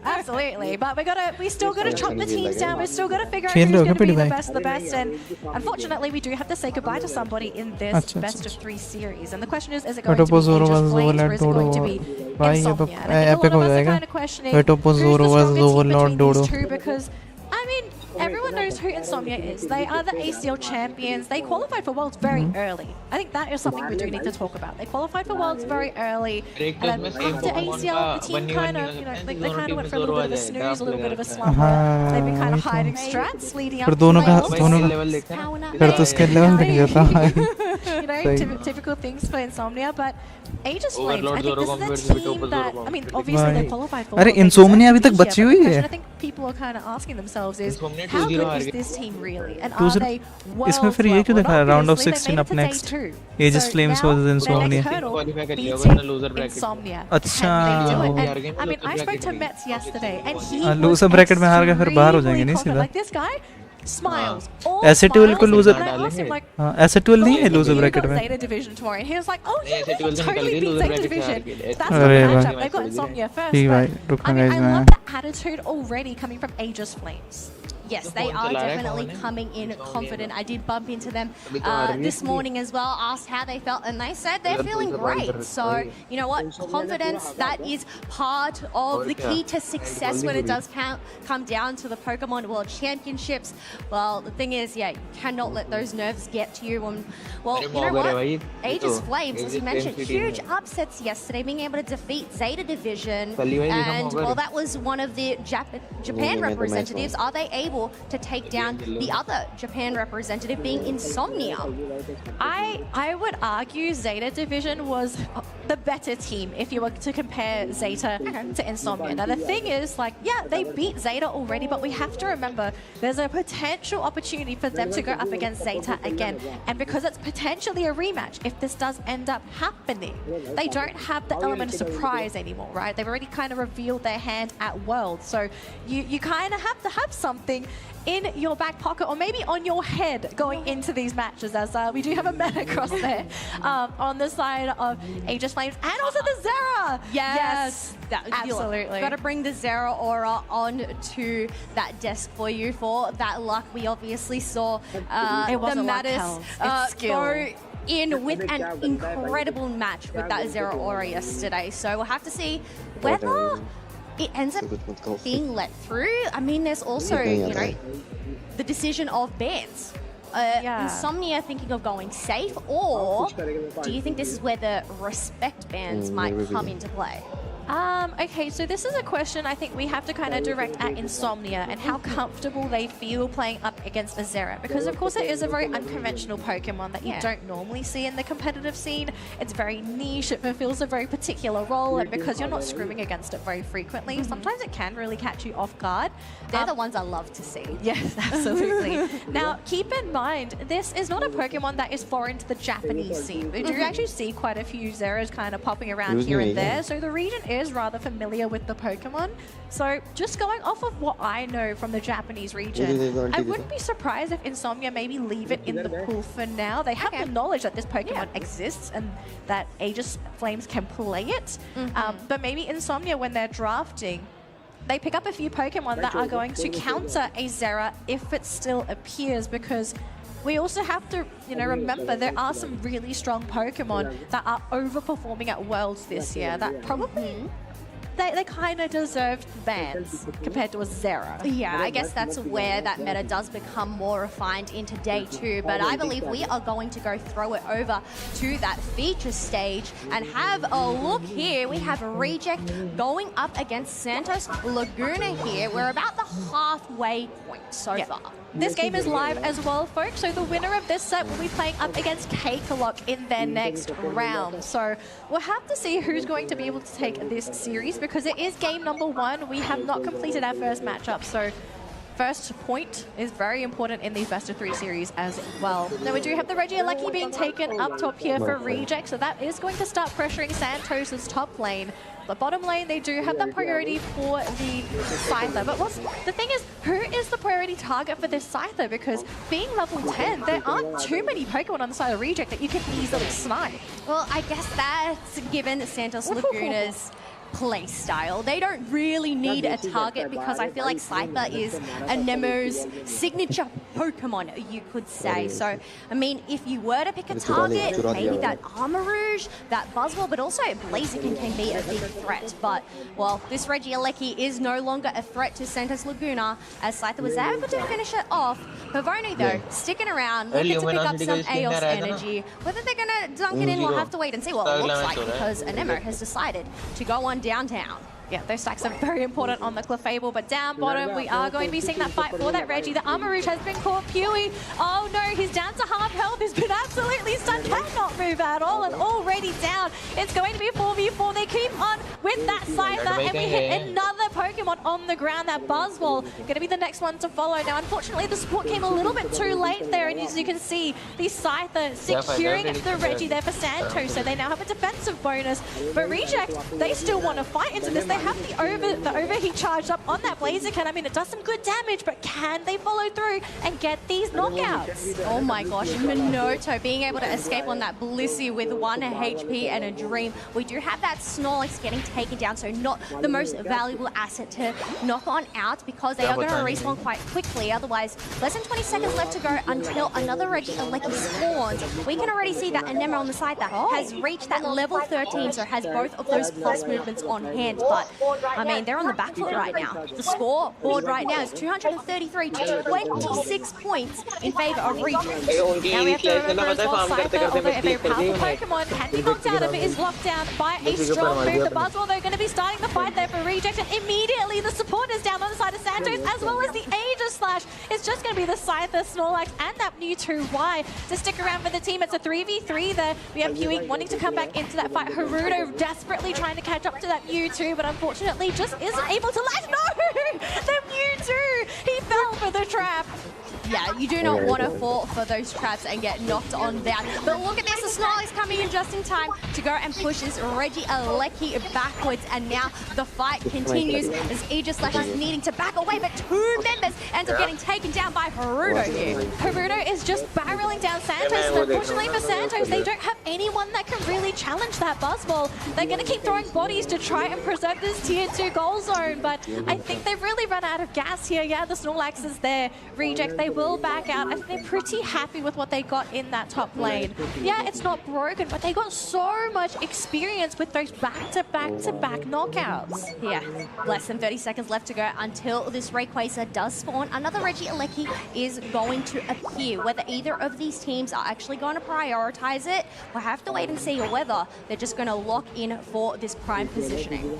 Absolutely, but we still got to chop the teams down. We've still got to figure out who's going to be the best of the best, and unfortunately, we do have to say goodbye to somebody in this best of 3 series. And the question is it going to be Aegis Flames or is it going to be Insomnia? And I think a lot of us are kind of questioning who's the strongest team between these two, because, I mean, everyone knows who Insomnia is. They are the ACL champions. They qualified for Worlds very early. I think that is something we do need to talk about. They qualified for Worlds very early, and then after ACL, the team kind of, you know, they kind of went for a little bit of a snooze, a little bit of a slump. They've been kind of hiding strats leading up to you know, typical things for Insomnia, but Aegis Flames, I think this is a team that, I mean, obviously they qualified for Worlds. Insomnia अभी तक बची हुई है. I think people are kind of asking themselves is, how good is this team really? And are they इसमें फिर ये क्यों दिखा रहा है round of 16 up next? Aegis Flames versus Insomnia. Insomnia. अच्छा. I mean, I spoke to Mets yesterday, and he loser bracket में हार गए फिर बाहर हो जाएंगे नहीं सीधा. Like this guy smiles. Asset-Duel को loser. Like, Asset-Duel नहीं है loser bracket में. Zeta Division tomorrow, and he was like, oh yeah, they can totally beat Zeta Division. That's the matchup. They've got Insomnia first. But, I mean, I love that attitude already coming from Aegis Flames. Yes, they are definitely coming in confident. I did bump into them this morning as well, asked how they felt, and they said they're feeling great. So, you know what, confidence, that is part of the key to success when it does come down to the Pokemon World Championships. Well, the thing is, yeah, you cannot let those nerves get to you. And, well, you know what, Aegis Flames, as you mentioned, huge upsets yesterday, being able to defeat Zeta Division, and, well, that was one of the Japan representatives. Are they able to take down the other Japan representative, being Insomnia? I would argue Zeta Division was the better team if you were to compare Zeta to Insomnia. Now the thing is, like, yeah, they beat Zeta already, but we have to remember there's a potential opportunity for them to go up against Zeta again. And because it's potentially a rematch, if this does end up happening, they don't have the element of surprise anymore, right? They've already kind of revealed their hand at Worlds. So you kind of have to have something in your back pocket, or maybe on your head going into these matches, as we do have a Metagross there on the side of Aegis Flames, and also the Zera. Yes. Absolutely. Got to bring the Zera aura on to that desk for you. For that luck, we obviously saw the Mattis go in with an incredible match with that Zera aura yesterday. So we'll have to see whether it ends up being let through. I mean, there's also, you know, the decision of bans. Insomnia thinking of going safe, or do you think this is where the respect bans might come into play? Okay, so this is a question I think we have to kind of direct at Insomnia and how comfortable they feel playing up against Azera, because of course it is a very unconventional Pokemon that you don't normally see in the competitive scene. It's very niche, it fulfills a very particular role, and because you're not scrimming against it very frequently, sometimes it can really catch you off guard. They're the ones I love to see. Yes, absolutely. Now, keep in mind, this is not a Pokemon that is foreign to the Japanese scene. We do actually see quite a few Zeras kind of popping around here and there, so the region is rather familiar with the Pokemon. So just going off of what I know from the Japanese region, I wouldn't be surprised if Insomnia maybe leave it in the pool for now. They have the knowledge that this Pokemon exists and that Aegis Flames can play it. But maybe Insomnia, when they're drafting, they pick up a few Pokemon that are going to counter a Zera if it still appears, because we also have to, remember there are some really strong Pokemon that are overperforming at Worlds this year that probably they kind of deserved bans compared to a Zera. Yeah, I guess that's where that meta does become more refined into day 2, but I believe we are going to go throw it over to that feature stage and have a look here. We have Reject going up against Santos Laguna here. We're about the halfway point so far. This game is live as well, folks, so the winner of this set will be playing up against Cakelock in their next round. So we'll have to see who's going to be able to take this series because it is game number 1. We have not completed our first matchup, so first point is very important in the best of 3 series as well. Now we do have the Regieleki being taken up top here for Reject, so that is going to start pressuring Santos' top lane. The bottom lane, they do have that priority for the Scyther. But the thing is, who is the priority target for this Scyther? Because being level 10, there aren't too many Pokemon on the side of Reject that you can easily snipe. Well, I guess that's given Santos Laguna's play style. They don't really need a target because I feel like Scyther is a Nemo's signature Pokemon, you could say. So, I mean, if you were to pick a target, maybe that Armarouge, that Buzzwole, but also Blaziken can be a big threat. But, well, this Regieleki is no longer a threat to Santos Laguna as Scyther was able to finish it off. Pavoni, though, sticking around, looking to pick up some Aeos energy. Whether they're going to dunk it in, we'll have to wait and see what it looks like because Anemo has decided to go on downtown. Yeah, those stacks are very important on the Clefable, but down bottom, we are going to be seeing that fight for that Reggie. The Armarouge has been caught. Pewee, oh no, he's down to half health. He's been absolutely stunned, cannot move at all, and already down. It's going to be a 4v4. They keep on with that Scyther, and we hit another Pokemon on the ground, that Buzzwole. Going to be the next one to follow. Now, unfortunately, the support came a little bit too late there, and as you can see, the Scyther securing the Reggie there for Santos, so they now have a defensive bonus. But Reject, they still want to fight into this. They have the overheat charged up on that Blaziken. I mean, it does some good damage, but can they follow through and get these knockouts? Oh my gosh, Minoto being able to escape on that Blissey with 1 HP and a Dream. We do have that Snorlax getting taken down, so not the most valuable asset to knock on out because they are going to respawn quite quickly. Otherwise, less than 20 seconds left to go until another Regieleki spawns. We can already see that Anemo on the side that has reached that level 13, so has both of those plus movements on hand. But I mean, they're on the back foot right now. The scoreboard right now is 233 to 26 points in favor of Reject. Now we have to remember as well, Scyther, although a very powerful Pokemon, can be knocked out if it is locked down by a strong move. The Buzzwole, they're going to be starting the fight there for Reject, and immediately the support is down on the side of Santos, as well as the Aegis Slash. It's just going to be the Scyther, Snorlax, and that Mewtwo Y to stick around for the team. It's a 3v3 there. We have Pewee wanting to come back into that fight. Haruto desperately trying to catch up to that Mewtwo, but unfortunately just isn't able to latch. No! The Mewtwo! He fell for the trap. Yeah, you do not want to fall for those traps and get knocked on down. But look at this, the Snorlax coming in just in time to go and push this Regieleki backwards. And now the fight continues as Aegis Slash is needing to back away, but 2 members end up getting taken down by Haruto here. Haruto is just barreling down Santos, and unfortunately for Santos, they don't have anyone that can really challenge that Buzzwole. They're going to keep throwing bodies to try and preserve this tier 2 goal zone, but I think they've really run out of gas here. Yeah, the Snorlax is there. Reject, they will back out. I think they're pretty happy with what they got in that top lane. Yeah, it's not broken, but they got so much experience with those back-to-back-to-back knockouts. Yeah, less than 30 seconds left to go until this Rayquaza does spawn. Another Regieleki is going to appear. Whether either of these teams are actually going to prioritize it, we'll have to wait and see, or whether they're just going to lock in for this prime positioning.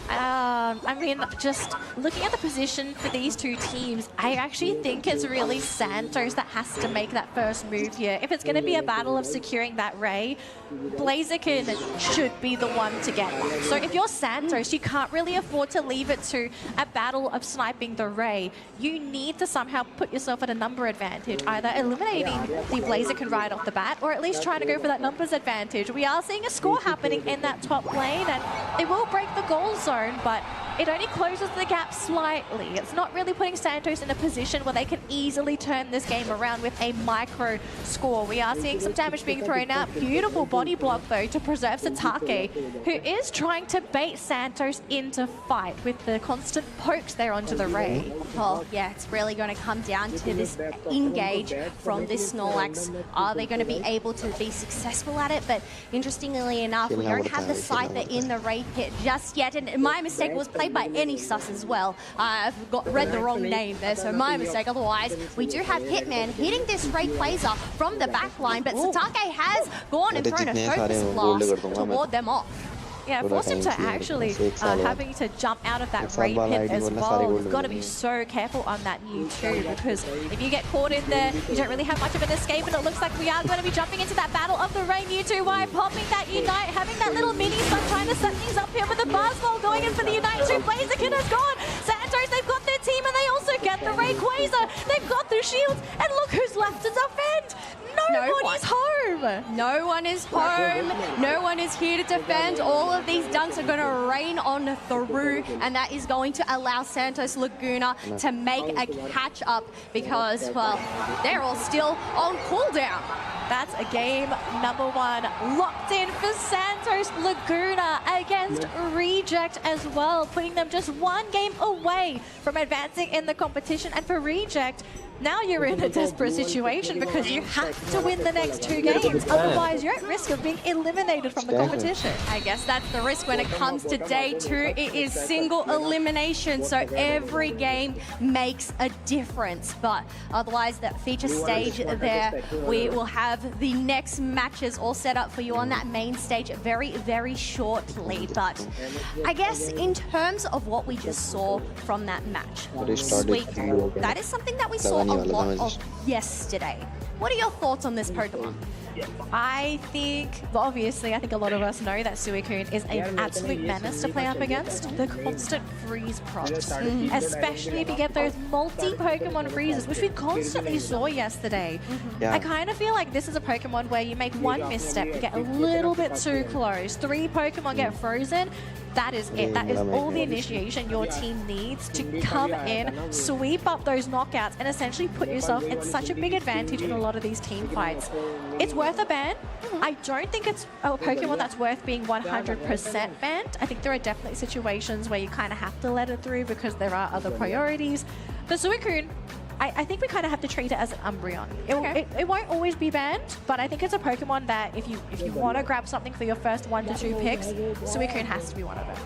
I mean, just looking at the position for these 2 teams, I actually think it's really Santos that has to make that first move here. If it's going to be a battle of securing that Ray, Blaziken should be the one to get that. So if you're Santos, you can't really afford to leave it to a battle of sniping the Ray. You need to somehow put yourself at a number advantage, either eliminating the Blaziken right off the bat, or at least trying to go for that numbers advantage. We are seeing a score happening in that top lane, and it will break the goal zone, but it only closes the gap slightly. It's not really putting Santos in a position where they can easily turn this game around with a micro score. We are seeing some damage being thrown out. Beautiful body block, though, to preserve Satake, who is trying to bait Santos into fight with the constant pokes there onto the Ray. Well, yeah, it's really going to come down to this engage from this Snorlax. Are they going to be able to be successful at it? But interestingly enough, we don't have the Scyther in the Ray pit just yet. And my mistake was played by any sus as well. I've read the wrong name there, so my mistake. Otherwise, we do have Hitman hitting this Rayquaza from the back line, but Satake has gone and thrown a focus blast to ward them off. Yeah, forced him to actually having to jump out of that Ray pit as well. You've got to be so careful on that Mewtwo, because if you get caught in there, you don't really have much of an escape, and it looks like we are going to be jumping into that battle of the Ray Mewtwo. Why popping that Unite, having that little mini sun, trying to set things up here with the Barsball going in for the Unite 2. Blaziken has gone. Santos, they've got their team, and they also get the Rayquaza. They've got their shields, and look who's left to defend. Nobody's home. No one is home. No one is here to defend. All of these dunks are going to rain on through, and that is going to allow Santos Laguna to make a catch up because, well, they're all still on cooldown. That's a game number 1 locked in for Santos Laguna against Reject as well, putting them just 1 game away from advancing in the competition. And for Reject, now you're in a desperate situation because you have to win the next 2 games. Otherwise, you're at risk of being eliminated from the competition. I guess that's the risk when it comes to day 2. It is single elimination, so every game makes a difference. But otherwise, that feature stage there, we will have the next matches all set up for you on that main stage very, very shortly. But I guess in terms of what we just saw from that match, Suicune, that is something that we saw a lot of yesterday. What are your thoughts on this Pokemon? I think, well, obviously, I think a lot of us know that Suicune is an absolute menace to play up against. The constant freeze procs, especially if you get those multi-Pokemon freezes, which we constantly saw yesterday. I kind of feel like this is a Pokemon where you make 1 misstep, get a little bit too close, 3 Pokemon get frozen. That is it. That is all the initiation your team needs to come in, sweep up those knockouts, and essentially put yourself in such a big advantage in a lot of these team fights. It's worth a ban. I don't think it's a Pokemon that's worth being 100% banned. I think there are definitely situations where you kind of have to let it through because there are other priorities. The Suicune, I think we kind of have to treat it as an Umbreon. It won't always be banned, but I think it's a Pokemon that if you want to grab something for your first 1 to 2 picks, Suicune has to be one of them.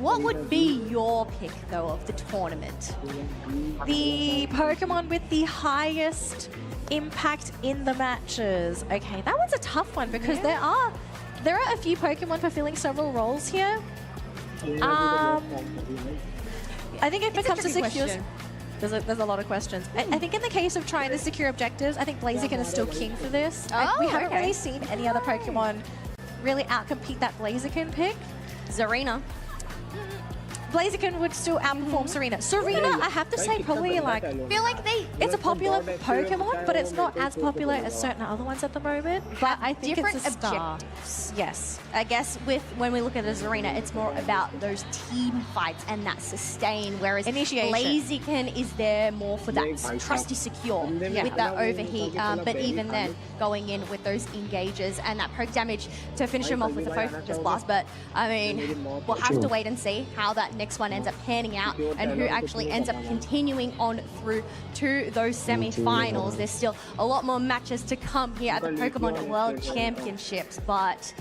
What would be your pick, though, of the tournament? The Pokemon with the highest impact in the matches. Okay, that one's a tough one because there are a few Pokemon fulfilling several roles here. I think it becomes a secure. There's a lot of questions. I think in the case of trying to secure objectives, I think Blaziken is still king for this. We haven't really seen any other Pokemon really outcompete that Blaziken pick. Zarina. Blaziken would still outperform Serena. Serena, I have to say, probably like, feel like it's a popular Pokemon, but it's not as popular as certain other ones at the moment. But I think different it's a star. objectives. Yes. I guess when we look at a Zarina, it's more about those team fights and that sustain, whereas Blaziken is there more for that trusty secure with that overheat. But even then, going in with those engages and that poke damage to finish him off with the Focus Blast. But I mean, we'll have to wait and see how that next one ends up panning out and who actually ends up continuing on through to those semi-finals. There's still a lot more matches to come here at the Pokemon World Championships, but,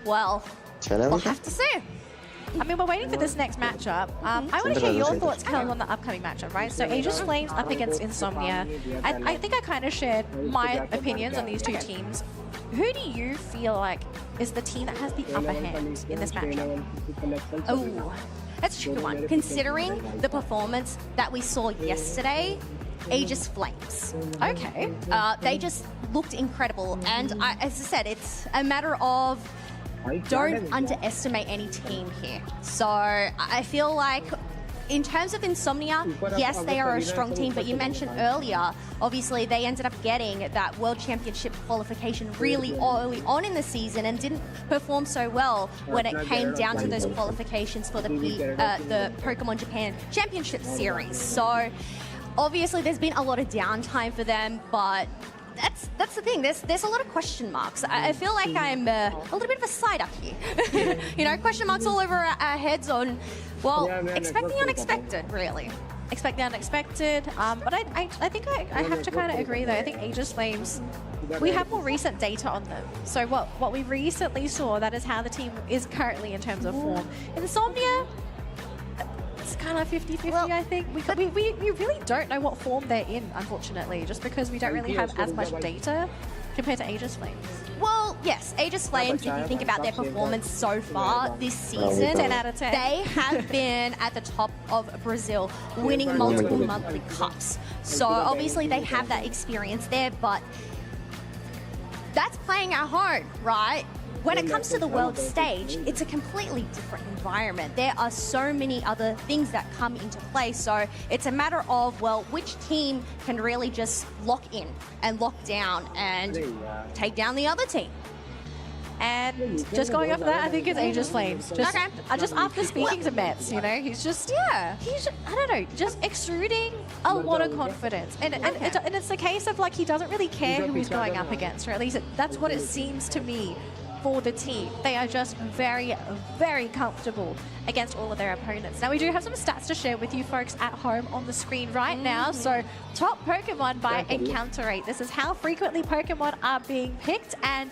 well, we'll have to see. I mean, we're waiting for this next matchup. I want to hear your thoughts, Kel, on the upcoming matchup, right? So Aegis Flames up against Insomnia. I think I kind of shared my opinions on these 2 teams. Who do you feel like is the team that has the upper hand in this matchup? Oh, that's a tricky one. Considering the performance that we saw yesterday, Aegis Flames. Okay. They just looked incredible. And as I said, it's a matter of don't underestimate any team here. So I feel like in terms of Insomnia, yes, they are a strong team, but you mentioned earlier, obviously they ended up getting that World Championship qualification really early on in the season and didn't perform so well when it came down to those qualifications for the Pokemon Japan Championship Series. So obviously there's been a lot of downtime for them, but that's the thing. There's a lot of question marks. I feel like I'm a little bit of a side up here. You know, question marks all over our heads on, well, expect the unexpected, really. Expect the unexpected. But I think I have to kind of agree, though. I think Aegis Flames, we have more recent data on them. So what we recently saw, that is how the team is currently in terms of form. Insomnia, it's kind of 50-50, well, I think. We really don't know what form they're in, unfortunately, just because we don't really have as much data compared to Aegis Flames. Well, yes, Aegis Flames, if you think about their performance so far this season, 10 out of 10. They have been at the top of Brazil, winning multiple monthly cups. So obviously they have that experience there, but that's playing at home, right? When it comes to the world stage, it's a completely different environment. There are so many other things that come into play. So it's a matter of, well, which team can really just lock in and lock down and take down the other team. And just going off of that, I think it's Aegis Flames. Just after speaking to Mets, you know, he's just, I don't know, just exuding a lot of confidence. And it's a case of, like, he doesn't really care who he's going up against, or at least that's what it seems to me for the team. They are just very, very comfortable against all of their opponents. Now, we do have some stats to share with you folks at home on the screen right now. So, top Pokemon by encounter rate. This is how frequently Pokemon are being picked. And,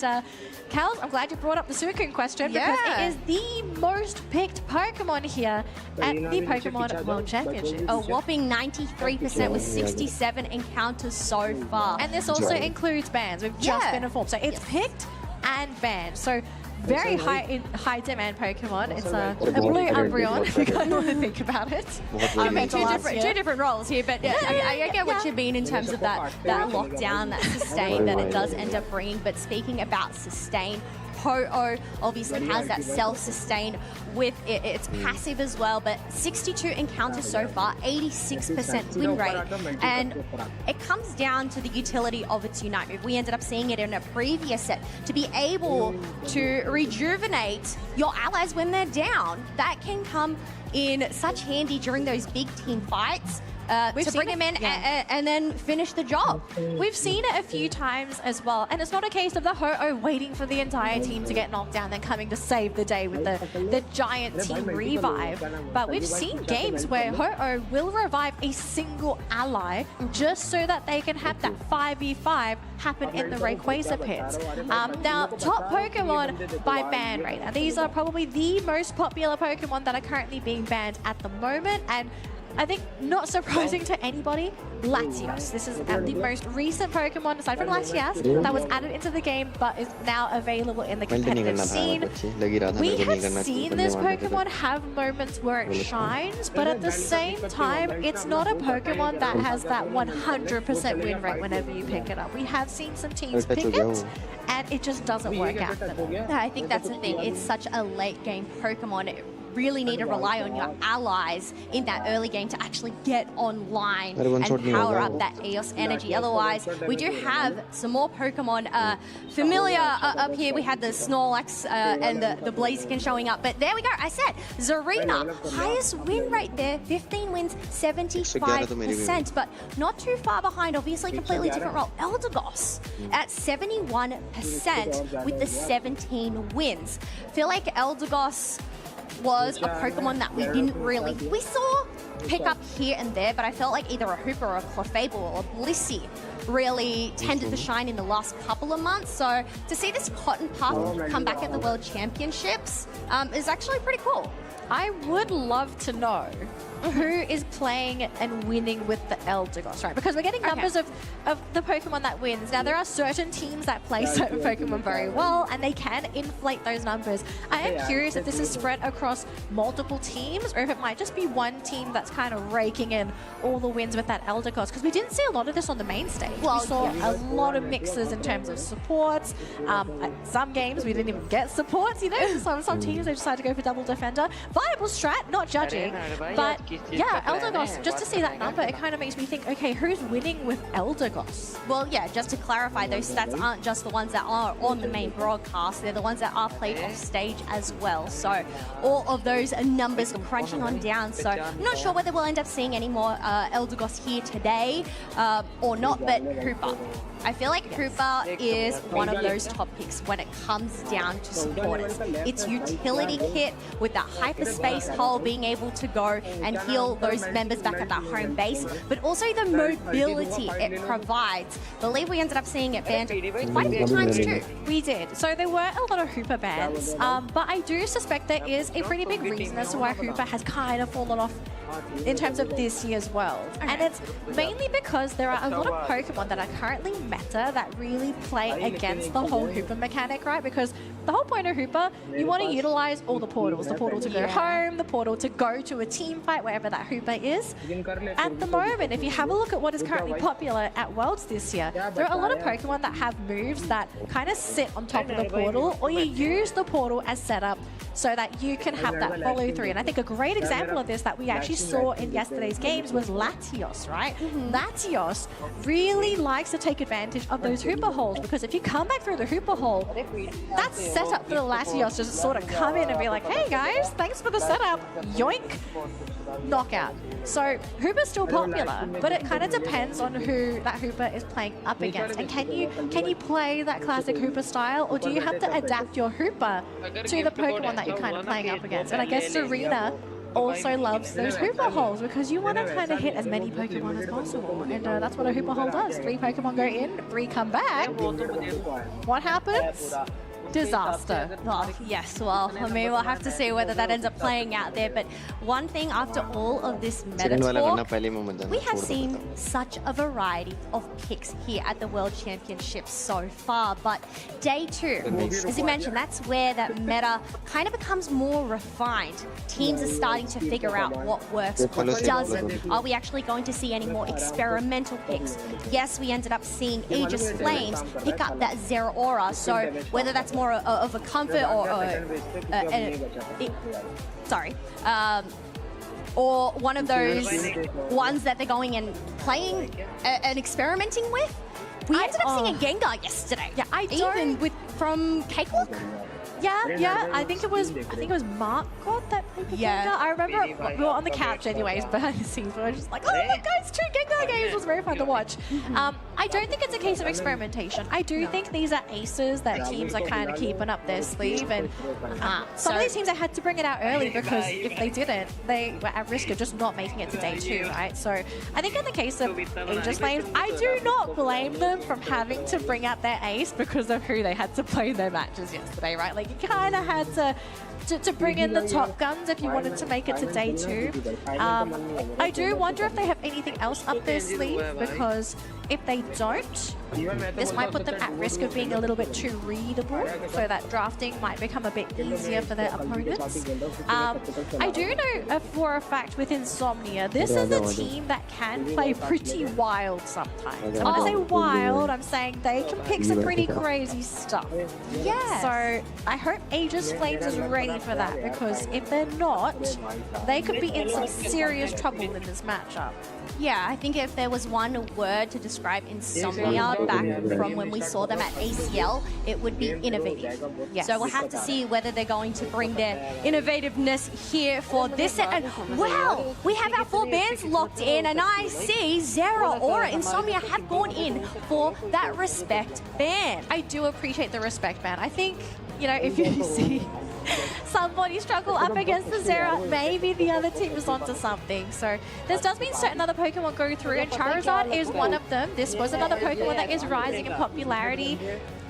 Kels, I'm glad you brought up the Suicune question because it is the most picked Pokemon here at the Pokemon World Championship. A whopping 93% with 67 encounters so far. And this also includes bans. We've just been informed. So, it's picked and banned. So very high demand Pokemon. It's a blue Umbreon, if you kind of want to think about it. I mean, two different roles here, but I get what you mean in terms of that lockdown, that sustain that it does end up bringing. But speaking about sustain, Ho-Oh obviously has that self-sustain with its passive as well, but 62 encounters so far, 86% win rate, and it comes down to the utility of its Unite move. We ended up seeing it in a previous set, to be able to rejuvenate your allies when they're down. That can come in such handy during those big team fights. To bring him in and then finish the job. We've seen it a few times as well, and it's not a case of the Ho-Oh waiting for the entire team to get knocked down, then coming to save the day with the giant team revive. But we've seen games where Ho-Oh will revive a single ally just so that they can have that 5v5 happen in the Rayquaza pits. Now, top Pokemon by ban rate. Now, these are probably the most popular Pokemon that are currently being banned at the moment, and I think, not surprising to anybody, Latios. This is the most recent Pokemon, aside from Latias, that was added into the game, but is now available in the competitive scene. We have seen this Pokemon have moments where it shines, but at the same time, it's not a Pokemon that has that 100% win rate whenever you pick it up. We have seen some teams pick it, and it just doesn't work out for them. I think that's the thing. It's such a late game Pokemon. It really need to rely on your allies in that early game to actually get online and power up that Eos energy. Otherwise, we do have some more Pokemon familiar up here. We had the Snorlax and the Blaziken showing up, but there we go. I said Zarina, highest win rate there, 15 wins, 75%, but not too far behind. Obviously, completely different role. Eldegoss at 71% with the 17 wins. Feel like Eldegoss was a Pokemon that we saw pick up here and there, but I felt like either a Hooper or a Clefable or a Blissey really tended to shine in the last couple of months. So to see this Cotton Puff come back at the World Championships is actually pretty cool. I would love to know who is playing and winning with the Eldegoss, right? Because we're getting numbers of the Pokemon that wins. Now, there are certain teams that play certain Pokemon very well, and they can inflate those numbers. I am curious if this is spread across multiple teams, or if it might just be one team that's kind of raking in all the wins with that Eldegoss, because we didn't see a lot of this on the main stage. Well, we saw a lot of mixes in terms of supports. At some games, we didn't even get supports, you know? Some teams, they decided to go for double defender. Viable strat, not judging, but Yeah, Eldergoss, just to see that number, it kind of makes me think, okay, who's winning with Eldergoss? Well, yeah, just to clarify, those stats aren't just the ones that are on the main broadcast, they're the ones that are played off stage as well. So all of those numbers crunching on down. So I'm not sure whether we'll end up seeing any more Eldergoss here today or not, but Hooper. I feel like Hooper is one of those top picks when it comes down to supporters. Its utility kit with that hyperspace hull being able to go and heal those members back at that home base, but also the mobility it provides. I believe we ended up seeing it banned quite a few times too. We did. So there were a lot of Hooper bans, but I do suspect there is a pretty big reason as to why Hooper has kind of fallen off in terms of this year's world. And it's mainly because there are a lot of Pokemon that are currently meta that really play against the whole Hooper mechanic, right? Because the whole point of Hooper, you want to utilize all the portals. The portal to go home, the portal to go to a team fight, wherever that Hooper is. At the moment, if you have a look at what is currently popular at Worlds this year, there are a lot of Pokemon that have moves that kind of sit on top of the portal, or you use the portal as setup so that you can have that follow through. And I think a great example of this that we actually saw in yesterday's games was Latios, right? Latios really likes to take advantage of those Hooper holes, because if you come back through the Hooper hole, that's set up for the Latios to sort of come in and be like, hey guys, thanks for the setup, yoink, knockout. So Hooper's still popular, but it kind of depends on who that Hooper is playing up against. And can you play that classic Hooper style, or do you have to adapt your Hooper to the Pokemon that you're kind of playing up against? And I guess Serena also loves those Hooper holes, because you want to kind of hit as many Pokemon as possible, and that's what a Hooper hole does. 3 Pokemon go in, 3 come back. What happens? Disaster. Oh, yes, well, I mean, we'll have to see whether that ends up playing out there. But one thing, after all of this meta talk, we have seen such a variety of picks here at the World Championships so far. But day 2, as you mentioned, that's where that meta kind of becomes more refined. Teams are starting to figure out what works, what doesn't. Are we actually going to see any more experimental picks? Yes, we ended up seeing Aegis Flames pick up that Zeraora, so whether that's more of a comfort or or one of those ones that they're going and playing and experimenting with. We ended up seeing a Gengar yesterday. Yeah, even from Cakewalk. Yeah, I think it was Mark that played the Gengar. I remember we were on the couch anyways, behind the scenes, we were just like, oh my god, it's 2 Gengar games. It was very fun to watch. I don't think it's a case of experimentation. I do think these are aces that teams are kind of keeping up their sleeve, and some of these teams, I had to bring it out early, because if they didn't, they were at risk of just not making it to day 2, right? So I think in the case of Aegis Flames, I do not blame them from having to bring out their ace because of who they had to play their matches yesterday, right? Like, you kind of had to bring in the top guns if you wanted to make it to day 2. I do wonder if they have anything else up their sleeve, because if they don't, this might put them at risk of being a little bit too readable, so that drafting might become a bit easier for their opponents. I do know for a fact with Insomnia, this is a team that can play pretty wild sometimes. And when I say wild, I'm saying they can pick some pretty crazy stuff. Yeah. So I hope Aegis Flames is ready for that, because if they're not, they could be in some serious trouble in this matchup. Yeah, I think if there was one word to describe Insomnia back from when we saw them at ACL, it would be innovative. Yes. So we'll have to see whether they're going to bring their innovativeness here for this set. And wow, we have our 4 bands locked in, and I see Zeraora, Insomnia have gone in for that respect ban. I do appreciate the respect ban. I think, you know, if you see somebody struggle up against the Zera, maybe the other team is onto something. So this does mean certain other Pokemon go through, and Charizard is one of them. This was another Pokemon that is rising in popularity.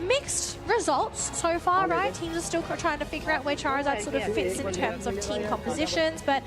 Mixed results so far, right? Teams are still trying to figure out where Charizard sort of fits in terms of team compositions, but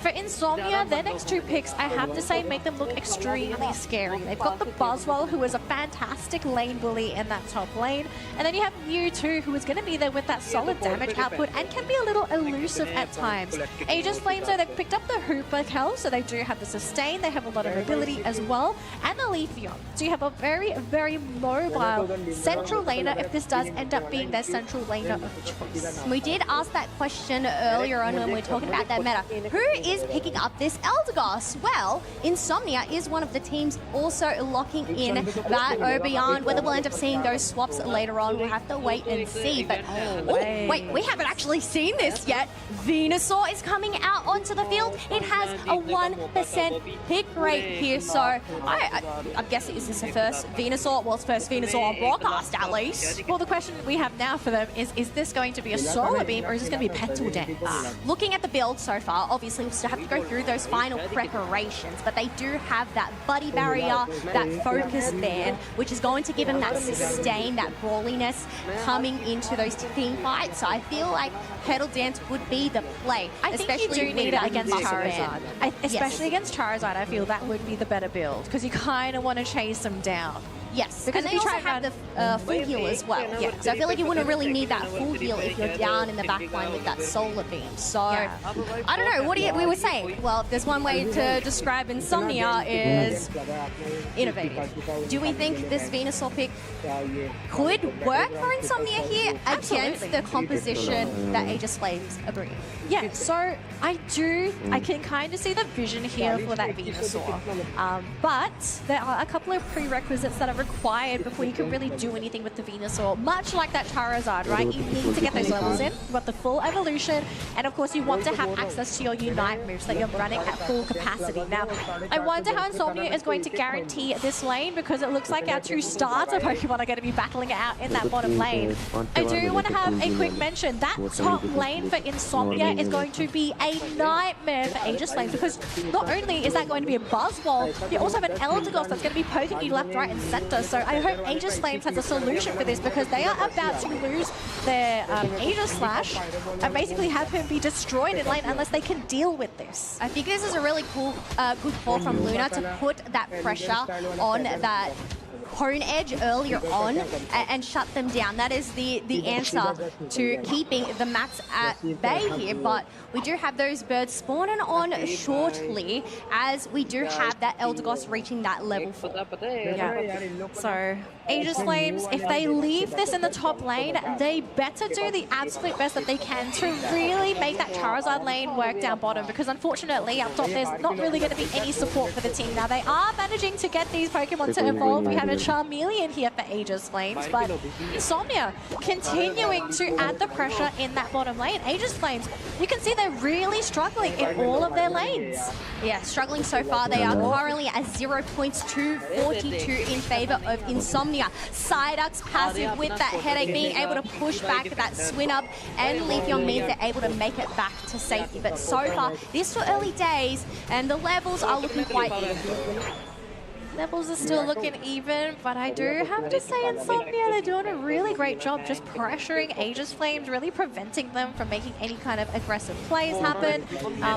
for Insomnia, their next 2 picks, I have to say, make them look extremely scary. They've got the Buzzwole, who is a fantastic lane bully in that top lane. And then you have Mewtwo, who is going to be there with that solid damage output and can be a little elusive at times. Aegis Flames, though, they've picked up the Hooper Kel, so they do have the Sustain. They have a lot of mobility as well. And the Leafeon. So you have a very, very mobile central laner, if this does end up being their central laner of choice. We did ask that question earlier on when we were talking about that meta. Who is picking up this Eldegoss? Well, Insomnia is one of the teams also locking in that Obion. Whether we'll end up seeing those swaps later on, we'll have to wait and see. But wait, we haven't actually seen this yet. Venusaur is coming out onto the field. It has a 1% pick rate here, so I'm guessing is this the first Venusaur? Well, it's first Venusaur on broadcast at least. Well, the question we have now for them is this going to be a Solar Beam or is this going to be a Petal Dance? Looking at the build so far, obviously we'll still have to go through those final preparations, but they do have that Buddy Barrier, that Focus Band, which is going to give them that sustain, that brawliness coming into those team fights. So I feel like Petal Dance would be the play. I think you do need it against Charizard. Especially against Charizard, I feel that would be the better build because you kind of want to chase them down. Yes, because and they also have the full heal as well. Yeah. So I feel like you wouldn't really need that full heal if you're down in the back line with that Solar Beam. So I don't know. What we were saying? Well, if there's one way to describe Insomnia is innovative. Do we think this Venusaur pick could work for Insomnia here against the composition that Aegis Flames are bringing? Yeah, so I can kind of see the vision here for that Venusaur. But there are a couple of prerequisites that are required before you can really do anything with the Venusaur. Much like that Charizard, right? You need to get those levels in. You want the full evolution, and of course you want to have access to your Unite moves that you're running at full capacity. Now, I wonder how Insomnia is going to guarantee this lane because it looks like our two starter Pokemon are going to be battling it out in that bottom lane. I do want to have a quick mention. That top lane for Insomnia is going to be a nightmare for Aegis Flames because not only is that going to be a Buzzwole, you also have an Eldegoss that's going to be poking you left, right, and center. So I hope Aegis Flames has a solution for this because they are about to lose their Aegis Slash and basically have him be destroyed in lane unless they can deal with this. I think this is a really cool, good call from Luna to put that pressure on that Hone Edge earlier on and shut them down. That is the answer to keeping the mats at bay here, but we do have those birds spawning on shortly as we do have that Eldegoss reaching that level 4. Yeah. So Aegis Flames, if they leave this in the top lane, they better do the absolute best that they can to really make that Charizard lane work down bottom because unfortunately up top there's not really going to be any support for the team. Now they are managing to get these Pokemon to evolve. We have a Charmeleon here for Aegis Flames, but Insomnia continuing to add the pressure in that bottom lane. Aegis Flames, you can see they're really struggling in all of their lanes. Yeah, struggling so far. They are currently at 0 points to 42 in favor of Insomnia. Psyduck's passive with that headache, being able to push back that Swinub, and Leafeon means they're able to make it back to safety. But so far, these still early days, and the levels are looking quite even. Levels are still looking even, but I do have to say Insomnia, they're doing a really great job just pressuring Aegis Flames, really preventing them from making any kind of aggressive plays happen.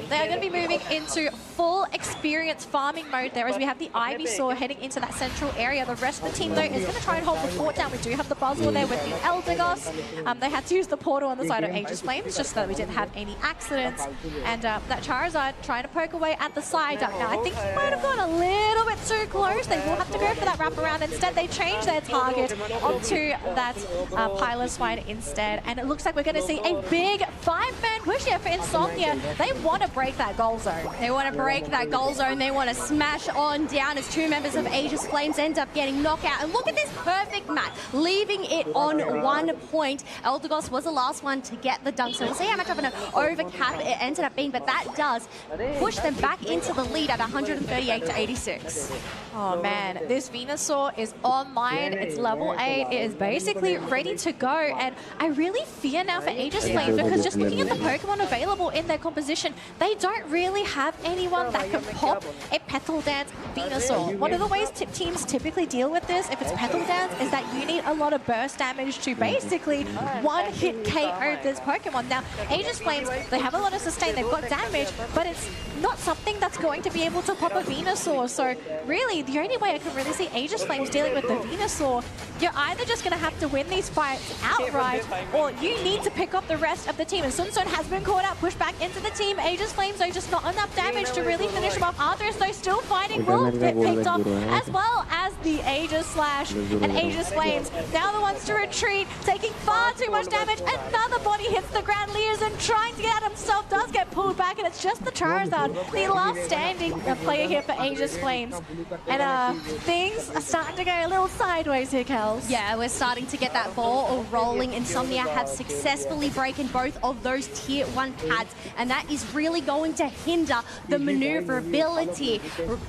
They are going to be moving into full experience farming mode there as we have the Ivysaur heading into that central area. The rest of the team, though, is going to try and hold the fort down. We do have the Buzzwole there with the Eldegoss. They had to use the portal on the side of Aegis Flames just so that we didn't have any accidents. And that Charizard trying to poke away at the Psyduck. Now, I think he might have gone a little bit too close. They will have to go for that wraparound. Instead, they change their target onto that Piloswine instead. And it looks like we're going to see a big 5-man push here for Insomnia. They want to break that goal zone. They want to break that goal zone. They want to smash on down as two members of Aegis Flames end up getting knocked out. And look at this perfect match, leaving it on 1 point. Eldegoss was the last one to get the dunk. So we'll see how much of an overcap it ended up being. But that does push them back into the lead at 138 to 86. Oh man, this Venusaur is online. It's level 8. It is basically ready to go. And I really fear now for Aegis Flames because just looking at the Pokemon available in their composition, they don't really have anyone that can pop a Petal Dance Venusaur. One of the ways teams typically deal with this, if it's Petal Dance, is that you need a lot of burst damage to basically one-hit KO this Pokemon. Now, Aegis Flames, they have a lot of sustain, they've got damage, but it's not something that's going to be able to pop a Venusaur. So really, unfortunately, the only way I can really see Aegis Flames dealing with the Venusaur, you're either just going to have to win these fights outright, or you need to pick up the rest of the team. And Sunsun has been caught out, pushed back into the team. Aegis Flames, though, just not enough damage to really finish him off. Arthur's, though, still fighting, will get picked up, as well as the Aegis Slash and Aegis Flames. Now the ones to retreat, taking far too much damage. Another body hits the ground. Liaison trying to get out himself, does get pulled back, and it's just the Charizard, the last standing player here for Aegis Flames. And things are starting to go a little sideways here, Kels. Yeah, we're starting to get that ball rolling. Insomnia have successfully broken both of those tier 1 pads, and that is really going to hinder the maneuverability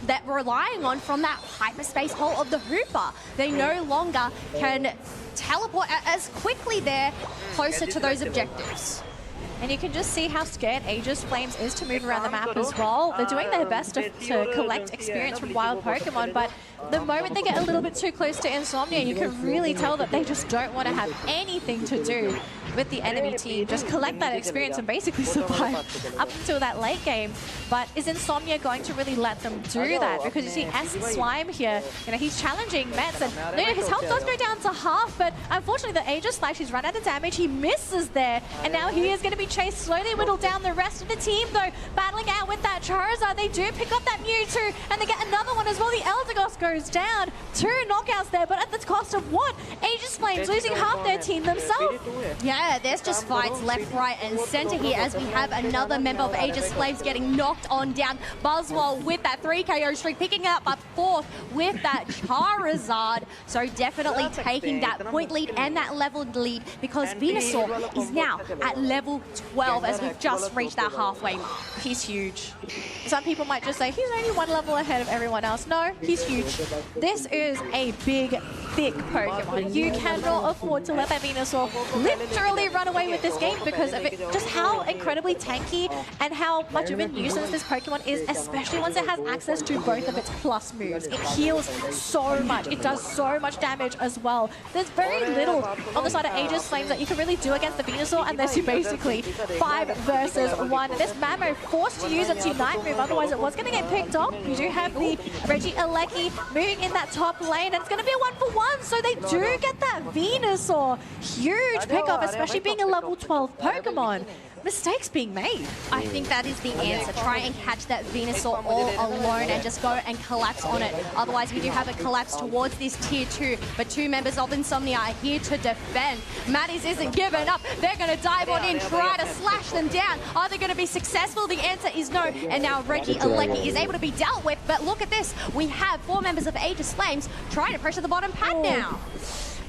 that we're relying on from that hyperspace hole of the Hooper. They no longer can teleport as quickly there closer to those objectives. And you can just see how scared Aegis Flames is to move around the map as well. They're doing their best to collect experience from wild Pokemon, but the moment they get a little bit too close to Insomnia, you can really tell that they just don't want to have anything to do with the enemy team. Just collect that experience and basically survive up until that late game. But is Insomnia going to really let them do that? Because you see Acid Slime here, you know, he's challenging Mets, and his health does go down to half, but unfortunately the Aegis Slash, he's run out of damage, he misses there, and now he is going to be chased, slowly whittled down. The rest of the team, though, battling out with that Charizard. They do pick up that Mewtwo, and they get another one as well. The Eldegoss goes down. 2 knockouts there, but at the cost of what? Aegis Flames losing half their team themselves. Yeah, there's just fights left, right, and center here as we have another member of Aegis Flames getting knocked on down. Buzzwole with that 3 KO streak, picking up a 4th with that Charizard. So definitely taking that point lead and that level lead, because Venusaur is now at level 12 as we've just reached that halfway mark. He's huge. Some people might just say he's only 1 level ahead of everyone else. No, he's huge. This is a big, thick Pokemon. You cannot afford to let that Venusaur literally run away with this game because of it, just how incredibly tanky and how much of a nuisance this Pokemon is, especially once it has access to both of its plus moves. It heals so much. It does so much damage as well. There's very little on the side of Aegis Flames that you can really do against the Venusaur unless you basically 5 versus 1. This Mamo forced to use its Unite move, otherwise it was going to get picked up. You do have the Regieleki moving in that top lane, and it's going to be a 1-for-1, so they do get that Venusaur. Huge pickup, especially being a level 12 Pokemon. Mistakes being made. I think that is the answer. Try and catch that Venusaur all alone and just go and collapse on it. Otherwise, we do have a collapse towards this tier 2, but 2 members of Insomnia are here to defend. Matties isn't giving up. They're going to dive on in, try to slash them down. Are they going to be successful? The answer is no. And now Regieleki is able to be dealt with, but look at this. We have 4 members of Aegis Flames trying to pressure the bottom pad now.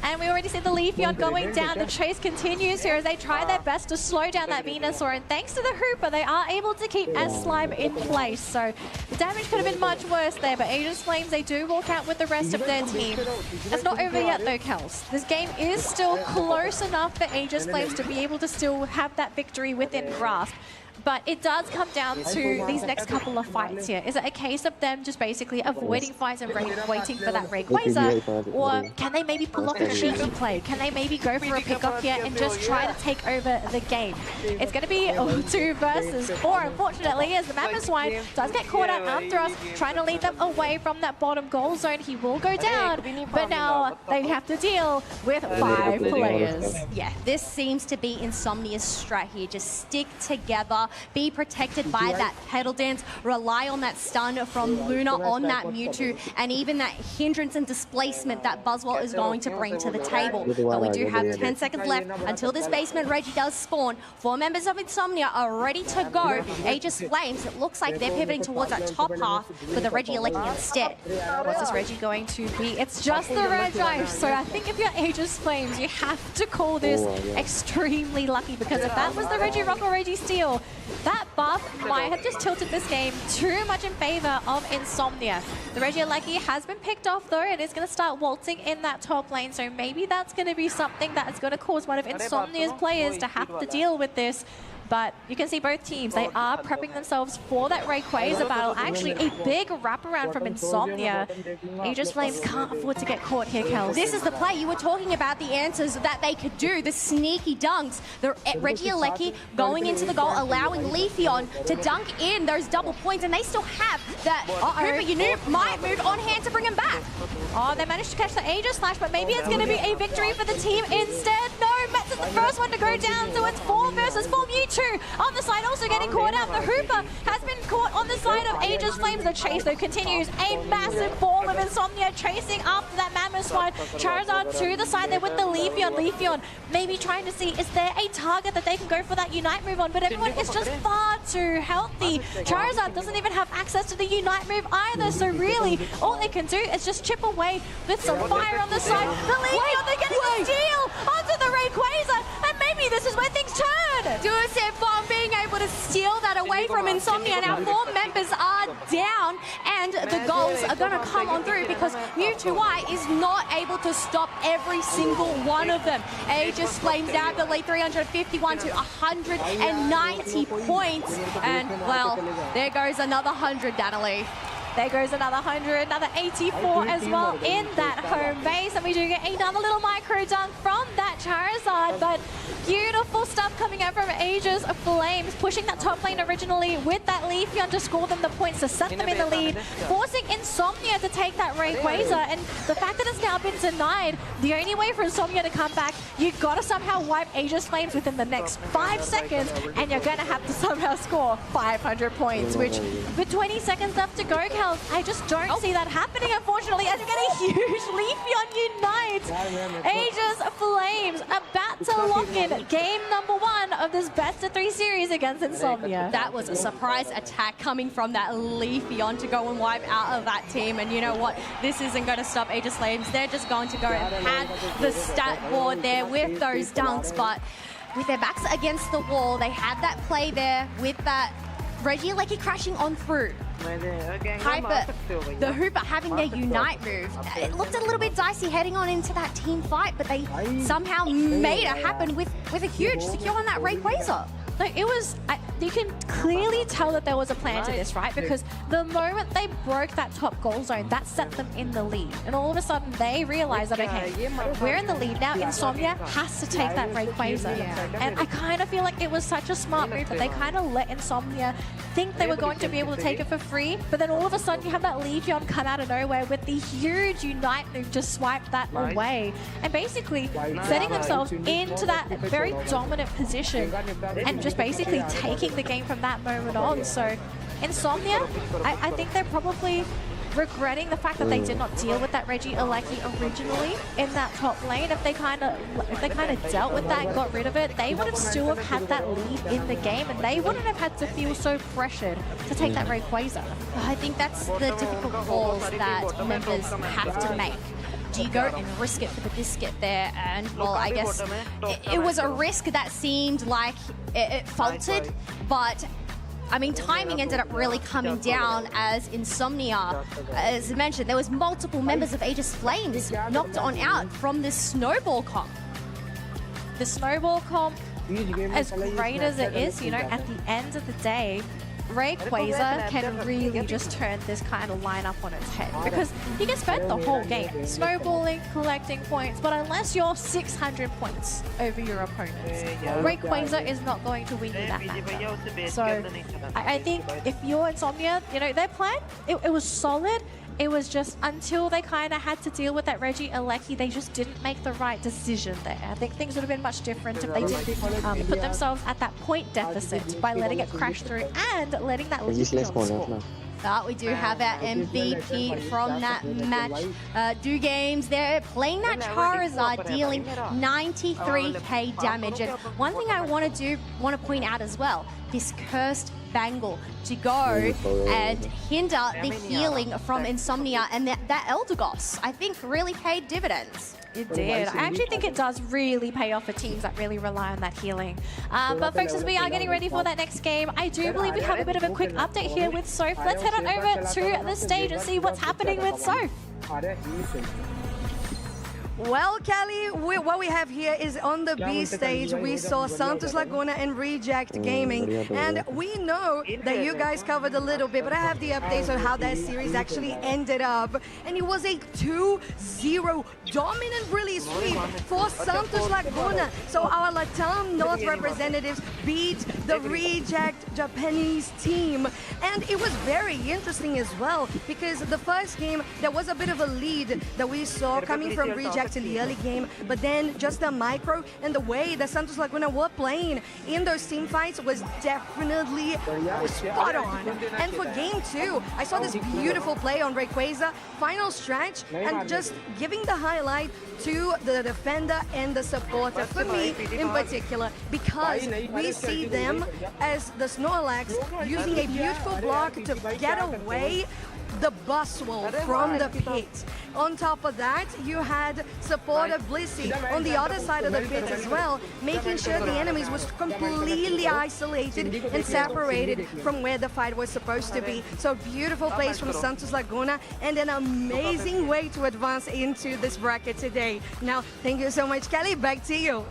And we already see the Leafeon going down. The chase continues here as they try their best to slow down that Venusaur. And thanks to the Hooper, they are able to keep S-Slime in place. So the damage could have been much worse there. But Aegis Flames, they do walk out with the rest of their team. It's not over yet though, Kels. This game is still close enough for Aegis Flames to be able to still have that victory within grasp. But it does come down to these next couple of fights here. Is it a case of them just basically avoiding fights and waiting for that Rayquaza? Or can they maybe pull off a cheeky play? Can they maybe go for a pickup here and just try to take over the game? It's going to be 2 versus 4, unfortunately, as the Mamoswine does get caught out after us, trying to lead them away from that bottom goal zone. He will go down, but now they have to deal with 5 players. Yeah, this seems to be Insomnia's strat here. Just stick together. Be protected by that pedal dance, rely on that stun from Luna on that Mewtwo, and even that hindrance and displacement that Buzzwole is going to bring to the table. But we do have 10 seconds left until this basement Reggie does spawn. 4 members of Insomnia are ready to go. Aegis Flames, it looks like they're pivoting towards that top half for the Regieleki instead. What's this Reggie going to be? It's just the Regi, so I think if you're Aegis Flames, you have to call this extremely lucky, because if that was the Regirock or Registeel, that buff might have just tilted this game too much in favor of Insomnia. The Regieleki has been picked off though, and is going to start waltzing in that top lane, so maybe that's going to be something that is going to cause one of Insomnia's players to have to deal with this. but you can see both teams, they are prepping themselves for that Rayquaza battle. Actually, a big wraparound from Insomnia. Aegis Flames can't afford to get caught here, Kels. This is the play. You were talking about the answers that they could do, the sneaky dunks. The Regieleki going into the goal, allowing Leafeon to dunk in those double points, and they still have that Hooper Unite might move on hand to bring him back. Oh, they managed to catch the Aegis Slash, but maybe it's going to be a victory for the team instead. No, Mets is the first one to go down, so it's 4 versus 4. Mewtwo on the side also getting caught out. The Hooper has been caught on the side of Aegis Flames. The chase, though, continues. A massive ball of Insomnia chasing after that Mammoth squad. Charizard to the side there with the Leafeon. Leafeon maybe trying to see, is there a target that they can go for that Unite move on? But everyone is just far too healthy. Charizard doesn't even have access to the Unite move either, so really, all they can do is just chip away with some fire on the side. The Leafeon, they're getting the steal onto the Rayquaza, and maybe this is where things turn. Duoset Bomb being able to steal that away from Insomnia. Now 4 members are down, and the goals are going to come on through because Mewtwo is not able to stop every single one of them. Aegis Flames down the lead, 351 to 190 points, and well, there goes another 100, Natalie. There goes another 100, another 84 as well in that home base. And we do get another little micro dunk from that Charizard. But beautiful stuff coming out from Aegis Flames, pushing that top lane originally with that Leafeon to score them the points to set them in the lead, forcing Insomnia to take that Rayquaza. And the fact that it's now been denied, the only way for Insomnia to come back, you've got to somehow wipe Aegis Flames within the next 5 seconds, and you're going to have to somehow score 500 points, which with 20 seconds left to go, Kel, I just don't see that happening, unfortunately, as you get a huge Leafeon Unite. Aegis Flames about to lock in game number 1 of this best-of-3 series against Insomnia. That was a surprise attack coming from that Leafeon to go and wipe out of that team. And you know what? This isn't going to stop Aegis Flames. They're just going to go and pad the stat board there with those dunks. But with their backs against the wall, they had that play there with that Regieleki crashing on through. Hyper, the Hooper having their Unite move. It looked a little bit dicey heading on into that team fight, but they somehow made it happen with a huge secure on that Rayquaza. Like, it was, you can clearly tell that there was a plan to this, right? Because the moment they broke that top goal zone, that set them in the lead. And all of a sudden, they realized that, okay, we're in the lead now. Insomnia has to take that Rayquaza. And I kind of feel like it was such a smart move that they kind of let Insomnia think they were going to be able to take it for free. But then all of a sudden, you have that Leafeon come out of nowhere with the huge Unite move to swipe that away. And basically, setting themselves into that very dominant position and just basically taking the game from that moment on. So Insomnia, I think they're probably regretting the fact that they did not deal with that Regieleki originally in that top lane. If they kind of dealt with that and got rid of it, they would have still have had that lead in the game, and they wouldn't have had to feel so pressured to take that Rayquaza. I think that's the difficult calls that members have to make. Do you go and risk it for the biscuit there? And, well, I guess it was a risk that seemed like it faltered, but I mean, timing ended up really coming down as Insomnia, as mentioned, there was multiple members of Aegis Flames knocked on out from this snowball comp. The snowball comp, as great as it is, you know, at the end of the day, Rayquaza can really just turn this kind of lineup on its head, because you can spend the whole game snowballing, collecting points, but unless you're 600 points over your opponents, Rayquaza is not going to win you that match. So I think if you're Insomnia, you know, their plan, it was solid. It was just until they kind of had to deal with that Regieleki, they just didn't make the right decision there. I think things would have been much different if they didn't put themselves at that point deficit by letting it crash through and letting that Leafeon score. But we do have our MVP from that match. Do games there, playing that Charizard, dealing 93k damage. And one thing I want to point out as well, this cursed bangle to go and hinder the healing from Insomnia, and that Eldegoss, I think, really paid dividends. It did. I actually think it does really pay off for teams that really rely on that healing. But folks, as we are getting ready for that next game, I do believe we have a bit of a quick update here with Soph. Let's head on over to the stage and see what's happening with Soph. Well, Kelly, what we have here is on the B stage, we saw Santos Laguna and Reject Gaming. And we know that you guys covered a little bit, but I have the updates on how that series actually ended up. And it was a 2-0 dominant release sweep for Santos Laguna. So our Latam North representatives beat the Reject Japanese team. And it was very interesting as well, because the first game, there was a bit of a lead that we saw coming from Reject in the early game, but then just the micro and the way that Santos Laguna were playing in those team fights was definitely spot on. And for game 2, I saw this beautiful play on Rayquaza, final stretch, and just giving the highlight to the defender and the supporter, for me in particular, because we see them as the Snorlax using a beautiful block to get away the Buswell from the pit. On top of that, you had supporter Blissey on the other side of the pit as well, making sure the enemies was completely isolated and separated from where the fight was supposed to be. So beautiful plays from Santos Laguna and an amazing way to advance into this bracket today. Now, thank you so much, Kelly. Back to you.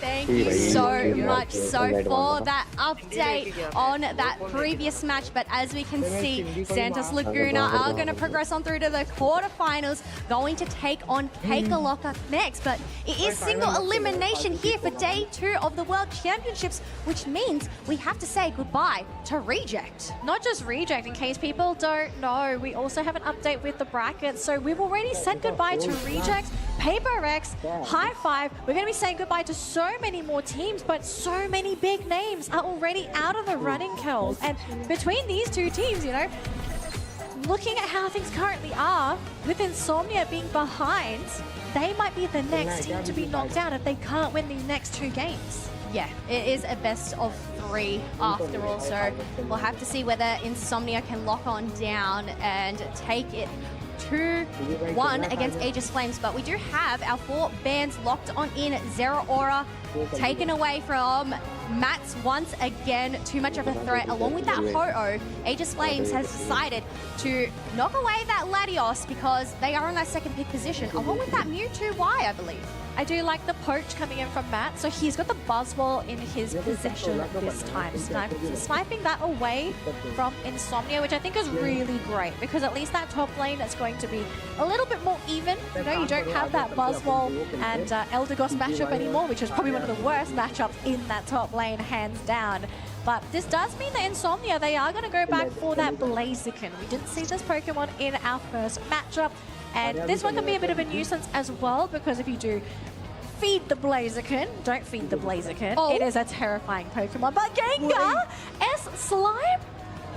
Thank you so much, for that update on that previous match. But as we can see, Santos Laguna are going to progress on through to the quarterfinals, going to take on Kakalaka next. But it is single elimination here for day 2 of the World Championships, which means we have to say goodbye to Reject. Not just Reject, in case people don't know, we also have an update with the brackets. So we've already said goodbye to Reject, Paper X, High Five. We're going to be saying goodbye to so many more teams, but so many big names are already out of the running, Kells. And between these two teams, you know, looking at how things currently are, with Insomnia being behind, they might be the next team to be knocked out if they can't win the next 2 games. Yeah, it is a best of 3 after all, so we'll have to see whether Insomnia can lock on down and take it 2-1 against Aegis Flames. But we do have our 4 bands locked on in. Zero Aura taken away from Mats once again. Too much of a threat. Along with that Ho-Oh, Aegis Flames has decided to knock away that Latios because they are in that second pick position, along with that Mewtwo Y, I believe. I do like the poach coming in from Matt. So he's got the Buzzwole in his possession this time. Sniping that away from Insomnia, which I think is really great, because at least that top lane is going to be a little bit more even. You know, you don't have that Buzzwole and Eldegoss matchup anymore, which is probably one of the worst matchups in that top lane, hands down. But this does mean that Insomnia, they are going to go back for that Blaziken. We didn't see this Pokemon in our first matchup. And this one can be a bit of a nuisance as well, because if you do feed the Blaziken, don't feed the Blaziken. Oh. It is a terrifying Pokemon. But Gengar, S-Slime?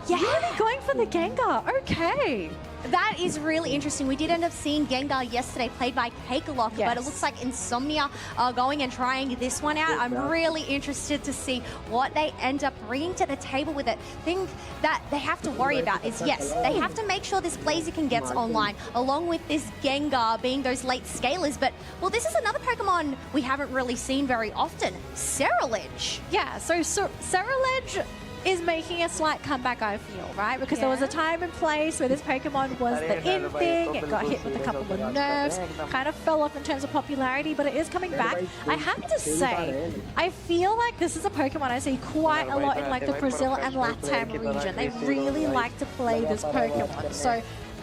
Yeah. Really going for the Gengar. Okay. That is really interesting. We did end up seeing Gengar yesterday, played by Kakalaka, but it looks like Insomnia are going and trying this one out. I'm really interested to see what they end up bringing to the table with it. Thing that they have to worry about is, yes, they have to make sure this Blaziken gets online, along with this Gengar being those late scalers. But, well, this is another Pokemon we haven't really seen very often, Ceruledge. Yeah, so Ceruledge is making a slight comeback, I feel, right? Because there was a time and place where this Pokemon was the in thing. It got hit with a couple of nerfs, kind of fell off in terms of popularity, but it is coming back. I have to say, I feel like this is a Pokemon I see quite a lot in like the Brazil and Latam region. They really like to play this Pokemon. So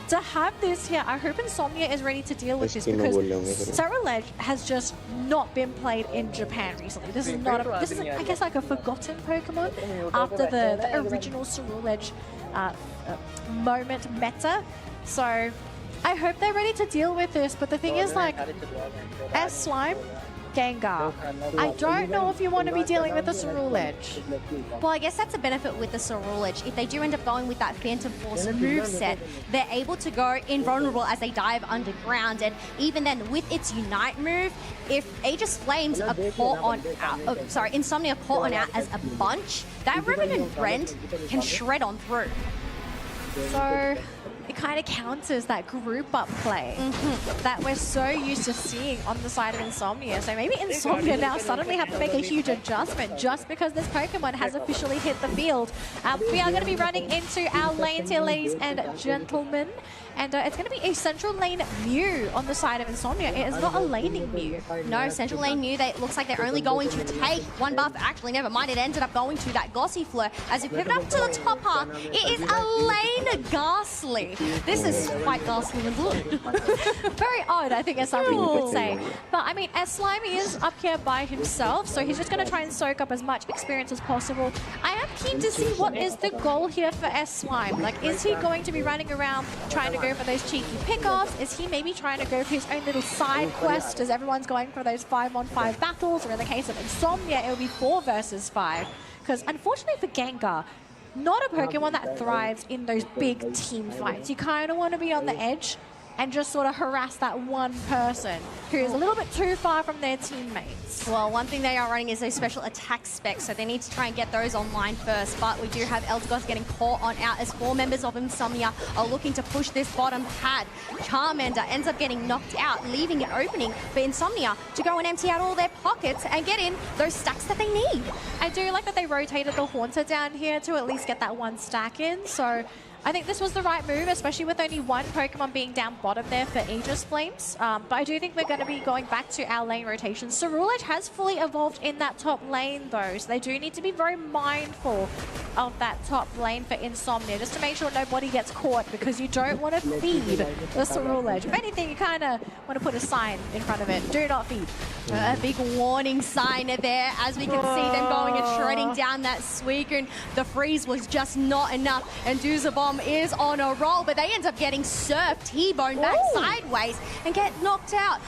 to have this here, I hope Insomnia is ready to deal with this, because Ceruledge has just not been played in Japan recently. This is not a, this is, I guess, like a forgotten Pokemon after the original Ceruledge moment meta. So I hope they're ready to deal with this. But the thing is, like, S-Slime, Gengar, I don't know if you want to be dealing with the Ceruledge. Well, I guess that's a benefit with the Ceruledge. If they do end up going with that Phantom Force moveset, they're able to go invulnerable as they dive underground. And even then, with its Unite move, if Aegis Flames are caught on out, Insomnia caught on out as a bunch, that Riven and Brand can shred on through. So it kind of counters that group up play that we're so used to seeing on the side of Insomnia. So maybe Insomnia now suddenly have to make a huge adjustment just because this Pokemon has officially hit the field. We are going to be running into our lanes here, ladies and gentlemen. And it's going to be a central lane Mew on the side of Insomnia. It is not a laning Mew. No, central lane Mew, it looks like they're only going to take one buff. Actually, never mind, it ended up going to that Gossifleur. As we pivot up to the top half, it is a lane Ghastly. This is quite ghastly and blue. Very odd, I think, as some people would say. But, I mean, S-Slime is up here by himself, so he's just going to try and soak up as much experience as possible. I am keen to see what is the goal here for S-Slime. Like, is he going to be running around trying to go for those cheeky pickoffs? Is he maybe trying to go for his own little side quest as everyone's going for those 5-on-5 battles? Or in the case of Insomnia, it will be 4 versus 5. Because unfortunately for Gengar, not a Pokemon that thrives in those big team fights. You kind of want to be on the edge and just sort of harass that one person who is a little bit too far from their teammates. Well, one thing they are running is those special attack specs, so they need to try and get those online first. But we do have Eldegoss getting caught on out as 4 members of Insomnia are looking to push this bottom pad. Charmander ends up getting knocked out, leaving an opening for Insomnia to go and empty out all their pockets and get in those stacks that they need. I do like that they rotated the Haunter down here to at least get that 1 stack in, so I think this was the right move, especially with only 1 Pokemon being down bottom there for Aegis Flames. But I do think we're going to be going back to our lane rotation. Ceruledge has fully evolved in that top lane, though, so they do need to be very mindful of that top lane for Insomnia, just to make sure nobody gets caught, because you don't want to feed the Ceruledge. If anything, you kind of want to put a sign in front of it. Do not feed. A big warning sign there, as we can see them going and shredding down that Suicune. The freeze was just not enough, and Duzabomb is on a roll, but they end up getting surfed, T-bone back sideways, and get knocked out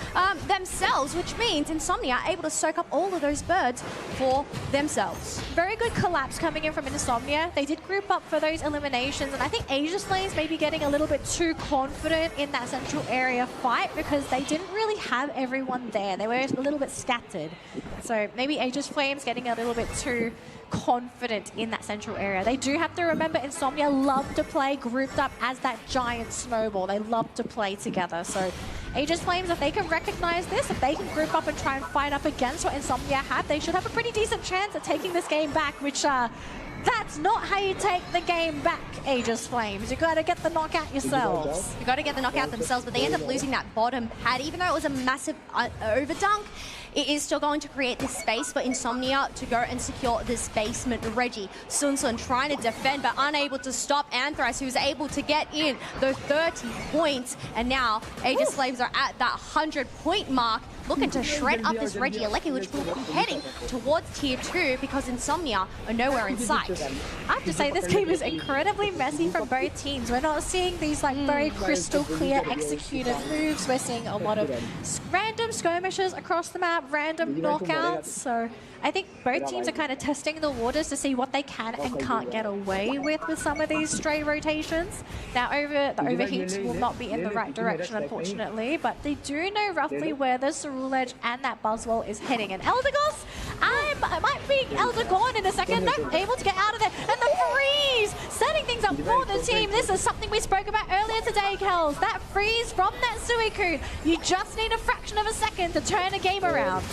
themselves, which means Insomnia are able to soak up all of those birds for themselves. Very good collapse coming in from Insomnia. They did group up for those eliminations, and I think Aegis Flames may be getting a little bit too confident in that central area fight because they didn't really have everyone there. They were a little bit scattered. So maybe Aegis Flames getting a little bit too confident in that central area. They do have to remember Insomnia love to play grouped up as that giant snowball. They love to play together. So Aegis Flames, if they can recognize this, if they can group up and try and fight up against what Insomnia have, they should have a pretty decent chance at taking this game back, which that's not how you take the game back, Aegis Flames. You got to get the knockout yourselves. You got to get the knockout themselves, but they end up losing that bottom pad. Even though it was a massive overdunk, it is still going to create this space for Insomnia to go and secure this basement Reggie. Sun Sun trying to defend, but unable to stop Anthrax, who's able to get in those 30 points. And now Aegis Flames are at that 100-point mark, looking to shred up this Regieleki, which will be heading towards Tier 2 because Insomnia are nowhere in sight. I have to say, this game is incredibly messy from both teams. We're not seeing these like very crystal clear executed moves. We're seeing a lot of random skirmishes across the map, random knockouts. So I think both teams are kind of testing the waters to see what they can and can't get away with some of these stray rotations. Now, the overheat will not be in the right direction, unfortunately, but they do know roughly where the Ceruledge and that Buzzwole is heading. And Eldegoss, I might be Eldergorn in a second. No, able to get out of there. And the freeze, setting things up for the team. This is something we spoke about earlier today, Kels. That freeze from that Suicune. You just need a fraction of a second to turn a game around.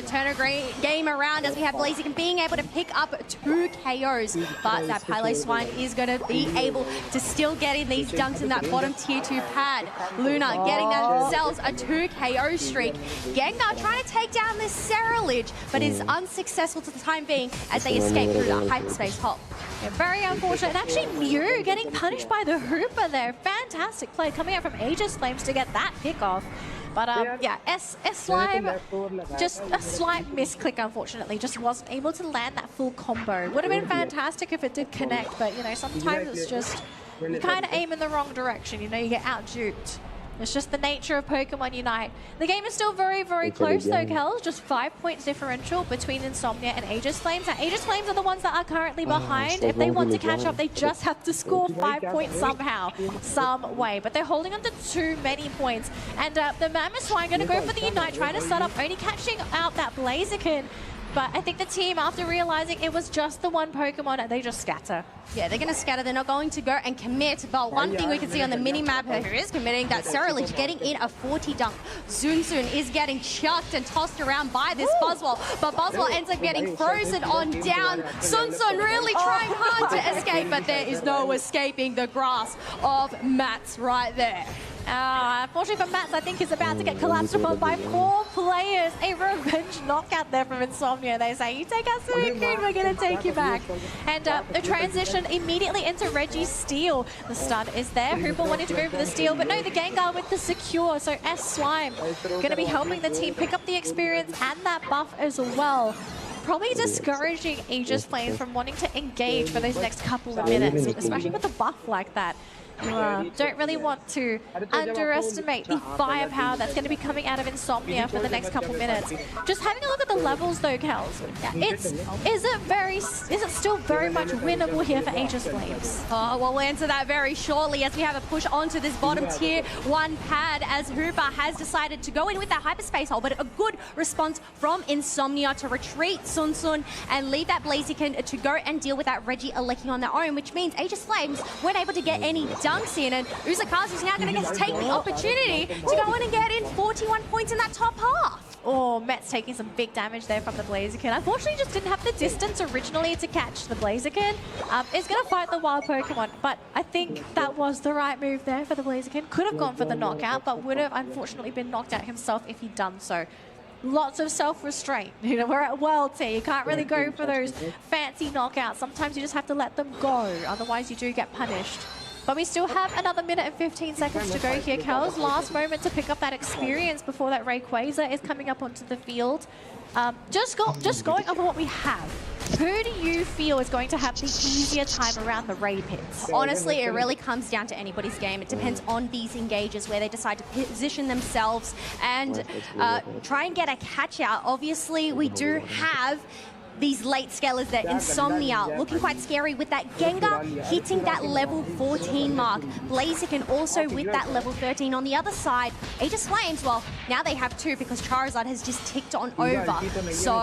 Turn a game around, as we have Blaziken being able to pick up 2 KOs. But that Piloswine is going to be able to still get in these dunks in that bottom Tier 2 pad. Luna getting themselves a 2 KO streak. Gengar trying to take down this Ceruledge, but is unsuccessful to the time being as they escape through that hyperspace hop. Yeah, very unfortunate. And actually, Mew getting punished by the Hooper there. Fantastic play coming out from Aegis Flames to get that pick off. But yeah, S-Slime, just a slight misclick, unfortunately. Just wasn't able to land that full combo. Would have been fantastic if it did connect, but, you know, sometimes it's just, you kind of aim in the wrong direction. You know, you get out-duped. It's just the nature of Pokémon Unite. The game is still very, very close though, Kels. Just 5 points differential between Insomnia and Aegis Flames. Now, Aegis Flames are the ones that are currently behind. If they want to catch up, they just have to score 5 points somehow, some way. But they're holding on to too many points. And the Mammoth Swine going to go for the Unite, trying to set up, only catching out that Blaziken. but I think the team, after realizing it was just the one Pokemon, they just scatter. Yeah, they're going to scatter. They're not going to go and commit. But one thing we can see on the mini-map who is committing, that Cerealich getting in a 40 dunk. Zunzun is getting chucked and tossed around by this Buzzwole, but Buzzwole ends up getting frozen on down. Zunzun really trying hard to escape, but there is no escaping the grasp of Mats right there. Unfortunately for Mats, I think is about to get collapsed upon by 4 players. A revenge knockout there from Insomnia. They say, you take our Suicune, we're going to take you back. And the transition immediately into Reggie's steal. The stun is there. Hooper wanted to go for the steal, but no, the Gengar with the secure. So S-Slime going to be helping the team pick up the experience and that buff as well. Probably discouraging Aegis Flames from wanting to engage for those next couple of minutes, especially with a buff like that. You don't really want to underestimate the firepower that's going to be coming out of Insomnia for the next couple minutes. Just having a look at the levels though, Kels, is it still very much winnable here for Aegis Flames? Oh, well, we'll answer that very shortly as we have a push onto this bottom tier 1 pad as Hooper has decided to go in with that hyperspace hole, but a good response from Insomnia to retreat Zunzun and leave that Blaziken to go and deal with that Regieleki on their own, which means Aegis Flames weren't able to get any dunks in, and Uzakazu's now going to take the opportunity to go in and get in 41 points in that top half. Oh, Met's taking some big damage there from the Blaziken. Unfortunately, just didn't have the distance originally to catch the Blaziken. Is going to fight the wild Pokemon, but I think that was the right move there for the Blaziken. Could have gone for the knockout, but would have unfortunately been knocked out himself if he'd done so. Lots of self-restraint. You know, we're at World Tier. You can't really go for those fancy knockouts. Sometimes you just have to let them go, otherwise you do get punished. But we still have another minute and 15 seconds to go here, Kels. Last moment to pick up that experience before that Rayquaza is coming up onto the field. Just going over what we have. Who do you feel is going to have the easier time around the Ray pits? Honestly, it really comes down to anybody's game. It depends on these engages where they decide to position themselves and try and get a catch out. Obviously, we do have these late scalers there. Insomnia looking quite scary with that Gengar hitting that level 14 mark. Blaziken also with that level 13 on the other side. Aegis Flames, well, now they have 2 because Charizard has just ticked on over. So,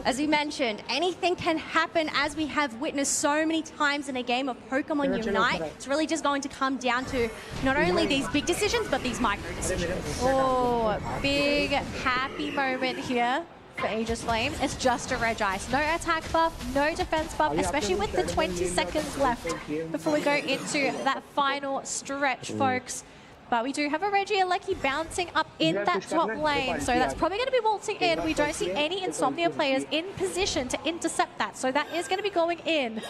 as we mentioned, anything can happen as we have witnessed so many times in a game of Pokemon Unite. It's really just going to come down to not only these big decisions, but these micro decisions. Oh, big happy moment here for Aegis Flames. It's just a Regice. No attack buff, no defense buff, especially with the 20 seconds left before we go into that final stretch, folks. But we do have a Regieleki bouncing up in that top lane, so that's probably going to be waltzing in. We don't see any Insomnia players in position to intercept that, so that is going to be going in.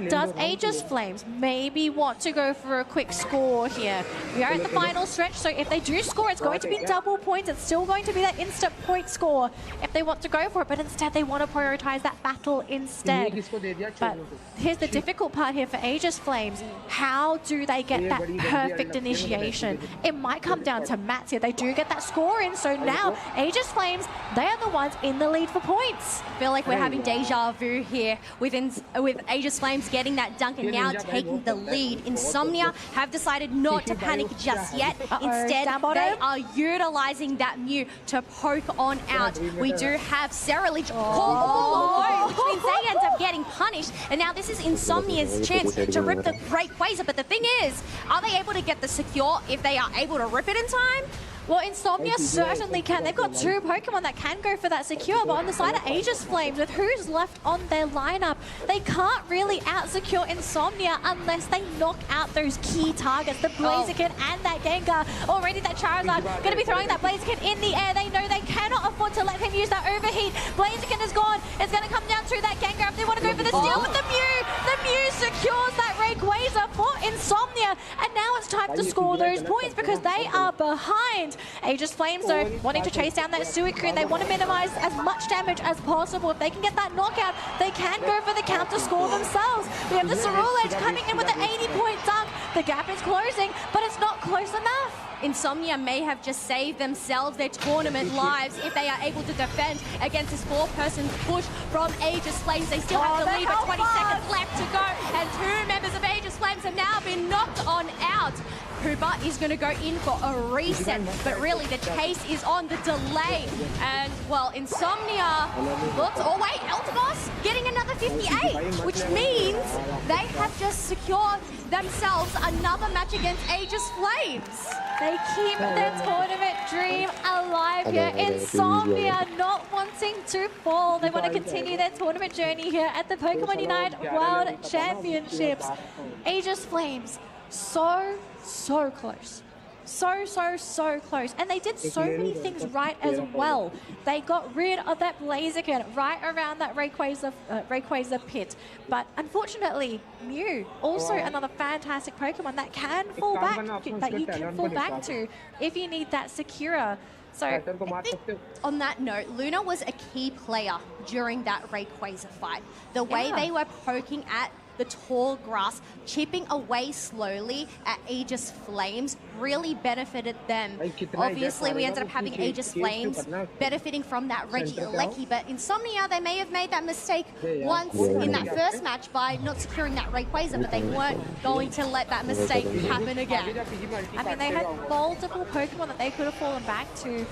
Does Aegis Flames maybe want to go for a quick score here? We are at the final stretch, so if they do score, it's going to be double points. It's still going to be that instant point score if they want to go for it, but instead they want to prioritize that battle instead. But here's the difficult part here for Aegis Flames. How do they get that perfect initiation? It might come down to Mats here. They do get that score in, so now Aegis Flames, they are the ones in the lead for points. I feel like we're having deja vu here with Aegis Flames getting that dunk and now taking the lead. Insomnia have decided not to panic just yet. Instead, they are utilizing that Mew to poke on out. We do have Cerealich all alone, which means they end up getting punished. And now this is Insomnia's chance to rip the Rayquaza. But the thing is, are they able to get the secure if they are able to rip it in time? Well, Insomnia certainly can. They've got 2 Pokemon that can go for that secure, but on the side of Aegis Flames, with who's left on their lineup, they can't really out-secure Insomnia unless they knock out those key targets, the Blaziken and that Gengar. Already that Charizard going to be throwing that Blaziken in the air. They know they cannot afford to let him use that overheat. Blaziken is gone. It's going to come down to that Gengar if they want to go for the steal with the Mew. The Mew secures that Rayquaza for Insomnia, and now it's time to score those points because they are behind. Aegis Flames, though, wanting to chase down that Suicune. They want to minimize as much damage as possible. If they can get that knockout, they can go for the counter score themselves. We have the Cerealich coming in with an 80-point dunk. The gap is closing, but it's not close enough. Insomnia may have just saved themselves their tournament lives if they are able to defend against this 4-person push from Aegis Flames. They still have to leave with 20 seconds left to go, and 2 members of Aegis Flames have now been knocked on out. Hooper is going to go in for a reset, but really the chase is on the delay. And, well, Insomnia looks... Oh, wait, Eltagos getting another 58, which means they have just secured themselves another match against Aegis Flames. They keep their tournament dream alive here. Insomnia not wanting to fall. They want to continue their tournament journey here at the Pokémon Unite World Championships. Aegis Flames, so close. So close. And they did so many things right as well. They got rid of that Blaziken right around that Rayquaza pit. But unfortunately, Mew, also another fantastic Pokemon that can fall back, that you can fall back to if you need that Sakura. So I think on that note, Luna was a key player during that Rayquaza fight. The way they were poking at the tall grass, chipping away slowly at Aegis Flames really benefited them. Obviously, we ended up having Aegis Flames benefiting from that Regieleki, but Insomnia, they may have made that mistake once in that first match by not securing that Rayquaza, but they weren't going to let that mistake happen again. I mean, they had multiple Pokemon that they could have fallen back to.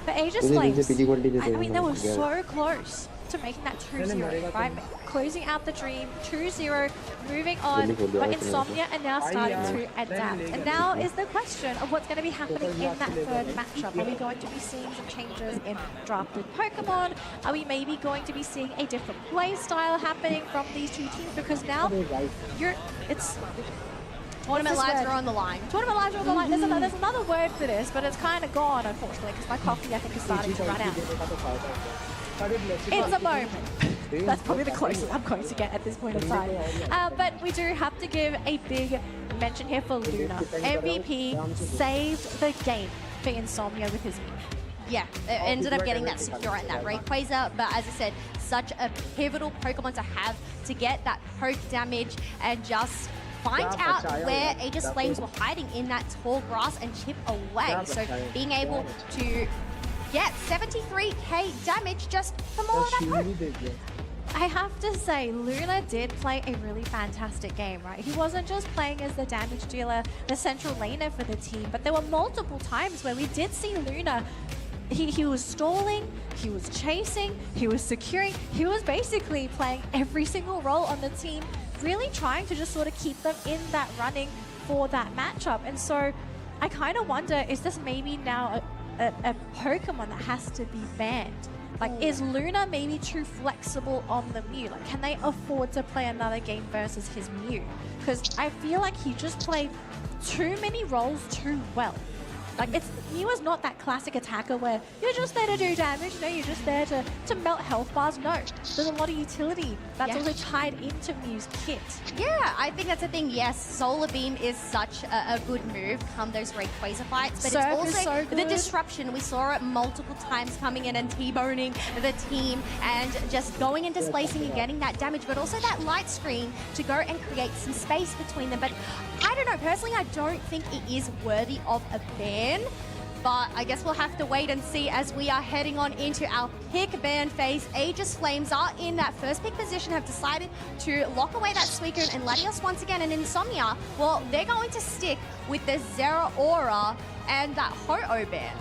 But Aegis Flames, I mean, they were so close to making that 2-0, right? Closing out the dream, 2-0, moving on, but Insomnia are now starting to adapt. And now is the question of what's going to be happening in that third matchup. Are we going to be seeing some changes in drafted Pokemon? Are we maybe going to be seeing a different play style happening from these two teams? Because now, Tournament lives are on the line. Tournament lives are on the line. There's another word for this, but it's kind of gone, unfortunately, because my coffee, I think, is starting to run out. It's a moment. That's probably the closest I'm going to get at this point in time. But we do have to give a big mention here for Luna. MVP saved the game for Insomnia with his Mew. Yeah, it ended up getting that secure at that Rayquaza, but as I said, such a pivotal Pokemon to have to get that poke damage and just find out where Aegis Flames were hiding in that tall grass and chip away. So being able to get 73k damage just from all of that poke. I have to say, Luna did play a really fantastic game, right? He wasn't just playing as the damage dealer, the central laner for the team, but there were multiple times where we did see Luna. He was stalling, he was chasing, he was securing, he was basically playing every single role on the team, really trying to just sort of keep them in that running for that matchup. And so I kind of wonder, is this maybe now a Pokemon that has to be banned? Like, is Luna maybe too flexible on the Mew? Like, can they afford to play another game versus his Mew? Because I feel like he just played too many roles too well. Like, Mew is not that classic attacker where you're just there to do damage, no, you're just there to melt health bars. No, there's a lot of utility that's also tied into Mew's kit. Yeah, I think that's the thing. Yes, Solar Beam is such a good move come those Rayquaza fights, but Surf it's is also so the disruption. We saw it multiple times coming in and T-boning the team and just going and displacing and getting that damage, but also that light screen to go and create some space between them. But I don't know, personally, I don't think it is worthy of a ban. But I guess we'll have to wait and see as we are heading on into our pick ban phase. Aegis Flames are in that first pick position, have decided to lock away that Suicune and Latios once again. And Insomnia, well, they're going to stick with the Zeraora and that Ho-Oh ban.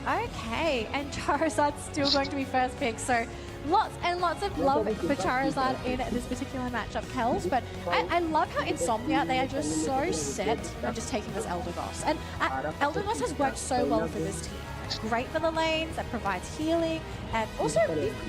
Okay, and Charizard's still going to be first pick, so lots and lots of love for Charizard in this particular matchup, Kels. But I love how Insomnia, they are just so set on just taking this Eldegoss. And Eldegoss has worked so well for this team. Great for the lanes, that provides healing, and also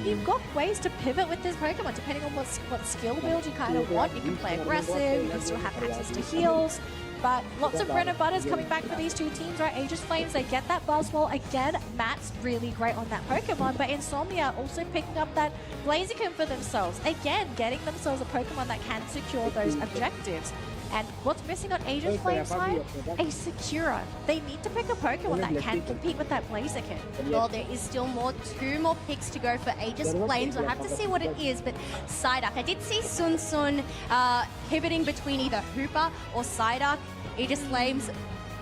you've got ways to pivot with this Pokemon depending on what skill build you kind of want. You can play aggressive, you can still have access to heals. But lots of bread and butters coming back for these two teams, right? Aegis Flames, they get that Buzzwole. Again, Matt's really great on that Pokemon, but Insomnia also picking up that Blaziken for themselves. Again, getting themselves a Pokemon that can secure those objectives. And what's missing on Aegis Flames side? A Sakura. They need to pick a Pokemon that can compete with that Blaziken. Well, there is still two more picks to go for Aegis Flames. We'll have to see what it is, but Psyduck. I did see Sun Sun pivoting between either Hooper or Psyduck. Aegis Flames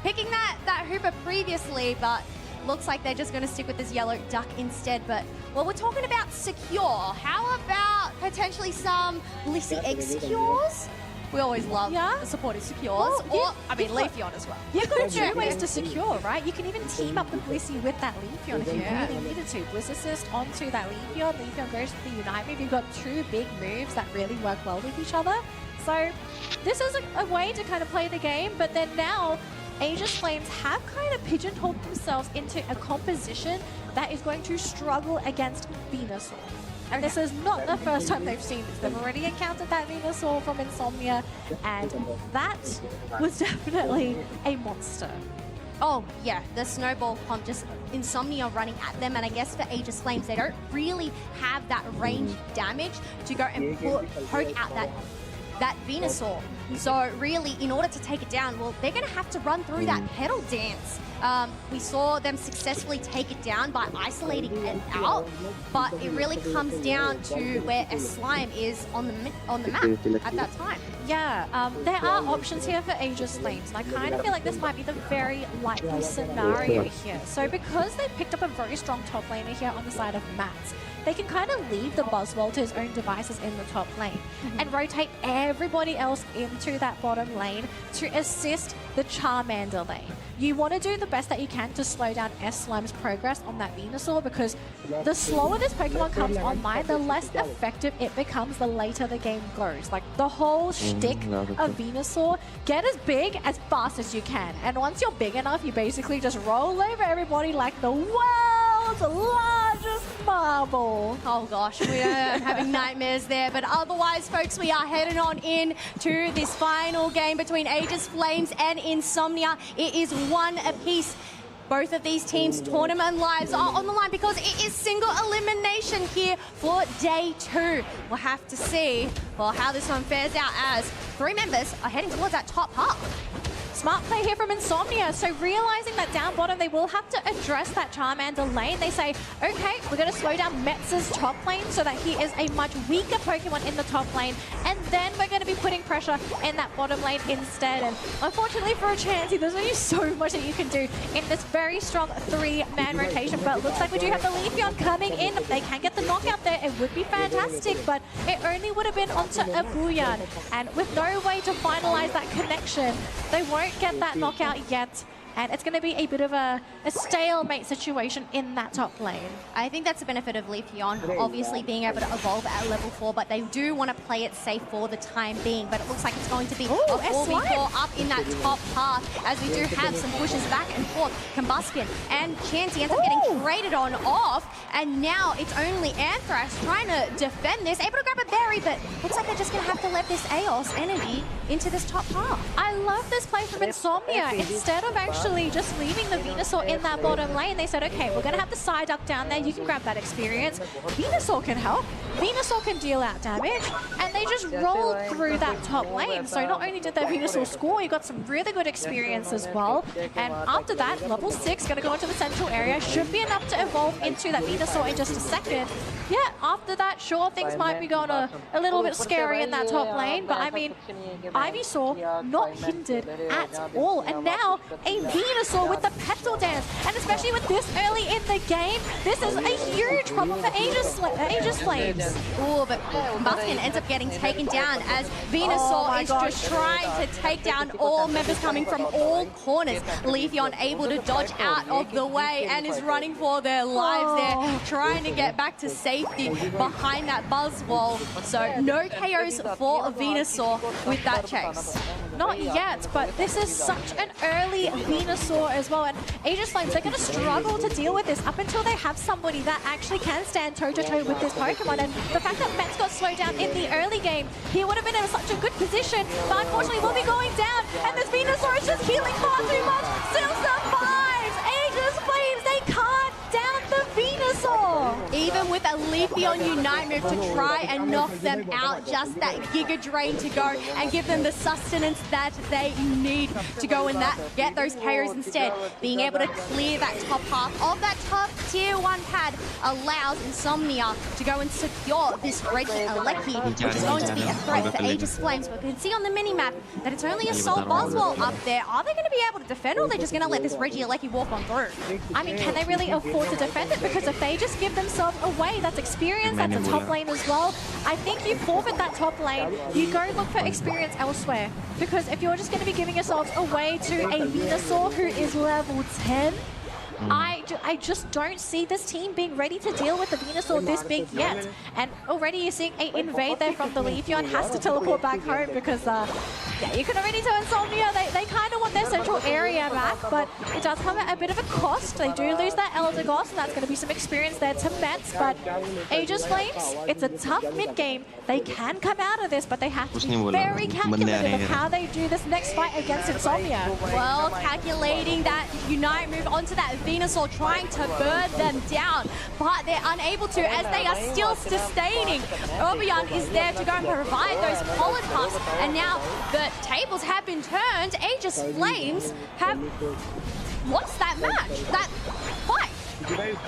picking that Hooper previously, but looks like they're just going to stick with this yellow duck instead. But, well, we're talking about secure. How about potentially some Blissey Egg secures? We always love the supportive secures. Well, I mean, Leafeon as well. You've got two ways to secure, right? You can even team up the Blissey with that Leafeon if you really needed to. Bliss Assist onto that Leafeon. Leafeon goes to the Unite move. You've got two big moves that really work well with each other. So this is a way to kind of play the game, but then now Aegis Flames have kind of pigeonholed themselves into a composition that is going to struggle against Venusaur. And this is not the first time they've seen this. They've already encountered that Venusaur from Insomnia, and that was definitely a monster. Oh, yeah, the snowball pump, just Insomnia running at them, and I guess for Aegis Flames, they don't really have that range damage to go and poke out that Venusaur. So really, in order to take it down, well, they're going to have to run through that pedal dance. We saw them successfully take it down by isolating it out, but it really comes down to where a slime is on the map at that time. Yeah, there are options here for Aegis Flames, and I kind of feel like this might be the very likely scenario here. So because they picked up a very strong top laner here on the side of Mats, they can kind of leave the Buzzwole to his own devices in the top lane and rotate everybody else into that bottom lane to assist the Charmander lane. You want to do the best that you can to slow down S-Slime's progress on that Venusaur, because the slower this Pokemon comes online, the less effective it becomes the later the game goes. Like, the whole shtick of Venusaur, get as big as fast as you can. And once you're big enough, you basically just roll over everybody like the world's largest marble. Oh gosh, we are having nightmares there. But otherwise, folks, we are heading on in to this final game between Aegis Flames and Insomnia. It is one apiece. Both of these teams' tournament lives are on the line because it is single elimination here for day 2. We'll have to see, well, how this one fares out as 3 members are heading towards that top half. Smart play here from Insomnia. So realizing that down bottom, they will have to address that Charmander lane. They say, okay, we're going to slow down Metz's top lane so that he is a much weaker Pokemon in the top lane. And then we're going to be putting pressure in that bottom lane instead. And unfortunately for a Chansey, there's only so much that you can do in this very strong 3-man rotation. But it looks like we do have the Leafeon coming in. If they can get the knockout there, it would be fantastic. But it only would have been onto a Booyah. And with no way to finalize that connection, they won't get that knockout yet, and it's going to be a bit of a stalemate situation in that top lane. I think that's the benefit of Leafeon, obviously being able to evolve at level 4, but they do want to play it safe for the time being. But it looks like it's going to be a 4v4 up in that top path, as we do have some pushes back and forth. Combustion and Chansey ends up getting traded on off, and now it's only Anthrax trying to defend this, able to grab a berry, but looks like they're just going to have to let this Eos energy into this top path. I love this play from Insomnia. Instead of actually just leaving the Venusaur in that bottom lane, they said, okay, we're going to have the Psyduck down there. You can grab that experience. Venusaur can help. Venusaur can deal out damage. And they just rolled through that top lane. So not only did their Venusaur score, you got some really good experience as well. And after that, level 6, going to go into the central area. Should be enough to evolve into that Venusaur in just a second. Yeah, after that, sure, things might be going a little bit scary in that top lane. But I mean, Ivysaur not hindered at all. And now a Venusaur with the petal dance. And especially with this early in the game, this is a huge problem for Aegis Flames. Oh, but Combustion ends up getting taken down as Venusaur is just trying to take down all members coming from all corners. Leafeon able to dodge out of the way and is running for their lives there, trying to get back to safety behind that Buzzwole. So no KOs for Venusaur with that chase. Not yet, but this is such an early Venusaur as well. And Aegis Flames, they're going to struggle to deal with this up until they have somebody that actually can stand toe-to-toe with this Pokemon. And the fact that Metz got slowed down in the early game, he would have been in such a good position, but unfortunately will be going down. And this Venusaur is just healing far too much. Still survives! Aegis Flames, they can't down the Venusaur! Even with a Leafeon Unite move to try and knock them out, just that Giga Drain to go and give them the sustenance that they need to go and get those KOs instead. Being able to clear that top half of that top tier 1 pad allows Insomnia to go and secure this Regieleki, which is going to be a threat for Aegis Flames. But we can see on the mini-map that it's only a Soul Buzzwole up there. Are they going to be able to defend, or are they just going to let this Regieleki walk on through? I mean, can they really afford to defend it? Because if they just give themselves yourselves away. That's experience, that's a top lane as well. I think you forfeit that top lane. You go look for experience elsewhere. Because if you're just going to be giving yourselves away to a Venusaur who is level 10, I just don't see this team being ready to deal with the Venusaur this big yet. And already you're seeing an invade there from the Leafeon, has to teleport back home because, yeah, you can already tell Insomnia, they kind of want their central area back, but it does come at a bit of a cost. They do lose that Elder Goss, and that's going to be some experience there to Mets, but Aegis Flames, it's a tough mid-game. They can come out of this, but they have to be very calculated of how they do this next fight against Insomnia. Well, calculating that Unite move onto that Venusaur, trying to burn them down, but they're unable to as they are still sustaining. Obion is there to go and provide those Polypuffs, and now the tables have been turned. Aegis Flames have lost that match, that fight.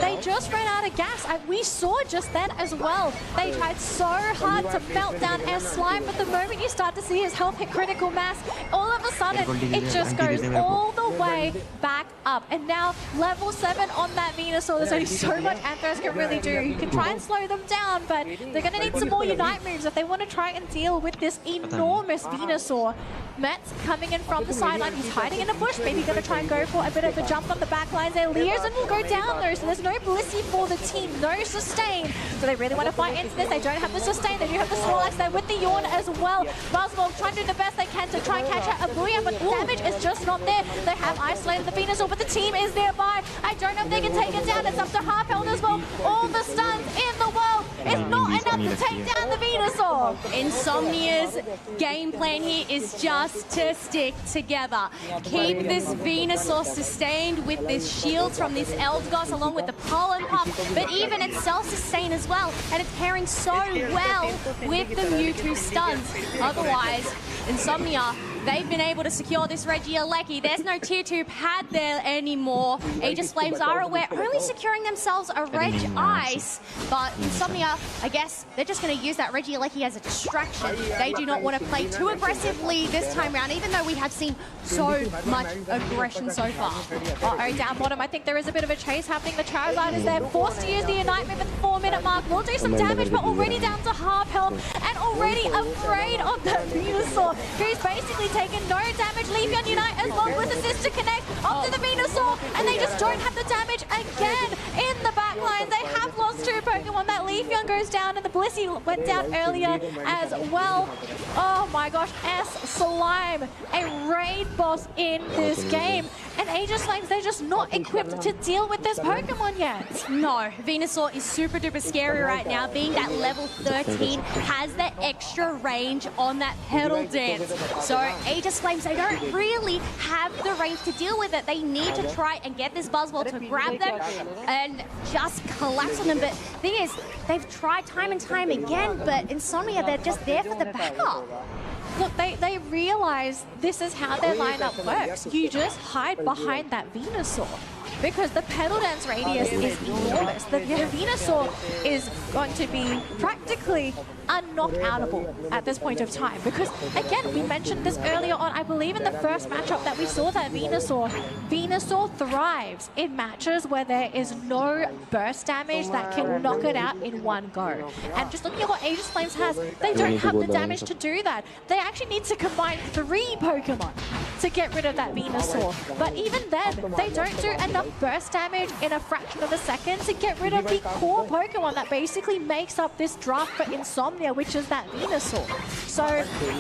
They just ran out of gas, and we saw just then as well. They tried so hard to melt down S-Slime, but the moment you start to see his health hit critical mass, all of a sudden it just goes all the way back up. And now level 7 on that Venusaur, there's only so much Anthros can really do. You can try and slow them down, but they're going to need some more Unite moves if they want to try and deal with this enormous Venusaur. Mets coming in from the sideline, he's hiding in a bush, maybe going to try and go for a bit of a jump on the back lines there. Learson will go down though, so there's no Blissey for the team, no sustain. So they really want to fight into this. They don't have the sustain, they do have the Snorlax there with the Yawn as well. Buzzwole trying to do the best they can to try and catch out a Booyah, but damage is just not there. They have isolated the Venusaur, but the team is nearby. I don't know if they can take it down. It's up to Harpeld as well. All the stuns in the world is not enough to take down the Venusaur. Insomnia's game plan here is just to stick together. Keep this Venusaur sustained with this shield from this Eldegoss along with the Pollen Puff, but even it's self-sustained as well, and it's pairing so well with the Mewtwo stuns. Otherwise, Insomnia, they've been able to secure this Regieleki. There's no tier 2 pad there anymore. Aegis Flames are aware, only securing themselves a Reg Ice, but Insomnia, I guess they're just going to use that Regieleki as a distraction. They do not want to play too aggressively this time around, even though we have seen so much aggression so far. Uh-oh, down bottom, I think there is a bit of a chase happening. The Charizard is there, forced to use the Unite move at the 4-minute mark. Will do some damage, but already down to half health, and already afraid of the Venusaur, who's basically taken no damage. Leafeon Unite as well with assist to connect onto the Venusaur, and they just don't have the damage again in the back lines. They have lost 2 Pokemon. That Leafeon goes down, and the Blissey went down earlier as well. Oh my gosh, S-Slime, a raid boss in this game. And Aegis Flames, they're just not equipped to deal with this Pokemon yet. No, Venusaur is super duper scary right now, being that level 13, has that extra range on that pedal dance. So Aegis Flames, they don't really have the range to deal with it. They need to try and get this Buzzwole to grab them and just collapse on them. But the thing is, they've tried time and time again, but Insomnia, they're just there for the backup. Look, they realize this is how their lineup works. You just hide behind that Venusaur, because the pedal dance radius is enormous. The Venusaur is going to be practically unknockoutable at this point of time, because again, we mentioned this earlier on, I believe in the first matchup that we saw that Venusaur thrives in matches where there is no burst damage that can knock it out in one go. And just looking at what Aegis Flames has, they don't have the damage to do that. They actually need to combine 3 Pokemon to get rid of that Venusaur. But even then, they don't do enough burst damage in a fraction of a second to get rid of the core Pokemon that basically makes up this draft for Insomnia, which is that Venusaur. So,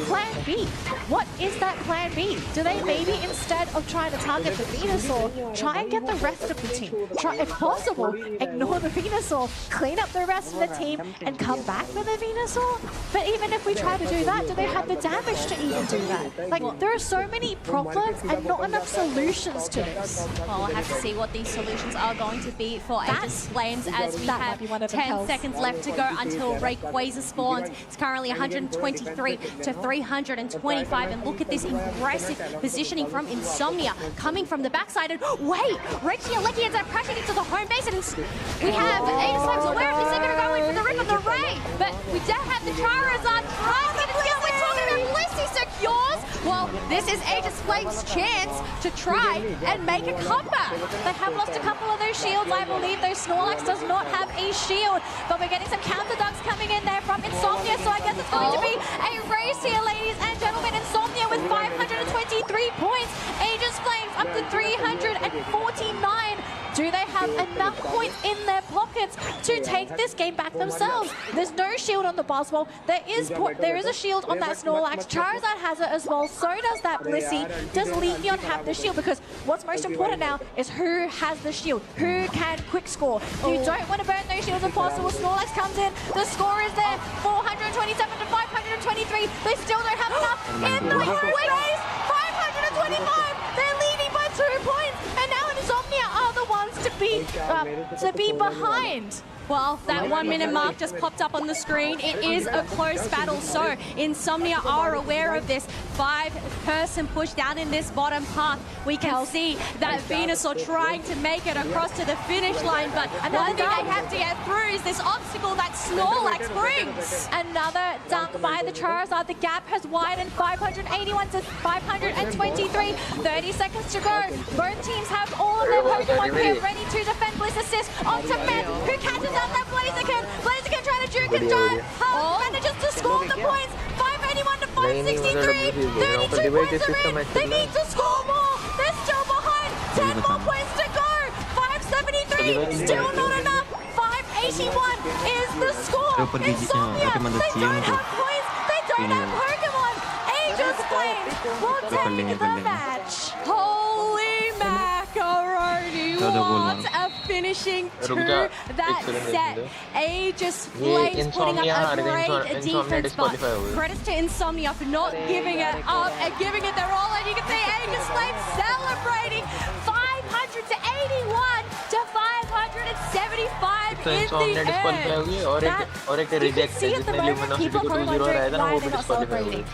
plan B. What is that plan B? Do they maybe, instead of trying to target the Venusaur, try and get the rest of the team? Try, if possible, ignore the Venusaur, clean up the rest of the team, and come back with a Venusaur? But even if we try to do that, do they have the damage to even do that? Like, there are so many problems and not enough solutions to this. Well, I'll have to see what these solutions are going to be for Aegis Flames, as we have 10 seconds left to go until Rayquaza spawns. It's currently 123 to 325, and look at this aggressive positioning from Insomnia coming from the backside. And wait, Regieleki ends up crashing into the home base, and we have Aegis Flames aware of this. They're going to go in for the rip of the Ray, but we don't have the Charizard trying to get it. We're talking about Blissey secures. Well, This is Aegis Flame's chance to try and make a comeback. They have lost a couple of those shields, I believe, though Snorlax does not have a shield. But we're getting some counter dunks coming in there from Insomnia, so I guess it's going to be a race here, ladies and gentlemen. Insomnia with 523 points. Aegis Flames up to 349. Do they have enough points in their pockets to take this game back themselves? There's no shield on the Buzzwole. There is a shield on that Snorlax. Charizard has it as well. So does that Blissey. Does Leafeon have the shield? Because what's most important now is who has the shield. Who can quick score? You don't want to burn those shields if possible. Snorlax comes in. The score is there. 427 to 523. They still don't have enough in the race. 525. They're leading by 2 points. And now Insomnia are the ones to be behind. Well, that 1 minute mark just popped up on the screen. It is a close battle, so Insomnia are aware of this 5-person push down in this bottom path. We can see that Venusaur trying to make it across to the finish line, but one thing they have to get through is this obstacle that Snorlax brings. Another dunk by the Charizard. The gap has widened 581 to 523. 30 seconds to go. Both teams have all of their Pokemon here ready to defend. Bliss assist onto Meth, who catches out that Blaziken. Blaziken trying to juke and jive. Manages to score the points. 581 to 563. 32 points are in. They need to score more. They're still behind. 10 more points to go. 573. Still not enough. 581 is the score. Insomnia. They don't have points. They don't have Pokemon. Aegis Flames will take the match. Holy macaroni. What a finishing to that set. Aegis Flames putting up a great defense, but credits to Insomnia for not giving it up and giving it their all. And you can see Aegis Flames celebrating 500 to 81 to 575 in the air. You can see at the moment people are wondering why they're not celebrating.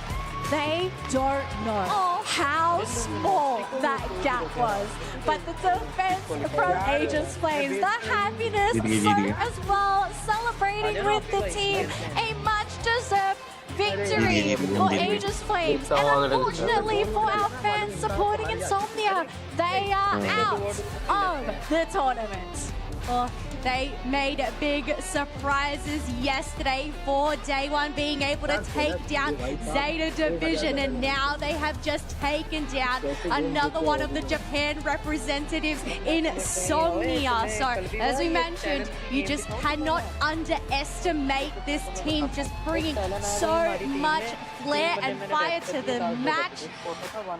They don't know how small that gap was, but the defense from Aegis Flames, the happiness so as well, celebrating with the team, a much-deserved victory for Aegis Flames. And unfortunately for our fans supporting Insomnia, they are out of the tournament. They made big surprises yesterday for day one, being able to take down Zeta Division, and now they have just taken down another one of the Japan representatives, Insomnia. So, as we mentioned, you just cannot underestimate this team, just bringing so much flair and fire to the match.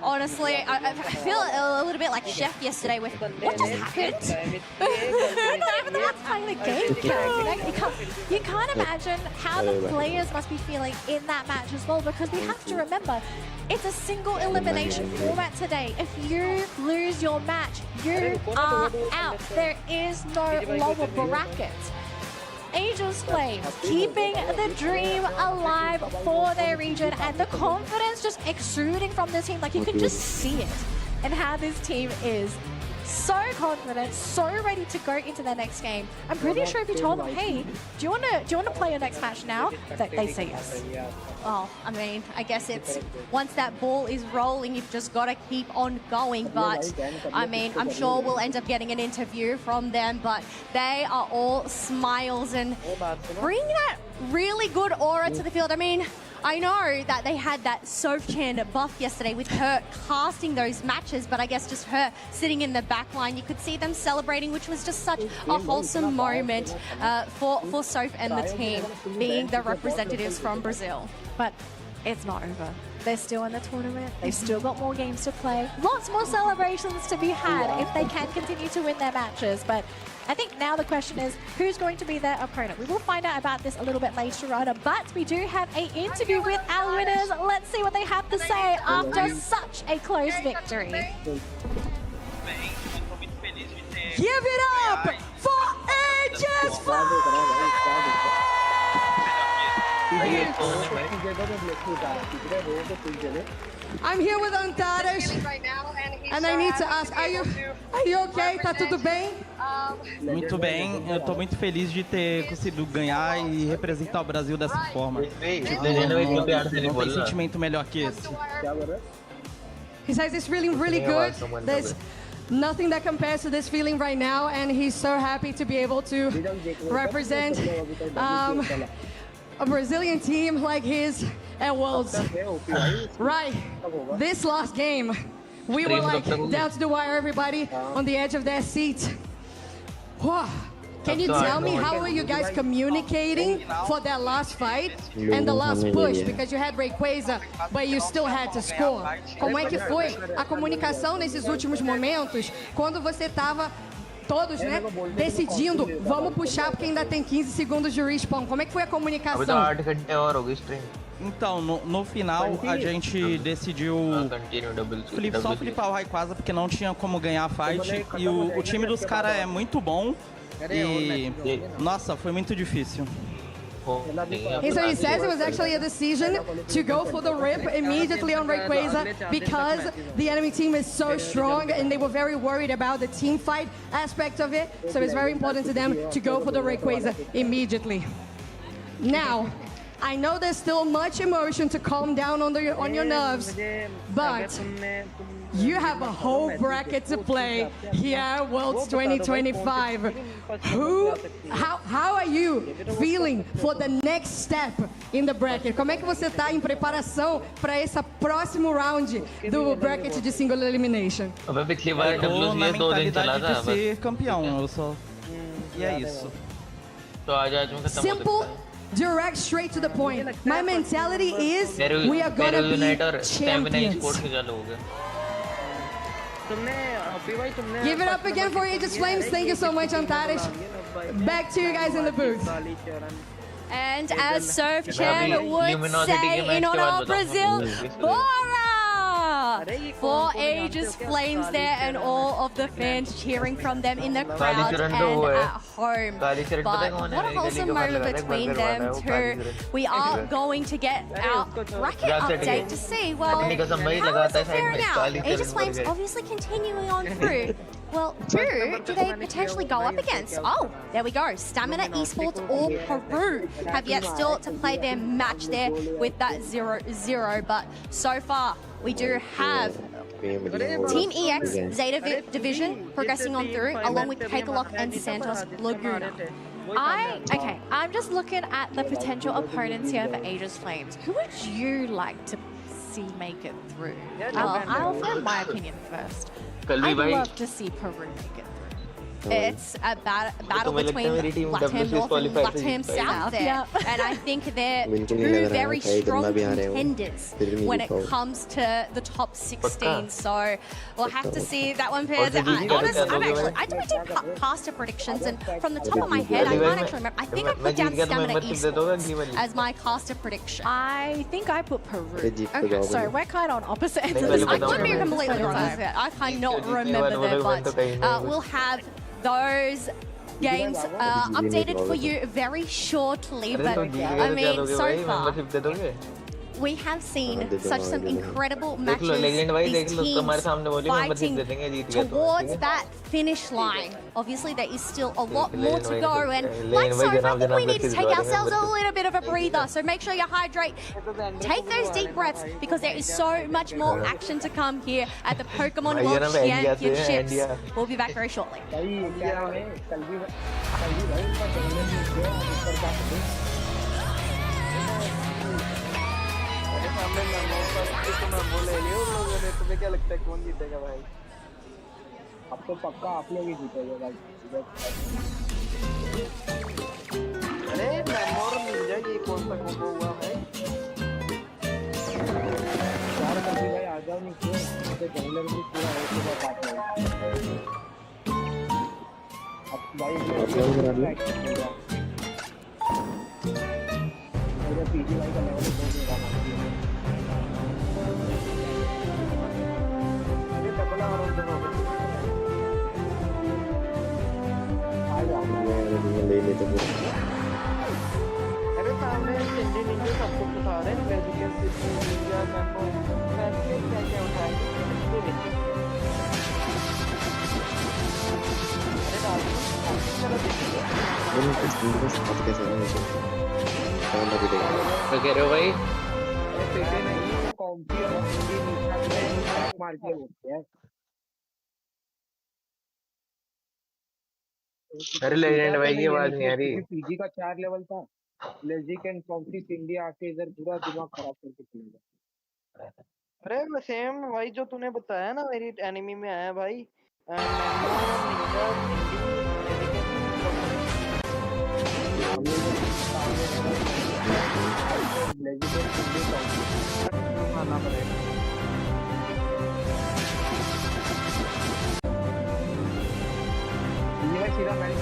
Honestly, I feel a little bit like Chef yesterday with what just happened? Not even the ones playing the game character. You can't imagine how the players must be feeling in that match as well, because we have to remember it's a single elimination format today. If you lose your match, you are out. There is no lower bracket. Aegis Flames keeping the dream alive for their region, and the confidence just exuding from this team. Like, you can just see it and how this team is so confident, so ready to go into their next game. I'm pretty sure if you told them, hey, do you want to play your next match now, that they say yes. Well, I mean, I guess it's once that ball is rolling, you've just got to keep on going. But I mean, I'm sure we'll end up getting an interview from them, but they are all smiles and bring that really good aura to the field. I mean, I know that they had that Soph-Chan buff yesterday with her casting those matches, but I guess just her sitting in the back line, you could see them celebrating, which was just such a wholesome moment for Soph and the team, being the representatives from Brazil. But it's not over. They're still in the tournament. They've still got more games to play. Lots more celebrations to be had if they can continue to win their matches. But I think now the question is, who's going to be their opponent? We will find out about this a little bit later on, but we do have an interview with our winners. Let's see what they have to say after such a close victory. Give it up for Aegis Flames! I'm here with Antares, and I need to ask, are you okay? Tá tudo bem? Muito bem, eu tô muito feliz de ter conseguido ganhar e representar o Brasil dessa forma. Não tem sentimento melhor que esse. He says it's feeling really good. There's nothing that compares to this feeling right now, and he's so happy to be able to represent a Brazilian team like his at Worlds. Right, this last game, we were like down to the wire, everybody on the edge of their seat. Wow. Can you tell me how were you guys communicating for that last fight and the last push? Because you had Rayquaza, but you still had to score. Como é que foi a comunicação nesses últimos momentos, quando você estava todos, né, decidindo, vamos puxar porque ainda tem 15 segundos de respawn. Como é que foi a comunicação? Então, no final, a gente decidiu só flipar o Rayquaza porque não tinha como ganhar a fight. E o time dos caras é muito bom. E, nossa, foi muito difícil. So he says it was actually a decision to go for the rip immediately on Rayquaza because the enemy team is so strong and they were very worried about the team fight aspect of it. So it's very important to them to go for the Rayquaza immediately. Now, I know there's still much emotion to calm down on your nerves, but you have a whole bracket to play here at Worlds 2025. How are you feeling for the next step in the bracket? Como é que você está em preparação para esse próximo round do bracket de single elimination? Eu tô na mentalidade de ser campeão, e é isso. Simple. Direct, straight to the point. My mentality is we are gonna be champions. Give it up again for Aegis Flames. Thank you so much, Antares. Back to you guys in the booth. And as Surf Chan would say in honor of Brazil, Bora! For Aegis Flames there and all of the fans cheering from them in the crowd and at home. But what a wholesome moment between them two. We are going to get our bracket update to see, well, how is it faring out? Aegis Flames obviously continuing on through. Well, who do they potentially go up against? Oh, there we go. Stamina Esports or Peru have yet still to play their match there with that 0-0. But so far, we do have Team EX Zeta Division progressing on through, along with Kakalok and Santos Laguna. I'm just looking at the potential opponents here for Aegis Flames. Who would you like to see make it through? I'll offer my opinion first. I'd love to see Peru make it through. It's a battle between LATAM North and LATAM South there. And I think they're two very strong contenders when it comes to the top 16. So we'll have to see if that one pairs out. I did caster predictions, and from the top of my head, I can't actually remember. I think I put down Stamina Esports as my caster prediction. I think I put Peru. Okay, so we're kind of on opposite ends of this. I could be completely wrong. I cannot remember them, but we'll have those games updated for you very shortly. But I mean, so far we have seen such some incredible matches. These teams fighting towards that finish line. Obviously, there is still a lot more to go, and like so, I think we need to take ourselves a little bit of a breather. So make sure you hydrate, take those deep breaths, because there is so much more action to come here at the Pokemon World Championships. We'll be back very shortly. तुम्हें क्या लगता है कौन जीतेगा भाई? अब तो पक्का आप लोग ही जीतेंगे भाई। अरे मेमोर निंजा ये कौन सा कॉम्बो हुआ भाई? यार कभी भाई आ जाओ नीचे, तो जंगलर भी पूरा हो चुका है। अब भाई मेरे पीजी भाई का लेवल तो नहीं रहा। अरे सामने चंडी निंजा सब कुछ उठा रहे हैं, बेसिकली निंजा मैंगो क्या क्या उठाएंगे? अरे डाल चलो देखिए। मैंने कुछ दूर से बात कैसे है मुझे? कौन लगी देगा? क्या कह रहे हो भाई? अरे नहीं कॉम्पी और अरे लेजेंड भाई की आवाज नहीं आ रही। पीजी का 4 लेवल था। लेजिक एंड सॉफ्टी इंडिया आके इधर पूरा दिमाग खराब करके खेल। अरे सेम भाई जो तूने बताया ना मेरी एनिमी में आया भाई। सीधा मैंने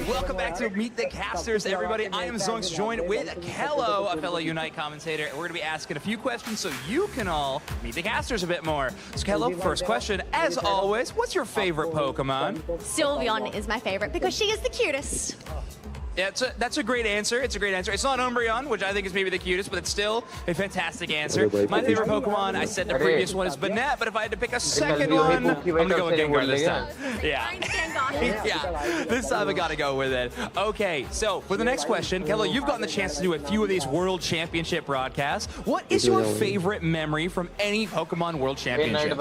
Welcome back to Meet the Casters, everybody. I am Zonks, joined with Kello, a fellow Unite commentator. We're going to be asking a few questions so you can all meet the casters a bit more. So, Kello, first question, as always, what's your favorite Pokemon? Sylveon is my favorite because she is the cutest. Yeah, that's a great answer. It's a great answer. It's not Umbreon, which I think is maybe the cutest, but it's still a fantastic answer. My favorite Pokemon, I said the previous one is Banette, but if I had to pick a second one, I'm going to go with Gengar this time. Yeah. Yeah, this time I got to go with it. Okay, so for the next question, Kello, you've gotten the chance to do a few of these World Championship broadcasts. What is your favorite memory from any Pokemon World Championship?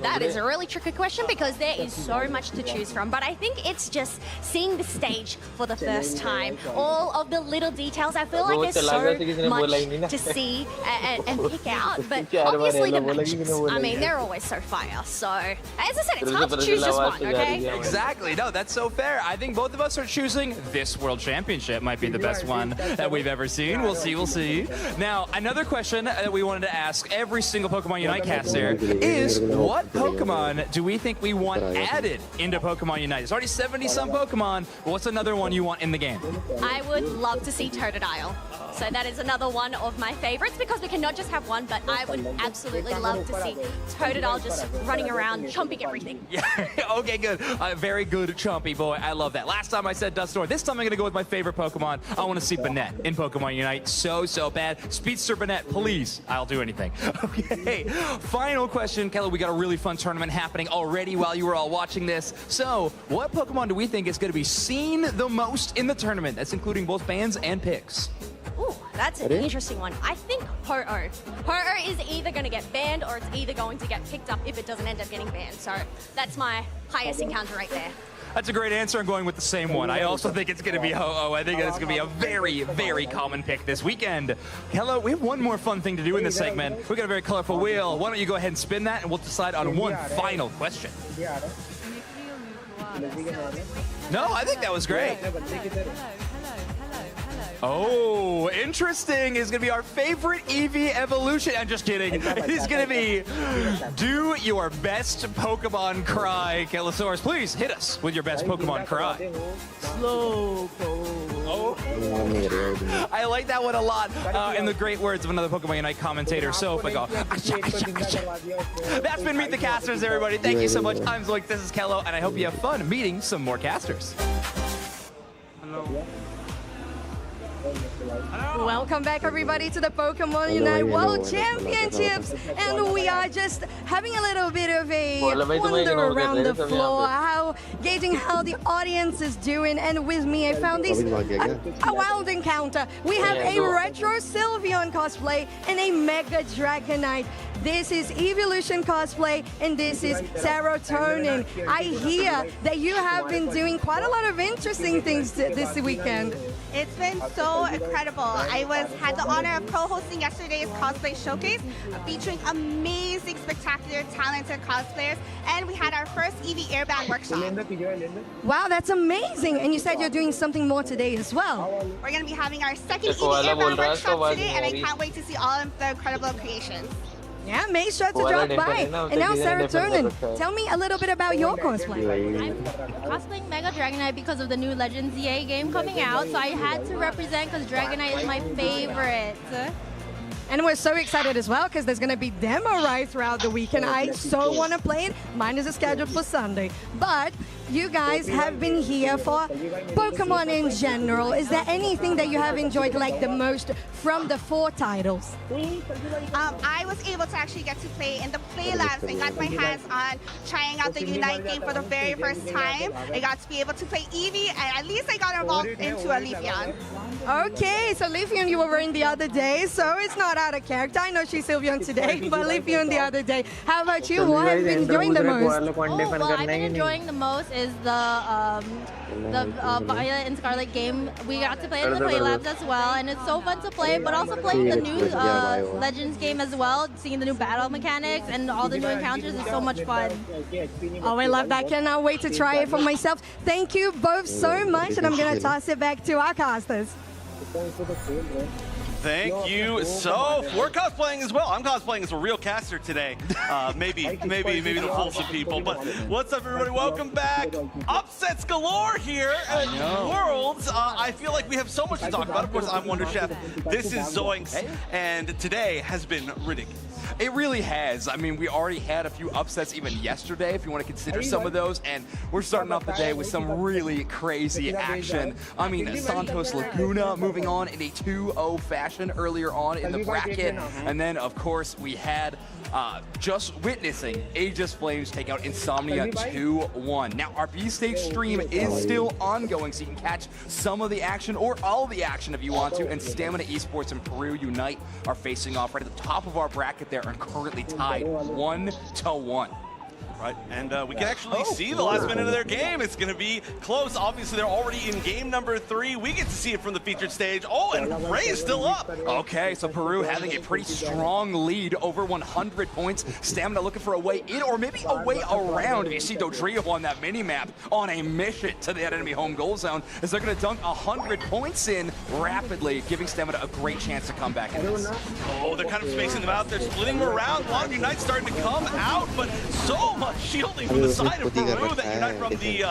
That is a really tricky question because there is so much to choose from, but I think it's just seeing the stage for the first time. All of the little details, I feel like there's so much to see and pick out, but obviously the matches, I mean, they're always so fire. So, as I said, it's hard to choose just one, okay? Exactly. No, that's so fair. I think both of us are choosing this World Championship might be the best one that we've ever seen. We'll see, we'll see. Now, another question that we wanted to ask every single Pokemon Unite caster is, what Pokemon do we think we want added into Pokemon Unite? There's already 70-some Pokemon, but what's another one you want in the game? I would love to see Totodile. So that is another one of my favorites because we can not just have one, but I would absolutely love to see Totodile just running around, chomping everything. Yeah, okay, good. Very good, chompy boy. I love that. Last time I said Dusknoir. This time I'm going to go with my favorite Pokemon. I want to see Banette in Pokemon Unite. So bad. Speedster Banette, please. I'll do anything. Okay, final question. Kelly, we got a really fun tournament happening already while you were all watching this. So, what Pokemon do we think is going to be seen the most in the tournament? That's including both bans and picks. Ooh, that's an interesting one. I think Ho-Oh. Ho-Oh is either going to get banned or it's either going to get picked up if it doesn't end up getting banned. So that's my highest encounter right there. That's a great answer. I'm going with the same one. I also think it's going to be Ho-Oh. I think it's going to be a very, very common pick this weekend. Hello, we have one more fun thing to do in this segment. We've got a very colorful wheel. Why don't you go ahead and spin that, and we'll decide on one final question. No, I think that was great. Oh, interesting. Is going to be our favorite Eevee evolution. I'm just kidding. It's going to be do your best Pokemon cry. Kellosaurus, please hit us with your best Pokemon cry. Slow. Oh. I like that one a lot. In the great words of another Pokemon Unite commentator. So if I go, that's been Meet the Casters, everybody. Thank you so much. I'm Zoik. This is Kello, and I hope you have fun meeting some more casters. Hello. Welcome back, everybody, to the Pokemon Unite World Championships, and we are just having a little bit of a wander around the floor, gauging how the audience is doing. And with me, I found this a wild encounter. We have a retro Sylveon cosplay and a Mega Dragonite. This is Evolution cosplay, and this is Serotonin. I hear that you have been doing quite a lot of interesting things this weekend. It's been so so incredible. I had the honor of co-hosting yesterday's cosplay showcase, featuring amazing, spectacular, talented cosplayers, and we had our first EV Airbound workshop. Wow, that's amazing! And you said you're doing something more today as well. We're going to be having our second EV Airbound workshop today, and I can't wait to see all of the incredible creations. Yeah, make sure to drop by. And now, Serotonin, tell me a little bit about your cosplay. I'm cosplaying Mega Dragonite because of the new Legends EA game coming out, so I had to represent because Dragonite is my favorite. And we're so excited as well because there's going to be demo right throughout the week, and I so want to play it. Mine is scheduled for Sunday. But you guys have been here for Pokemon in general. Is there anything that you have enjoyed like the most from the 4 titles? I was able to actually get to play in the Play Labs and got my hands on trying out the Unite game for the very first time. I got to be able to play Eevee, and at least I got involved into a Leafeon. Okay, so Leafeon you were wearing the other day, so it's not out of character. I know she's Sylveon today, but Leafeon the other day. How about you? What have you been enjoying the most? Oh, well, I've been enjoying the most is the Violet and Scarlet game. We got to play in the Play Labs as well, and it's so fun to play, but also playing the new Legends game as well, seeing the new battle mechanics and all the new encounters is so much fun. Oh, I love that. Cannot wait to try it for myself. Thank you both so much, and I'm going to toss it back to our casters. Thank you. So we're cosplaying as well. I'm cosplaying as a real caster today. Maybe to fool some people. But what's up, everybody? Welcome back. Upsets galore here at Worlds. I feel like we have so much to talk about. Of course, I'm Wonder Chef. This is Zoinks, and today has been ridiculous. It really has. I mean, we already had a few upsets even yesterday, if you want to consider some of those, and we're starting off the day with some really crazy action. I mean, Santos Laguna moving on in a 2-0 fashion earlier on in the bracket, and then, of course, we had just witnessing Aegis Flames take out Insomnia 2-1. Now, our B-Stage stream is still ongoing, so you can catch some of the action or all of the action if you want to, and Stamina Esports and Peru Unite are facing off right at the top of our bracket there and currently tied 1-1. Right, and we can actually see the last minute of their game. It's going to be close. Obviously, they're already in game number 3. We get to see it from the featured stage. Oh, and Ray is still up. Okay, so Peru having a pretty strong lead, over 100 points. Stamina looking for a way in, or maybe a way around. If you see Dodrio on that mini-map on a mission to the enemy home goal zone, as they're going to dunk 100 points in rapidly, giving Stamina a great chance to come back in this. Oh, they're kind of spacing them out. They're splitting them around. A lot of Unite starting to come out, but so much shielding from the side of Peru that Unite from the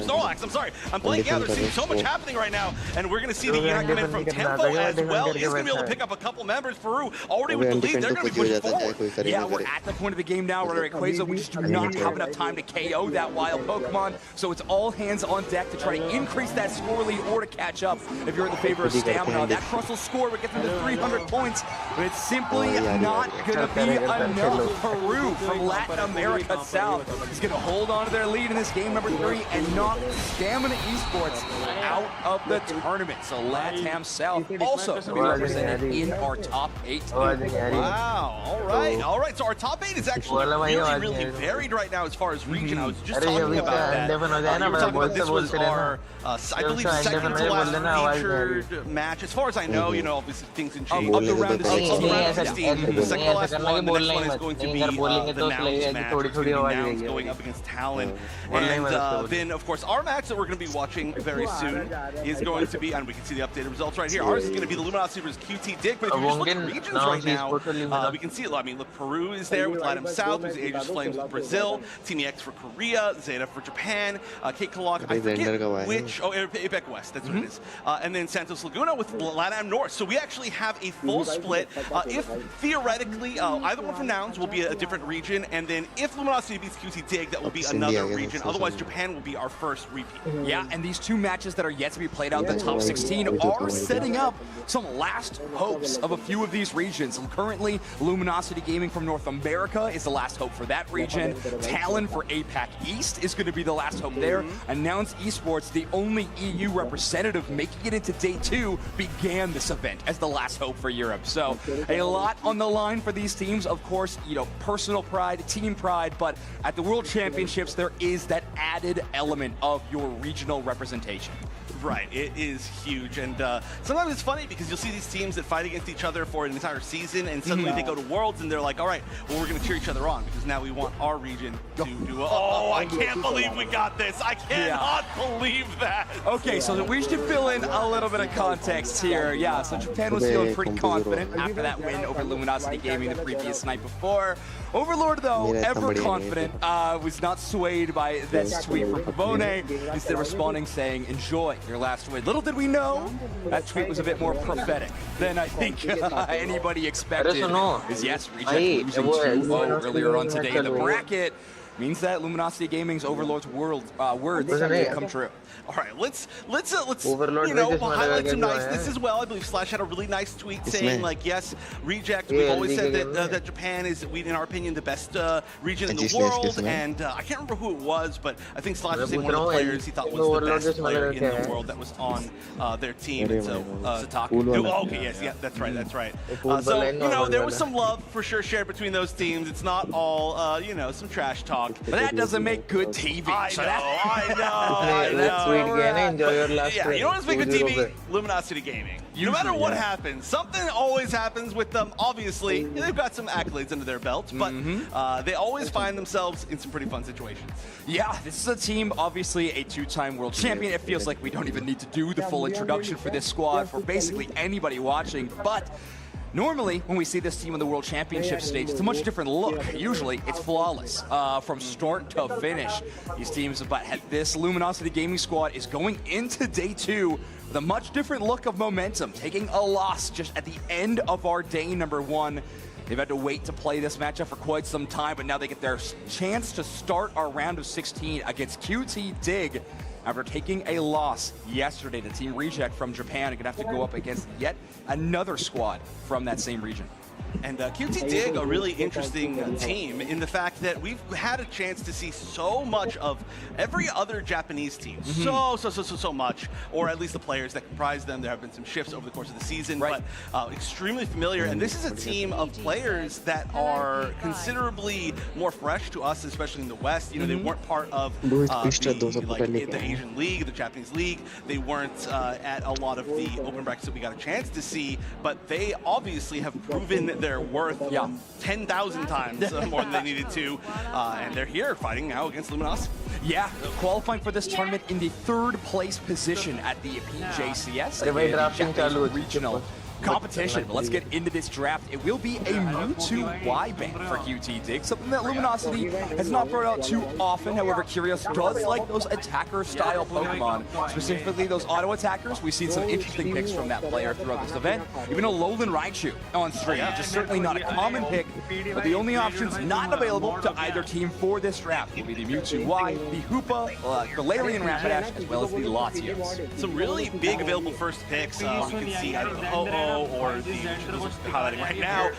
Snorlax. I'm sorry. I'm blanking out. There's so much happening right now, and we're going to see the Unite come in from Tempo as well. He's going to be able to pick up a couple members. Peru already with the lead. They're going to be pushing forward. Yeah, we're at the point of the game now where Rayquaza, we just do not have enough time to KO that wild Pokemon, so it's all hands on deck to try to increase that score lead or to catch up if you're in the favor of Stamina. That Crustle score would get them to 300 points, but it's simply not going to be enough. Peru from Latin America South is going to hold on to their lead in this game number 3 and knock Stamina Esports out of the tournament. So LATAM South also will be represented in our top 8. Wow, all right. So our top 8 is actually really varied right now as far as region. I was just talking about that. You were talking about this was our, I believe, second to last featured match. As far as I know, you know, obviously things can change. Up the round of 16, the second to last one. The next one is going to be the Nouns match. It's going to be Nouns going up against Talon. And then, of course, our match that we're going to be watching very soon is going to be, and we can see the updated results right here. Ours is going to be the Luminosity versus QT Dig. But if you just look at regions right now, we can see it. I mean, look, Peru is there with LATAM South, with Aegis Flames with Brazil, Team EX for Korea, Zeta for Japan, Kate Kalok, I forget which, APEC West, that's what it is. And then Santos Laguna with LATAM North. So we actually have a full split. If theoretically, either one from Nouns will be a different region, and then if Luminosity beats QT Dig, that will be another region. Otherwise, Japan will be our first repeat. Yeah, and these two matches that are yet to be played out, the top 16, are setting up some last hopes of a few of these regions. Currently, Luminosity Gaming from North America is the last hope for that region. Talon for APAC East is going to be the last hope there. Announced Esports, the only EU representative making it into day 2, began this event as the last hope for Europe. So a lot on the line for these teams. Of course, you know, personal pride, team pride, but at the World Championships, there is that added element of your regional representation. Right, it is huge, and sometimes it's funny because you'll see these teams that fight against each other for an entire season, and suddenly they go to Worlds, and they're like, all right, well, we're going to cheer each other on because now we want our region to do. Oh, I can't believe we got this! I cannot believe that. Okay, so we should fill in a little bit of context here. Yeah, so Japan was feeling pretty confident after that win over Luminosity Gaming the previous night before. Overlord, though, ever confident, was not swayed by this tweet from Pavone. Instead responding saying, enjoy your last win. Little did we know, that tweet was a bit more prophetic than I think anybody expected. Because yes, Reject losing 2-0 earlier on today in the bracket means that Luminosity Gaming's Overlord's words come true. All right, let's highlight some niceness as well. I believe Slash had a really nice tweet saying, like, yes, Reject, we've always said that Japan is, in our opinion, the best region in the world, and I can't remember who it was, but I think Slash was saying one of the players he thought was the best player in the world that was on their team. And so, okay, yes, yeah, that's right. So, there was some love for sure shared between those teams. It's not all, some trash talk. But that doesn't make good TV. I know. Enjoy your last you know what's make good TV? Luminosity Gaming. No matter what happens, something always happens with them. Obviously, they've got some accolades under their belt, but they always find themselves in some pretty fun situations. Yeah, this is a team, obviously a two-time world champion. It feels like we don't even need to do the full introduction for this squad for basically anybody watching, but normally, when we see this team on the World Championship stage, it's a much different look. Usually, it's flawless from start to finish. These teams, but this Luminosity Gaming squad is going into day 2 with a much different look of momentum, taking a loss just at the end of our day number 1. They've had to wait to play this matchup for quite some time, but now they get their chance to start our round of 16 against QT Dig. After taking a loss yesterday, the Team Reject from Japan are going to have to go up against yet another squad from that same region. And QT Dig, a really interesting team in the fact that we've had a chance to see so much of every other Japanese team. So much, or at least the players that comprise them. There have been some shifts over the course of the season, but extremely familiar. And this is a team of players that are considerably more fresh to us, especially in the West. They weren't part of the Asian League, the Japanese League. They weren't at a lot of the open brackets that we got a chance to see, but they obviously have proven their worth 10,000 times more than they needed to, and they're here fighting now against Luminosity. Yeah, qualifying for this tournament in the 3rd place position at the BJCS, the Japanese regional competition. But let's get into this draft. It will be a Mewtwo Y ban for QT Dig, something that Luminosity has not brought out too often. However, Curious does like those attacker-style Pokemon, specifically those auto attackers. We've seen some interesting picks from that player throughout this event. Even a Lowland Raichu on stream, which is certainly not a common pick, but the only options not available to either team for this draft will be the Mewtwo Y, the Hoopa, Galarian Rapidash, as well as the Latios. Some really big available first picks. We can see either the Ho-Oh or the highlighting right now.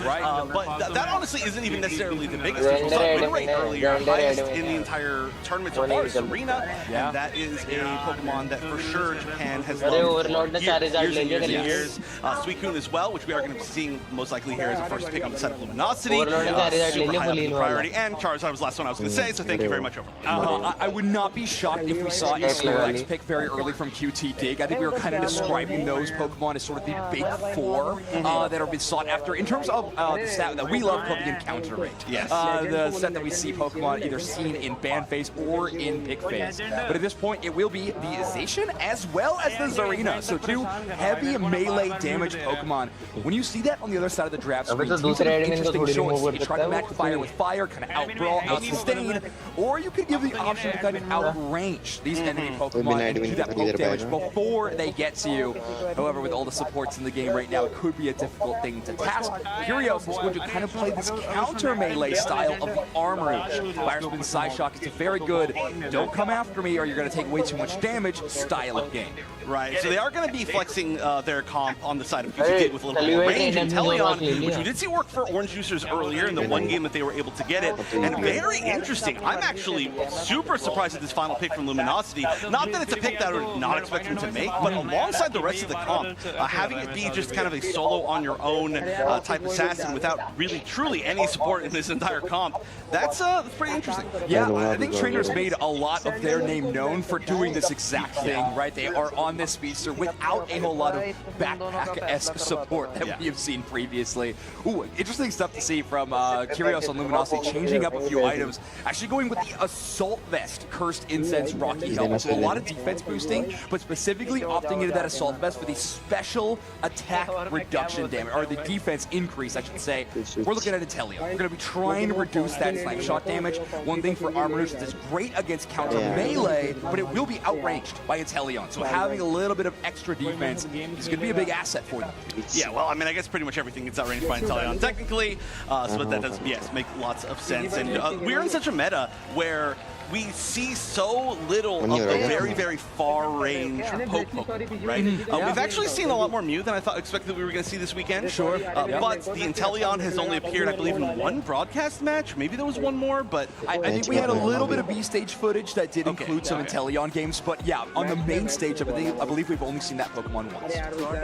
But that honestly isn't even necessarily the biggest. We saw win rate earlier, highest in the entire tournament so far, Serena, and that is a Pokemon that for sure Japan has loved years and years. Suicune as well, which we are going to be seeing most likely here as a first pick on the side of Luminosity. Super high up in priority. And Charizard was the last one I was going to say, so thank you very much, Overlord. I would not be shocked if we saw a Snorlax pick very early from QT Dig. I think we were kind of describing those Pokemon as sort of the big 4 that have been sought after in terms of the stat that we love called the encounter rate. Yes. The set that we see Pokemon either seen in ban phase or in pick phase. But at this point, it will be the Zacian as well as the Zarina. So 2 heavy melee damage Pokemon. When you see that on the other side of the draft screen, it's an interesting choice. You try to match fire with fire, kind of out-brawl, out-sustain, or you could give the option to kind of out-range these enemy Pokemon and do that poke damage before they get to you. However, with all the supports in the game right now, it could be a difficult thing to task. Curious is going to kind of play this counter melee style of the Armourouge. Fire Spin Psyshock is a very good, don't come after me or you're going to take way too much damage style of game. Right, so they are going to be flexing their comp on the side of QT Dig with a little bit more range and Teleon, which we did see work for Orange Juicers earlier in the one game that they were able to get it. And very interesting. I'm actually super surprised at this final pick from Luminosity. Not that it's a pick that I would not expect them to make, but alongside the rest of the comp, having it be just kind kind of a solo on your own type assassin without really truly any support in this entire comp. That's pretty interesting. Yeah, I think Trainers made a lot of their name known for doing this exact thing, right? They are on this speedster without a whole lot of backpack-esque support that we have seen previously. Ooh, interesting stuff to see from Curios and Luminosity, changing up a few items, actually going with the Assault Vest, Cursed Incense, Rocky Helmet. So a lot of defense boosting, but specifically opting into that Assault Vest for the special attack reduction damage, or the defense increase, I should say. We're looking at Inteleon. We're going to be trying to reduce that snipe shot damage. One thing for Armorers is it's great against counter melee, but it will be outranged by Inteleon. So having a little bit of extra defense is going to be a big asset for them. Yeah, well, I mean, I guess pretty much everything gets outranged by Inteleon technically, so that does, yes, make lots of sense. And we're in such a meta where we see so little of the very, very far-range poke Pokemon, right? We've actually seen a lot more Mew than I expected we were going to see this weekend. Sure. But the Inteleon has only appeared, I believe, in one broadcast match. Maybe there was one more, but I think we had a little bit of B-stage footage that did include some Inteleon games, but yeah, on the main stage, I believe we've only seen that Pokemon once.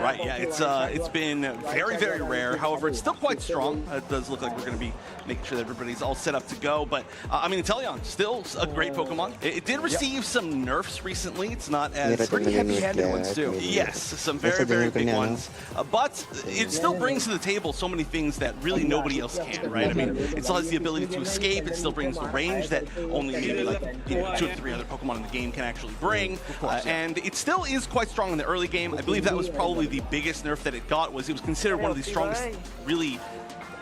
Right, yeah, it's been very, very rare. However, it's still quite strong. It does look like we're going to be making sure that everybody's all set up to go. But, I mean, Inteleon, still a great Pokemon. It did receive some nerfs recently. It's not as pretty heavy-handed ones too. Yes, some very, very big ones. But it still brings to the table so many things that really nobody else can, right? I mean, it still has the ability to escape. It still brings the range that only maybe like 2 or 3 other Pokemon in the game can actually bring. And it still is quite strong in the early game. I believe that was probably the biggest nerf that it got. Was it was considered one of the strongest, really.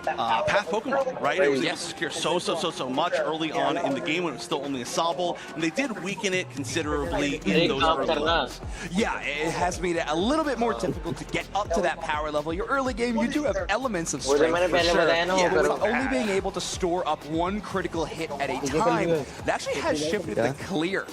Path Pokemon, right? It was able to secure so much early on in the game when it was still only a Sobble, and they did weaken it considerably in those early levels. Yeah, it has made it a little bit more difficult to get up to that power level. Your early game, you do have elements of strength for sure. Yeah, only being able to store up 1 critical hit at a time, that actually has shifted the clear